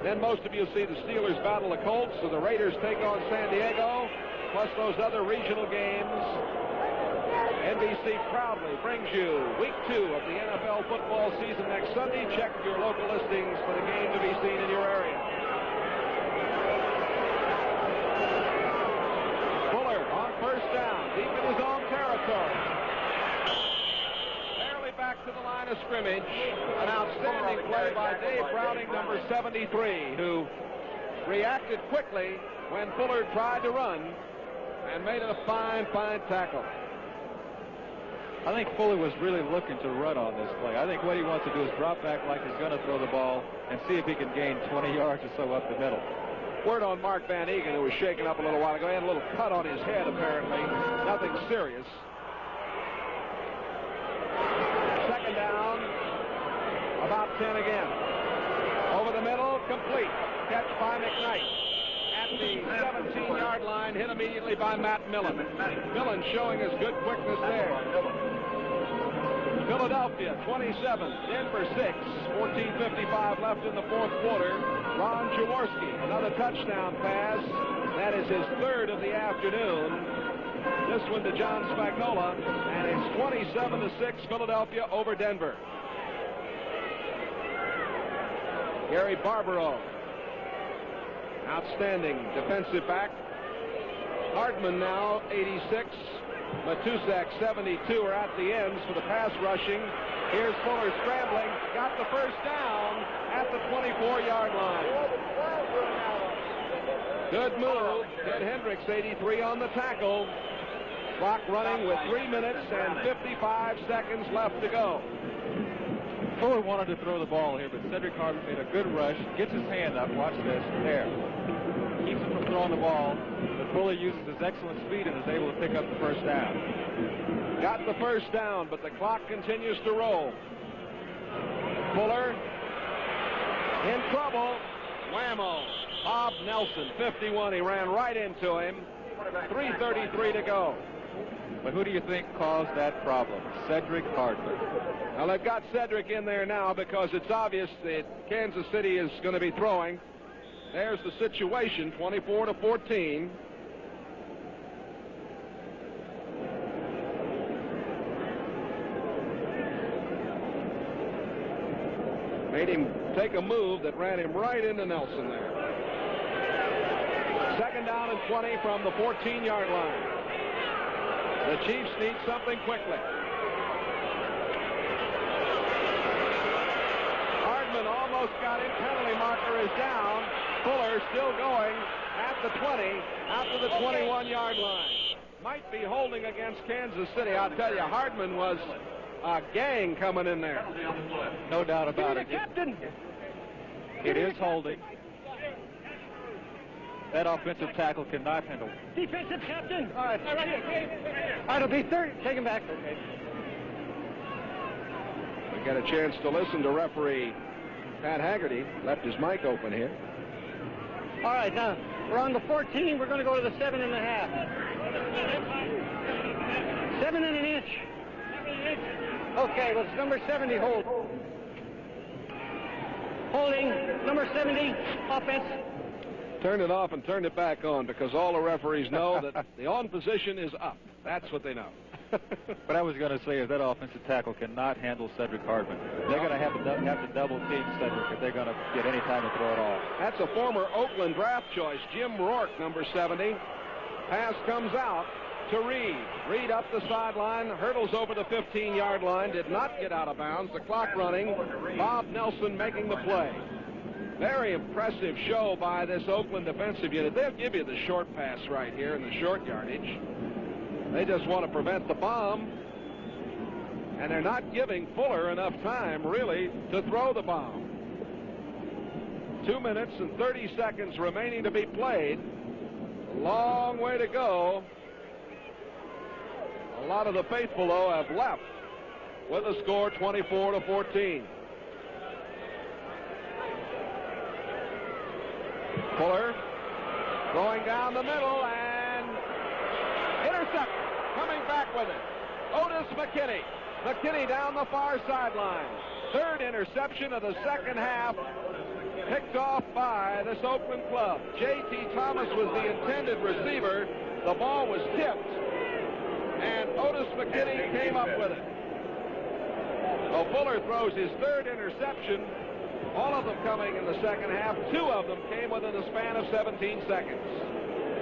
Then most of you see the Steelers battle the Colts, so the Raiders take on San Diego, plus those other regional games. NBC proudly brings you week 2 of the NFL football season next Sunday. Check your local listings for the game to be seen in your area. Fuller on first down, deep in his own territory. Barely back to the line of scrimmage. An outstanding play by Dave Browning, number 73, who reacted quickly when Fuller tried to run and made a fine tackle. I think Fuller was really looking to run on this play. I think what he wants to do is drop back like he's going to throw the ball and see if he can gain 20 yards or so up the middle. Word on Mark Van Egan, who was shaken up a little while ago. He had a little cut on his head, apparently. Nothing serious. Second down, about 10 again. Over the middle, complete. Catch by McKnight. At the 17-yard line, hit immediately by Matt Millen. Millen showing his good quickness there. Philadelphia 27, Denver 6. 14:55 left in the fourth quarter. Ron Jaworski, another touchdown pass. That is his 3rd of the afternoon. This one to John Spagnola, and it's 27-6 Philadelphia over Denver. Gary Barbaro, outstanding defensive back. Hardman now 86. Matusak 72 are at the ends for the pass rushing. Here's Fuller scrambling. Got the first down at the 24-yard line. Good move. Ted Hendricks 83 on the tackle. Clock running with 3 minutes and 55 seconds left to go. Fuller wanted to throw the ball here, but Cedric Hardman made a good rush. Gets his hand up. Watch this. There. Keeps it from throwing the ball, but Fuller uses his excellent speed and is able to pick up the first down. Got the first down, but the clock continues to roll. Fuller in trouble. Whammo. Bob Nelson, 51. He ran right into him. 3:33 to go. But who do you think caused that problem? Cedric Hardman. Well, they've got Cedric in there now because it's obvious that Kansas City is going to be throwing. There's the situation, 24-14. Made him take a move that ran him right into Nelson there. Second down and 20 from the 14-yard line. The Chiefs need something quickly. Hardman almost got him. Penalty marker is down. Fuller still going at the 20, out to the 21-yard line. Might be holding against Kansas City. I'll tell you, Hardman was a gang coming in there. No doubt about it. Captain. It is holding. That offensive tackle cannot handle. Defensive captain. All right. All right, it'll be third. Take him back. Okay. We got a chance to listen to referee Pat Haggerty. Left his mic open here. All right, now we're on the 14. We're going to go to the 7.5. 7 and an inch. Okay, well, it's number 70 hold. Holding, number 70, offense. Turned it off and turned it back on because all the referees know that the on position is up. That's what they know. What I was going to say is that offensive tackle cannot handle Cedric Hardman. They're going to have to double team Cedric if they're going to get any time to throw it off. That's a former Oakland draft choice, Jim Rourke, number 70. Pass comes out to Reed. Reed up the sideline, hurdles over the 15-yard line, did not get out of bounds. The clock running. Bob Nelson making the play. Very impressive show by this Oakland defensive unit. They'll give you the short pass right here in the short yardage. They just want to prevent the bomb. And they're not giving Fuller enough time, really, to throw the bomb. 2 minutes and 30 seconds remaining to be played. A long way to go. A lot of the faithful, though, have left with a score 24-14. Fuller going down the middle and intercepted. Coming back with it. Otis McKinney. McKinney down the far sideline. Third interception of the second half. Picked off by this Oakland club. J.T. Thomas was the intended receiver. The ball was tipped. And Otis McKinney came up with it. Well, Fuller throws his third interception. All of them coming in the second half. 2 of them came within a span of 17 seconds.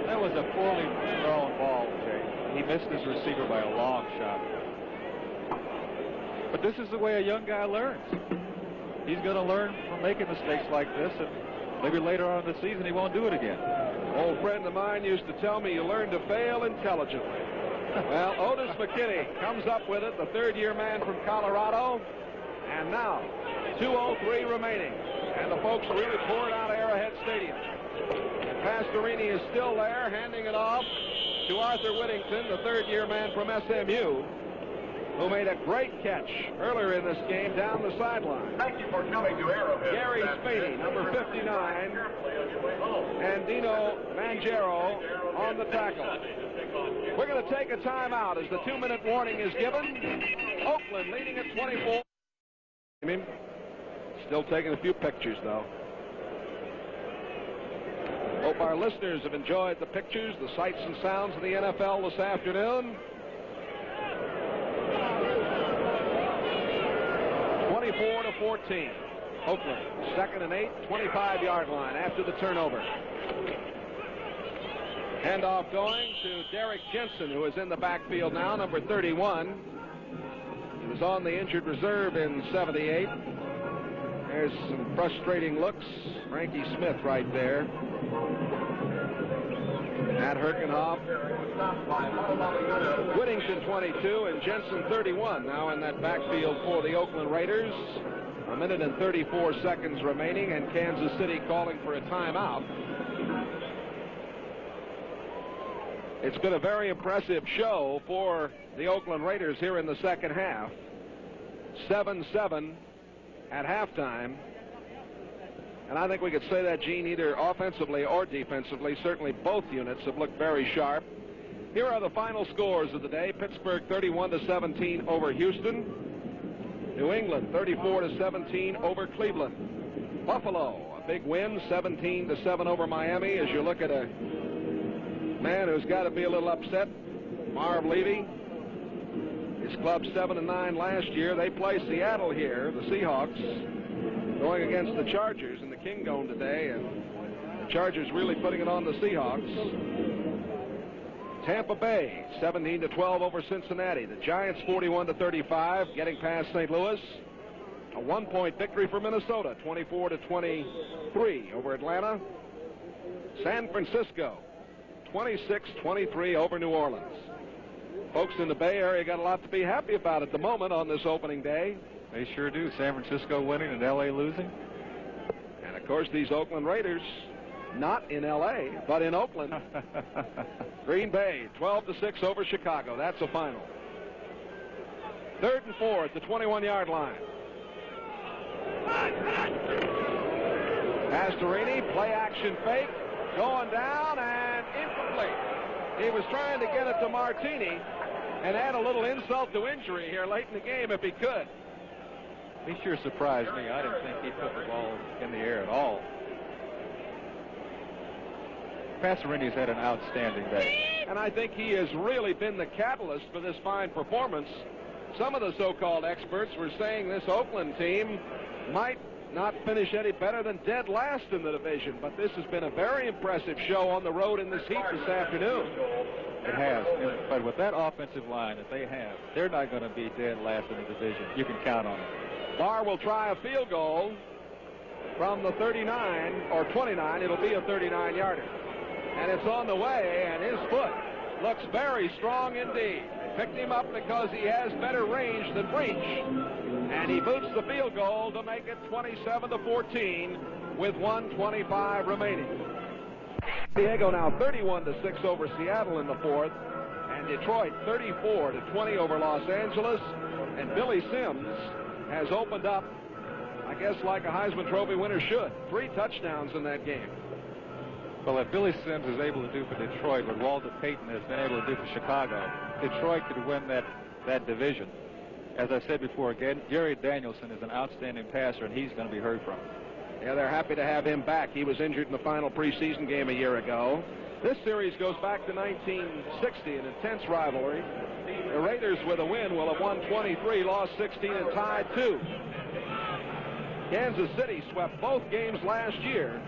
That was a poorly thrown ball, Jay. He missed his receiver by a long shot. But this is the way a young guy learns. He's going to learn from making mistakes like this, and maybe later on in the season he won't do it again. Old friend of mine used to tell me you learn to fail intelligently. Well, Otis McKinney comes up with it, the third-year man from Colorado. And now, 2:03 remaining. And the folks really poured out Arrowhead Stadium. Pastorini is still there, handing it off to Arthur Whittington, the third-year man from SMU, who made a great catch earlier in this game down the sideline. Thank you for coming to Arrowhead. Gary Spady, number 59, and Dino Mangiero on the tackle. We're going to take a timeout as the 2-minute warning is given. Oakland leading at 24. Still taking a few pictures, though. Hope our listeners have enjoyed the pictures, the sights and sounds of the NFL this afternoon. 24-14. Oakland, 2nd and 8, 25-yard line after the turnover. Handoff going to Derek Jensen, who is in the backfield now, number 31. He was on the injured reserve in 78. There's some frustrating looks. Frankie Smith right there. Matt Herkenhoff. Whittington 22 and Jensen 31 now in that backfield for the Oakland Raiders. 1 minute and 34 seconds remaining, and Kansas City calling for a timeout. It's been a very impressive show for the Oakland Raiders here in the second half. 7-7 at halftime. And I think we could say that, Gene, either offensively or defensively. Certainly both units have looked very sharp. Here are the final scores of the day. Pittsburgh 31-17 over Houston. New England 34-17 over Cleveland. Buffalo, a big win, 17-7 over Miami. As you look at a man who's got to be a little upset, Marv Levy. His club 7-9 last year. They play Seattle here, the Seahawks, going against the Chargers in the Kingdome today, and the Chargers really putting it on the Seahawks. Tampa Bay 17-12 over Cincinnati. The Giants 41-35, getting past St. Louis. A 1-point victory for Minnesota, 24-23 over Atlanta. San Francisco 26-23 over New Orleans. Folks in the Bay Area got a lot to be happy about at the moment on this opening day. They sure do. San Francisco winning and L.A. losing. And, of course, these Oakland Raiders, not in L.A., but in Oakland. Green Bay, 12-6 over Chicago. That's a final. 3rd and 4 at the 21-yard line. Pastorini, play action fake, going down and incomplete. He was trying to get it to Martini and add a little insult to injury here late in the game if he could. He sure surprised me. I didn't think he put the ball in the air at all. Pastorini's had an outstanding day. And I think he has really been the catalyst for this fine performance. Some of the so-called experts were saying this Oakland team might not finish any better than dead last in the division, but this has been a very impressive show on the road in this heat this afternoon. It has, but with that offensive line that they have, they're not going to be dead last in the division. You can count on it. Barr will try a field goal from the 39 or 29. It'll be a 39-yarder. And it's on the way, and his foot looks very strong indeed. They picked him up because he has better range than Breach. And he boots the field goal to make it 27-14 with 1:25 remaining. Diego now 31-6 over Seattle in the fourth. And Detroit 34-20 over Los Angeles. And Billy Sims has opened up, I guess, like a Heisman Trophy winner should. 3 touchdowns in that game. Well, if Billy Sims is able to do for Detroit what Walter Payton has been able to do for Chicago, Detroit could win that division. As I said before, again, Gary Danielson is an outstanding passer, and he's going to be heard from. Yeah, they're happy to have him back. He was injured in the final preseason game a year ago. This series goes back to 1960, an intense rivalry. The Raiders with a win will have won 23, lost 16, and tied 2. Kansas City swept both games last year.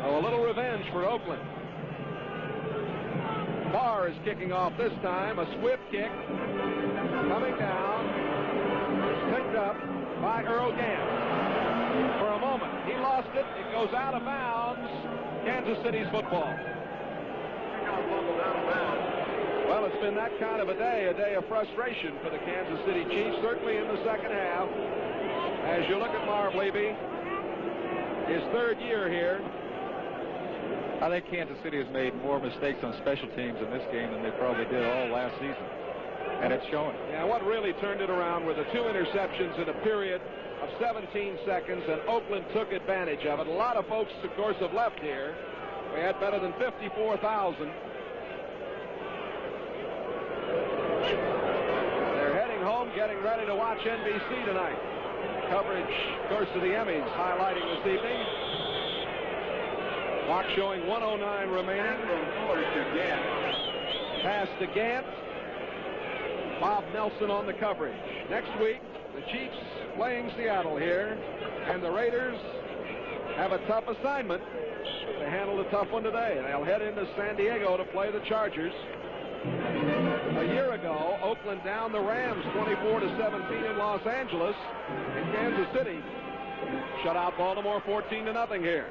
Oh, a little revenge for Oakland. Barr is kicking off this time. A swift kick. Coming down. It's picked up by Earl Gant. For a moment, he lost it. It goes out of bounds. Kansas City's football. Well, it's been that kind of a day of frustration for the Kansas City Chiefs, certainly in the second half. As you look at Marv Levy, his 3rd year here. I think Kansas City has made more mistakes on special teams in this game than they probably did all last season. And it's showing. Yeah, what really turned it around were the 2 interceptions in a period of 17 seconds, and Oakland took advantage of it. A lot of folks, of course, have left here. We had better than 54,000. They're heading home, getting ready to watch NBC tonight. Coverage, of course, of the Emmys highlighting this evening. Clock showing 1:09 remaining. Pass to Gant. Bob Nelson on the coverage. Next week, the Chiefs playing Seattle here, and the Raiders have a tough assignment. They handled a tough one today. They'll head into San Diego to play the Chargers. A year ago, Oakland downed the Rams 24-17 in Los Angeles. In Kansas City, shut out Baltimore 14-0 here.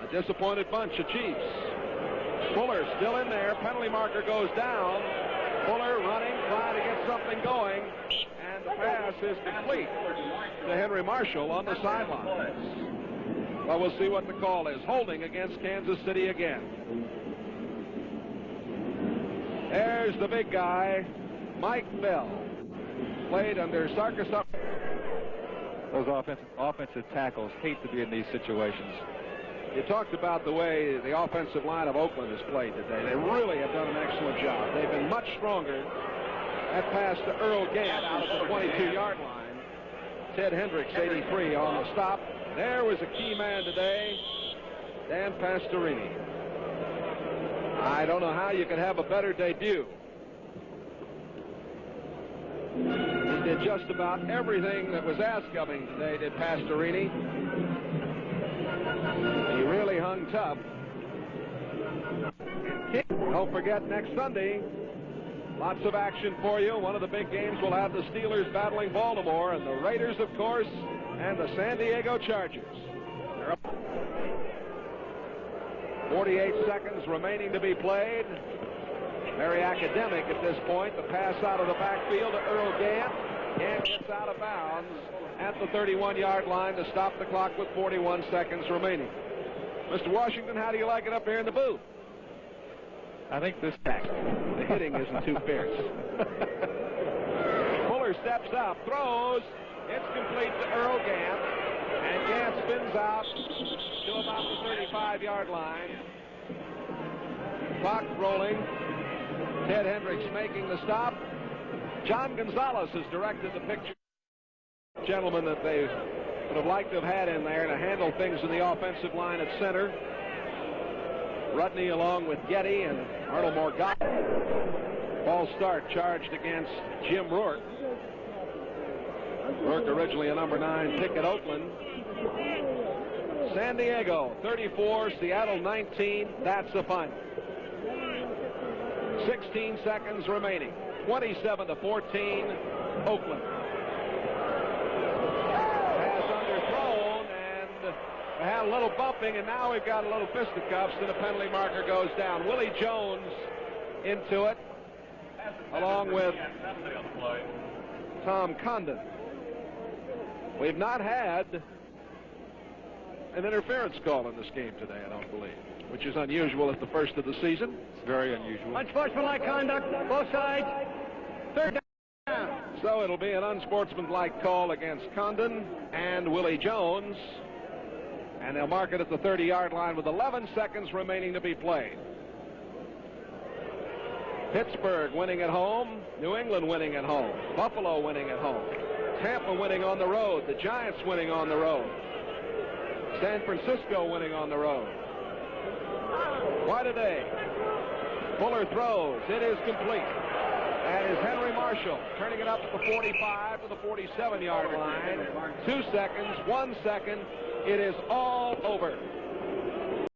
A disappointed bunch of Chiefs. Fuller still in there. Penalty marker goes down. Fuller running, trying to get something going. And the pass is complete to Henry Marshall on the sidelines. Well, we'll see what the call is. Holding against Kansas City again. There's the big guy, Mike Bell. Played under Sarkis. Those offensive tackles hate to be in these situations. You talked about the way the offensive line of Oakland has played today. They really have done an excellent job. They've been much stronger. That pass to Earl Gant out of the 22-yard line. Ted Hendricks, 83, on the stop. There was a key man today, Dan Pastorini. I don't know how you could have a better debut. He did just about everything that was asked of him today, did Pastorini. He really hung tough. Don't forget, next Sunday, lots of action for you. One of the big games will have the Steelers battling Baltimore, and the Raiders, of course, and the San Diego Chargers. 48 seconds remaining to be played. Very academic at this point. The pass out of the backfield to Earl Gant. Gant gets out of bounds at the 31-yard line to stop the clock with 41 seconds remaining. Mr. Washington, how do you like it up here in the booth? I think this the hitting isn't too fierce. Fuller steps up, throws. It's complete to Earl Gant, and Gant spins out to about the 35-yard line. Clock rolling. Ted Hendricks making the stop. John Gonzalez has directed the picture. Gentlemen that they would have liked to have had in there to handle things in the offensive line at center. Rudney along with Getty and Arnold Morgan. False start charged against Jim Rourke. Rourke originally a number 9 pick at Oakland. San Diego 34, Seattle 19. That's the final. 16 seconds remaining. 27-14, Oakland. Pass underthrown, and we had a little bumping, and now we've got a little fisticuffs, and the penalty marker goes down. Willie Jones into it, along with Tom Condon. We've not had an interference call in this game today, I don't believe, which is unusual at the first of the season. It's very unusual. Unsportsmanlike conduct, both sides. Third down. So it'll be an unsportsmanlike call against Condon and Willie Jones, and they'll mark it at the 30-yard line with 11 seconds remaining to be played. Pittsburgh winning at home, New England winning at home, Buffalo winning at home, Tampa winning on the road, the Giants winning on the road, San Francisco winning on the road. Quite a day. Fuller throws. It is complete. And is Henry Marshall turning it up at the 45 to the 47-yard line. 2 seconds, 1 second. It is all over.